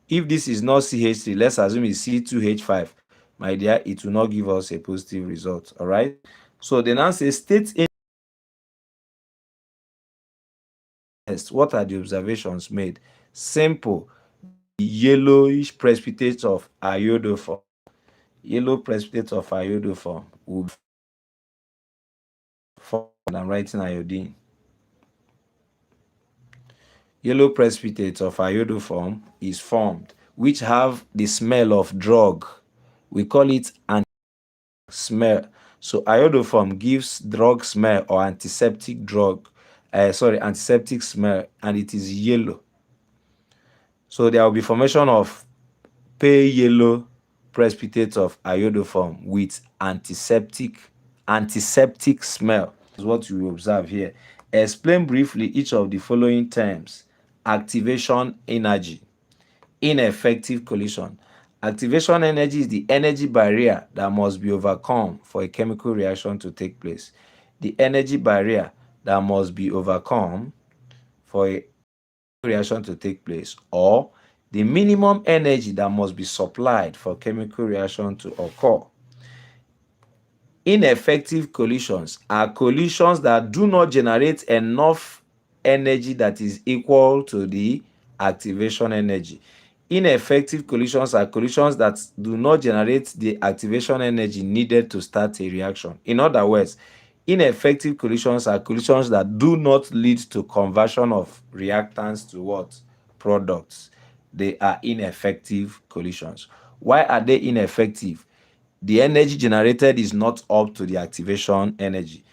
if this is not CH3, let's assume it's C2H5, my dear, it will not give us a positive result. All right, so they now say state in test, what are the observations made? Simple. The yellowish precipitate of iodoform will be formed. I'm writing iodine. Yellow precipitate of iodoform is formed, which have the smell of drug. We call it smell. So iodoform gives drug smell or antiseptic smell, and it is yellow. So there will be formation of pale yellow precipitate of iodoform with antiseptic smell. Is what you observe here. Explain briefly each of the following terms: activation energy, ineffective collision. Activation energy is the energy barrier that must be overcome for a chemical reaction to take place. The energy barrier that must be overcome for a reaction to take place, or the minimum energy that must be supplied for chemical reaction to occur. Ineffective collisions are collisions that do not generate enough energy that is equal to the activation energy. Ineffective collisions are collisions that do not generate the activation energy needed to start a reaction. In other words, ineffective collisions are collisions that do not lead to conversion of reactants to what? Products. They are ineffective collisions. Why are they ineffective? The energy generated is not up to the activation energy.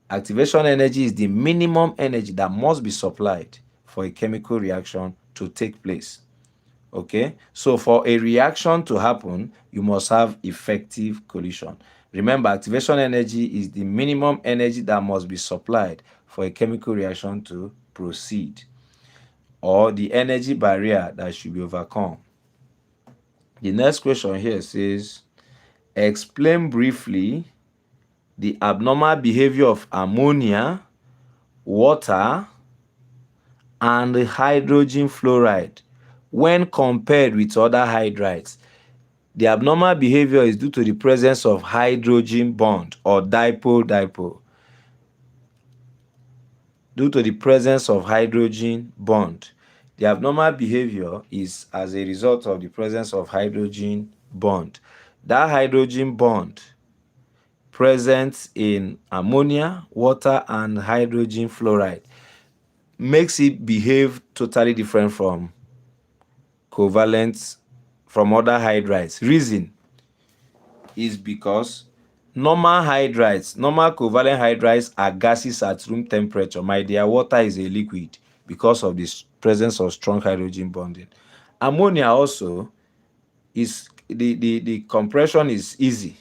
Activation energy is the minimum energy that must be supplied for a chemical reaction to take place. Okay, so for a reaction to happen, you must have effective collision. Remember, activation energy is the minimum energy that must be supplied for a chemical reaction to proceed, or the energy barrier that should be overcome. The next question here says, explain briefly the abnormal behavior of ammonia, water, and hydrogen fluoride when compared with other hydrides. The abnormal behavior is due to the presence of hydrogen bond or dipole-dipole. Due to the presence of hydrogen bond. The abnormal behavior is as a result of the presence of hydrogen bond. That hydrogen bond present in ammonia, water, and hydrogen fluoride makes it behave totally different from covalent, from other hydrides. Reason is because normal hydrides, normal covalent hydrides are gases at room temperature. My dear, water is a liquid because of the presence of strong hydrogen bonding. Ammonia also is the compression is easy.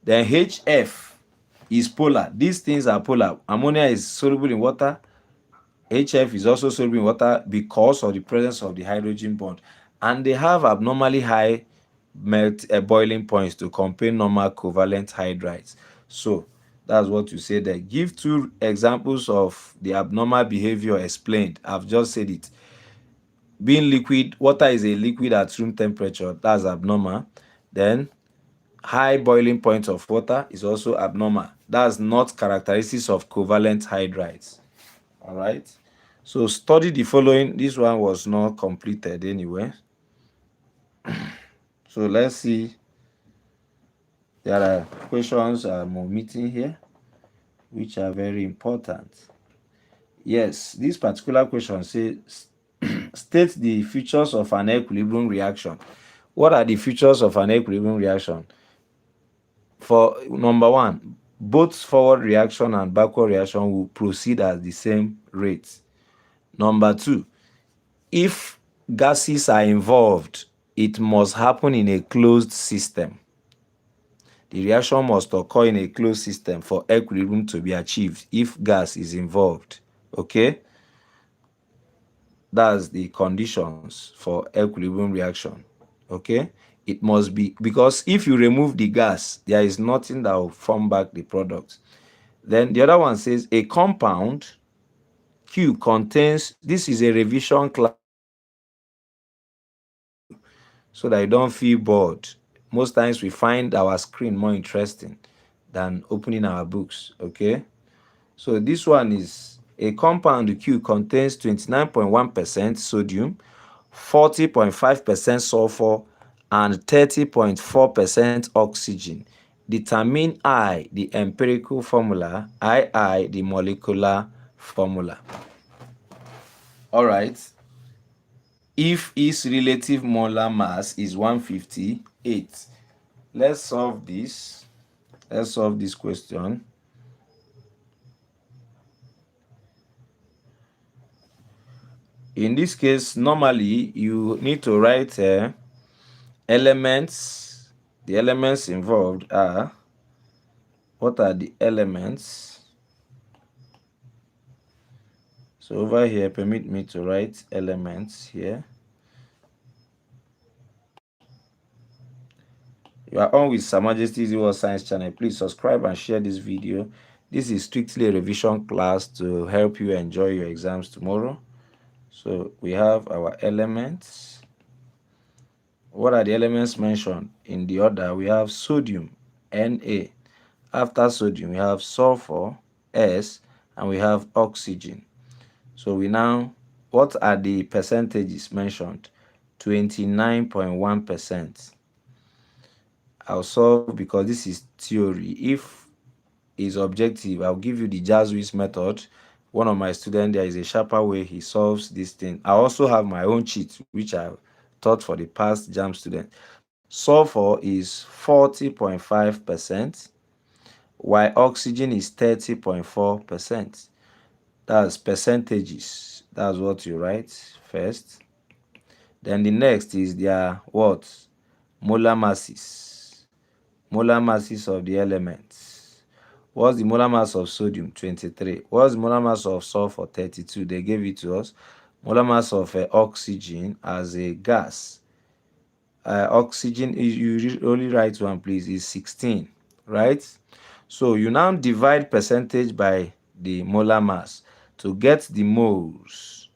Then HF is polar. These things are polar. Ammonia is soluble in water. HF is also soluble in water because of the presence of the hydrogen bond, and they have abnormally high boiling points to compare normal covalent hydrides. So that's what you say there. Give two examples of the abnormal behavior explained. I've just said it. Being liquid, water is a liquid at room temperature. That's abnormal. Then high boiling point of water is also abnormal. That's not characteristics of covalent hydrides. All right. So study the following. This one was not completed anyway. So let's see. There are questions I'm omitting here, which are very important. Yes, this particular question says, state the features of an equilibrium reaction. What are the features of an equilibrium reaction? For number one, both forward reaction and backward reaction will proceed at the same rate. Number two, if gases are involved, it must happen in a closed system. The reaction must occur in a closed system for equilibrium to be achieved if gas is involved. Okay? That's the conditions for equilibrium reaction. Okay? It must be, because if you remove the gas, there is nothing that will form back the product. Then the other one says a compound Q contains, this is a revision class, so I'm just reminding you so that you don't feel bored. Most times we find our screen more interesting than opening our books. Okay, so this one is a compound Q contains 29.1% sodium, 40.5% sulfur, and 30.4% oxygen. Determine I, the empirical formula, II, the molecular formula. All right. If its relative molar mass is 158, let's solve this. Let's solve this question. In this case, normally you need to write elements. The elements involved are, what are the elements? So over here, permit me to write elements here. You are on with Her Majesty's World Science channel. Please subscribe and share this video. This is strictly a revision class to help you enjoy your exams tomorrow. So we have our elements. What are the elements mentioned in the order? We have sodium, Na. After sodium, we have sulfur, S, and we have oxygen. So we now, what are the percentages mentioned? 29.1%. I'll solve because this is theory. If it's objective, I'll give you the Jazzwitz method. One of my students, there is a sharper way he solves this thing. I also have my own cheat, which I've taught for the past JAM student. Sulfur is 40.5%, while oxygen is 30.4%. That's percentages. That's what you write first. Then the next is their what? Molar masses. Molar masses of the elements. What's the molar mass of sodium? 23. What's the molar mass of sulfur? 32. They gave it to us. Molar mass of oxygen as a gas. Oxygen, you only write one, please, is 16, right? So you now divide percentage by the molar mass to get the moles.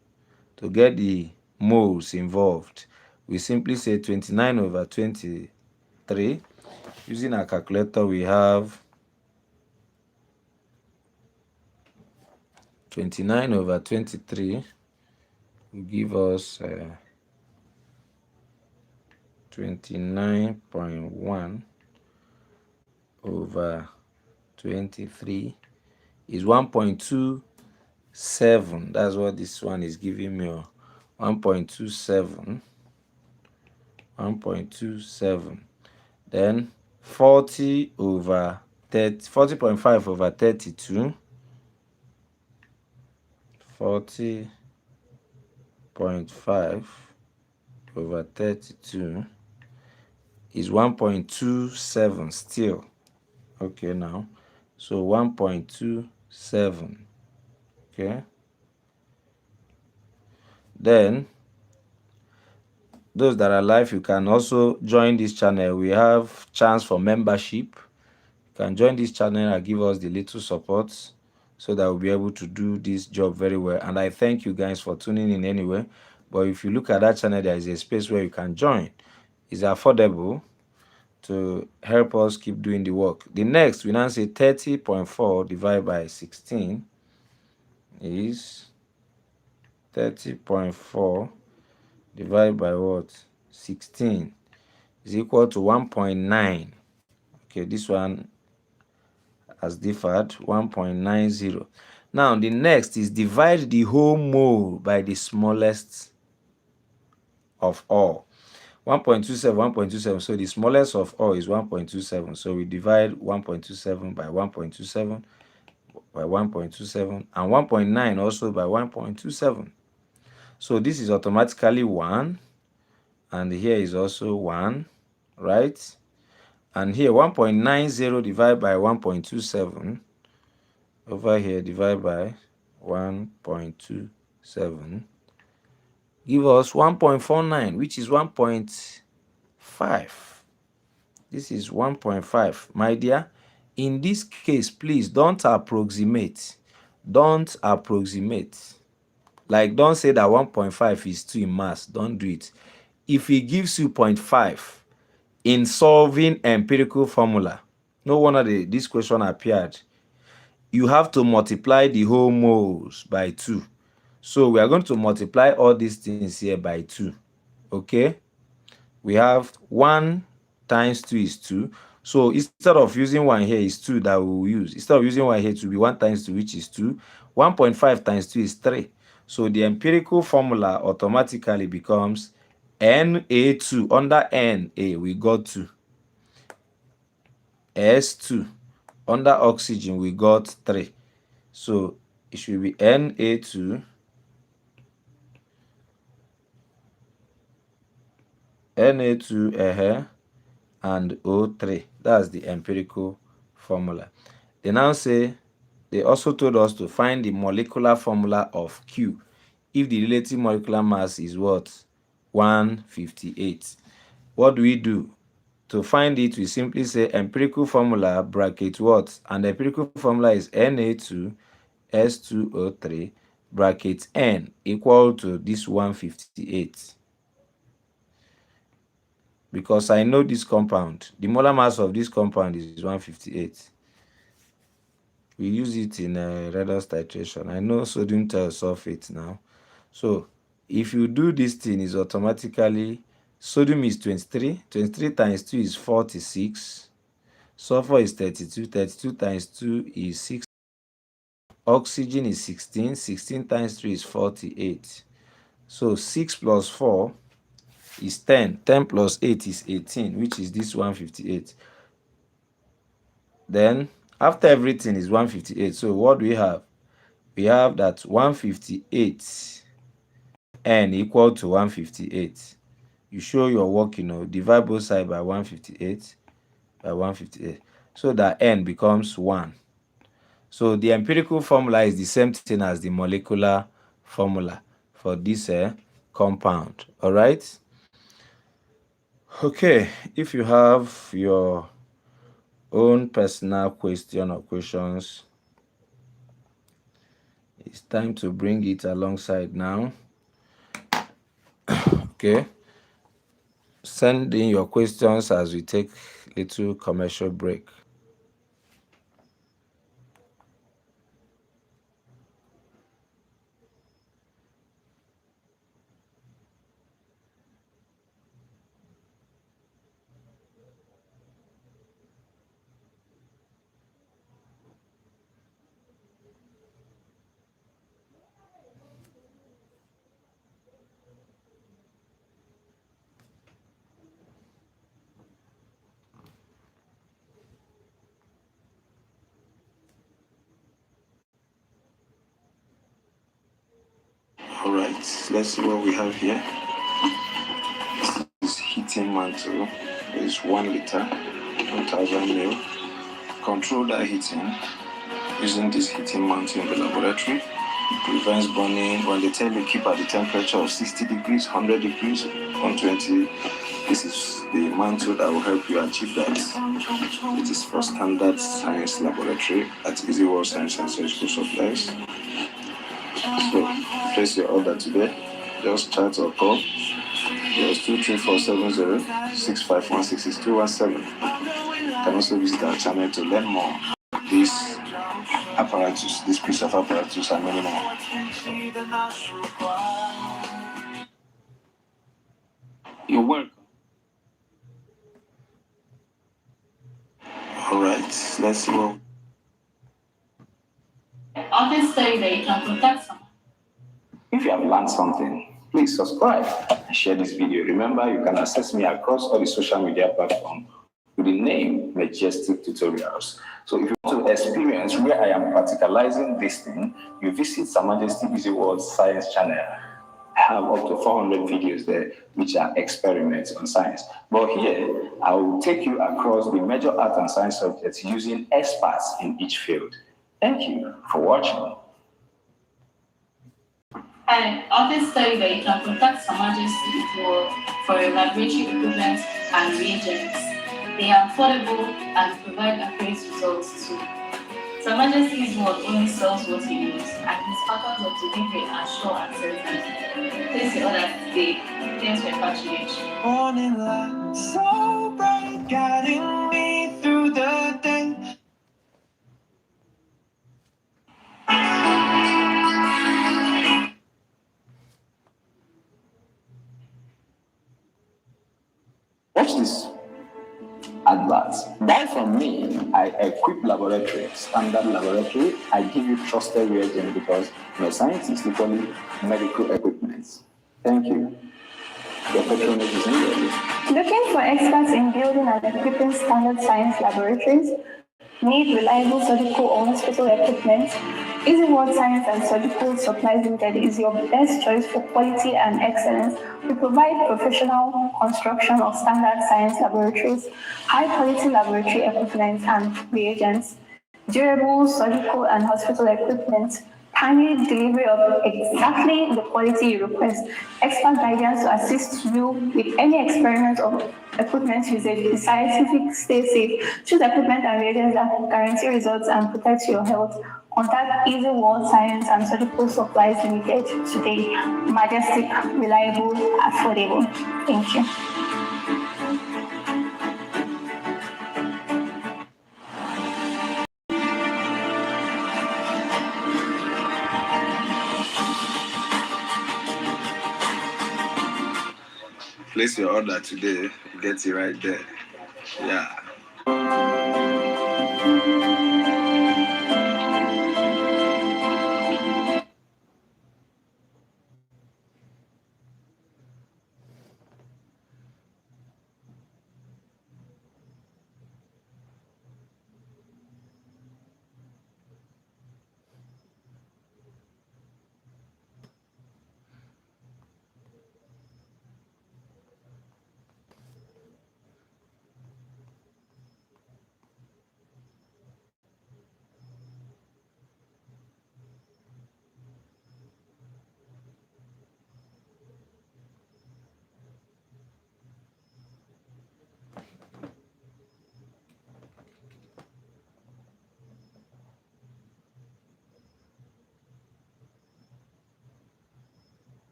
To get the moles involved, we simply say 29 over 23. Using our calculator, we have 29 over 23 will give us 29.1 over 23 is 1.27. That's what this one is giving me. 1.27. 1.27. Then 40 over 30, 40.5 over 32. 40.5 over 32 is 1.27 still. Okay, now. So 1.27. Okay. Then, those that are live, you can also join this channel. We have chance for membership. You can join this channel and give us the little support so that we'll be able to do this job very well. And I thank you guys for tuning in anyway. But if you look at that channel, there is a space where you can join. It's affordable to help us keep doing the work. The next, we now say 30.4 divided by 16 is 30.4 divided by what? 16 is equal to 1.9. Okay, this one has differed, 1.90. Now, the next is divide the whole mole by the smallest of all. 1.27, 1.27. So the smallest of all is 1.27. So we divide 1.27 by 1.27 by 1.27 and 1.9 also by 1.27. So this is automatically 1, and here is also 1, right? And here 1.90 divided by 1.27 over here divided by 1.27 give us 1.49, which is 1.5. This is 1.5. My dear, in this case, please don't approximate. Don't approximate. Like, don't say that 1.5 is 2 in mass. Don't do it. If it gives you 0.5 in solving empirical formula, no wonder this question appeared. You have to multiply the whole moles by 2. So we are going to multiply all these things here by 2. Okay? We have 1 times 2 is 2. So instead of using 1 here is 2 that we will use. Instead of using 1 here to be 1 times 2, which is 2. 1.5 times 2 is 3. So the empirical formula automatically becomes Na2. Under Na, we got 2. S2. Under oxygen, we got 3. So it should be Na2 Na2 and O3. That's the empirical formula. They now say, they also told us to find the molecular formula of Q if the relative molecular mass is what? 158. What do we do? To find it, we simply say empirical formula bracket what? And the empirical formula is Na2S2O3 bracket N equal to this 158. Because I know this compound, the molar mass of this compound is 158. We use it in redox titration. I know sodium thiosulfate now. So if you do this thing, is automatically sodium is 23. 23 times 2 is 46. Sulfur is 32. 32 times 2 is 6. Oxygen is 16. 16 times 3 is 48. So 6 plus 4 is 10. 10 plus 8 is 18, which is this 158. Then after everything is 158. So what do we have? We have that 158 n equal to 158. You show your work, divide both sides by 158 by 158. So that n becomes 1. So the empirical formula is the same thing as the molecular formula for this compound. All right. Okay, if you have your own personal question or questions, it's time to bring it alongside now. Okay. Send in your questions as we take a little commercial break. All right, let's see what we have here. This heating mantle is 1 liter, 1000 ml. Control that heating using this heating mantle in the laboratory. It prevents burning. When they tell you keep at the temperature of 60 degrees, 100 degrees, 120, this is the mantle that will help you achieve that. It is for standard science laboratory at Easy World Science and Surgical Supplies. So, place your order today. Just chat or call. There's 23470-651-66217. You can also visit our channel to learn more. This apparatus, this piece of apparatus, and many more. You're welcome. All right, let's see what. Often say that you can protect someone. If you have learned something, please subscribe and share this video. Remember, you can access me across all the social media platforms with the name Majestic Tutorials. So if you want to experience where I am practicalizing this thing, you visit Sa Majesty Easy World Science channel. I have up to 400 videos there, which are experiments on science. But here, I will take you across the major art and science subjects using experts in each field. Thank you for watching. I often say that you can contact Sa Majesty for your laboratory equipment and reagents. They are affordable and provide accurate results too. Sa Majesty's word only sells what he knows, and his patterns of delivery are sure and certain. Place your orders today. Thanks for your patronage. Morning light, so bright, guiding me through the day. Watch this advert. Buy from me. I equip laboratory, standard laboratory. I give you trusted reagent because my science is equally medical equipment. Thank you. Your patronage is needed. Looking for experts in building and equipping standard science laboratories? Need reliable surgical or hospital equipment? Easy World Science and Surgical Supplies Limited is your best choice for quality and excellence. We provide professional construction of standard science laboratories, high-quality laboratory equipment and reagents, durable surgical and hospital equipment, timely delivery of exactly the quality you request, expert guidance to assist you with any experiment of equipment usage. The scientific stay safe. Choose equipment and reagents that guarantee results and protect your health. Contact Easy World Science and Surgical Supplies Limited today. Majestic, reliable, affordable. Thank you. place your order today, get it right there. Yeah.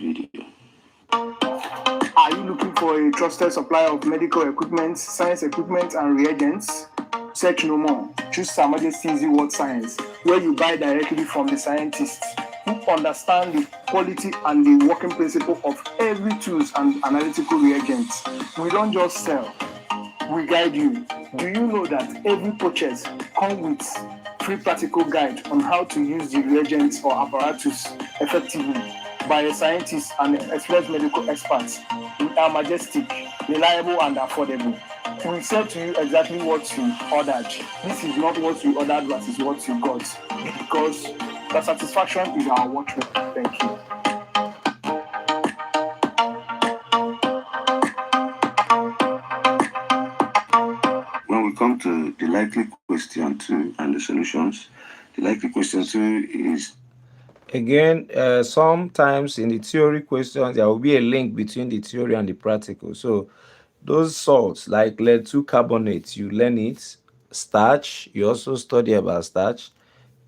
Video. Are you looking for a trusted supplier of medical equipment, science equipment, and reagents? Search no more. Choose Her Majesty Easy World Science, where you buy directly from the scientists who understand the quality and the working principle of every tools and analytical reagents. We don't just sell, we guide you. Do you know that every purchase comes with free practical guide on how to use the reagents or apparatus effectively by a scientist and experienced medical experts? We are majestic, reliable, and affordable. We sell to you exactly what you ordered. This is not what you ordered versus what you got, because the satisfaction is our watchword. Thank you. When we come to the likely question 2 and the solutions, the likely question 2 is Again, sometimes in the theory questions, there will be a link between the theory and the practical. So those salts like lead 2 carbonate, you learn it. Starch, you also study about starch.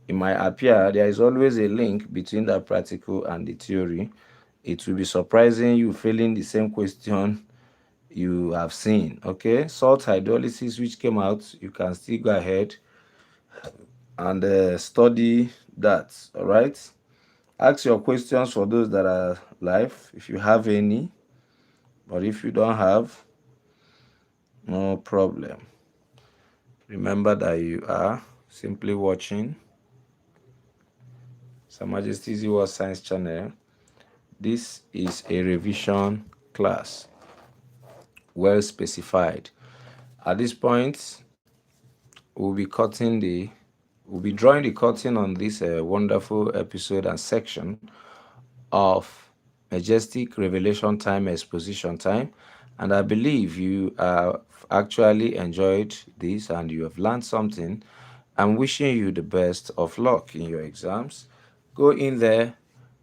It might appear there is always a link between the practical and the theory. It will be surprising you failing the same question you have seen. Okay, salt hydrolysis, which came out, you can still go ahead and study that. All right, ask your questions for those that are live if you have any, but if you don't have, no problem. Remember that you are simply watching Her Majesty's World Science channel. This is a revision class, well specified. At this point, we'll be drawing the curtain on this wonderful episode and section of Majestic Revelation Time Exposition Time, and I believe you have actually enjoyed this and you have learned something. I'm wishing you the best of luck in your exams. Go in there,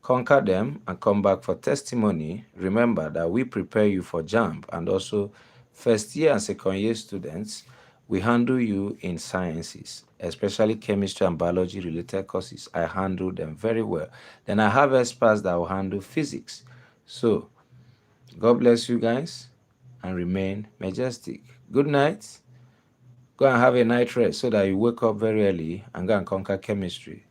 conquer them, and come back for testimony. Remember that we prepare you for JAMB, and also first year and second year students, we handle you in sciences, especially chemistry and biology related courses. I handle them very well. Then I have experts that will handle physics. So, God bless you guys and remain majestic. Good night. Go and have a night rest so that you wake up very early and go and conquer chemistry.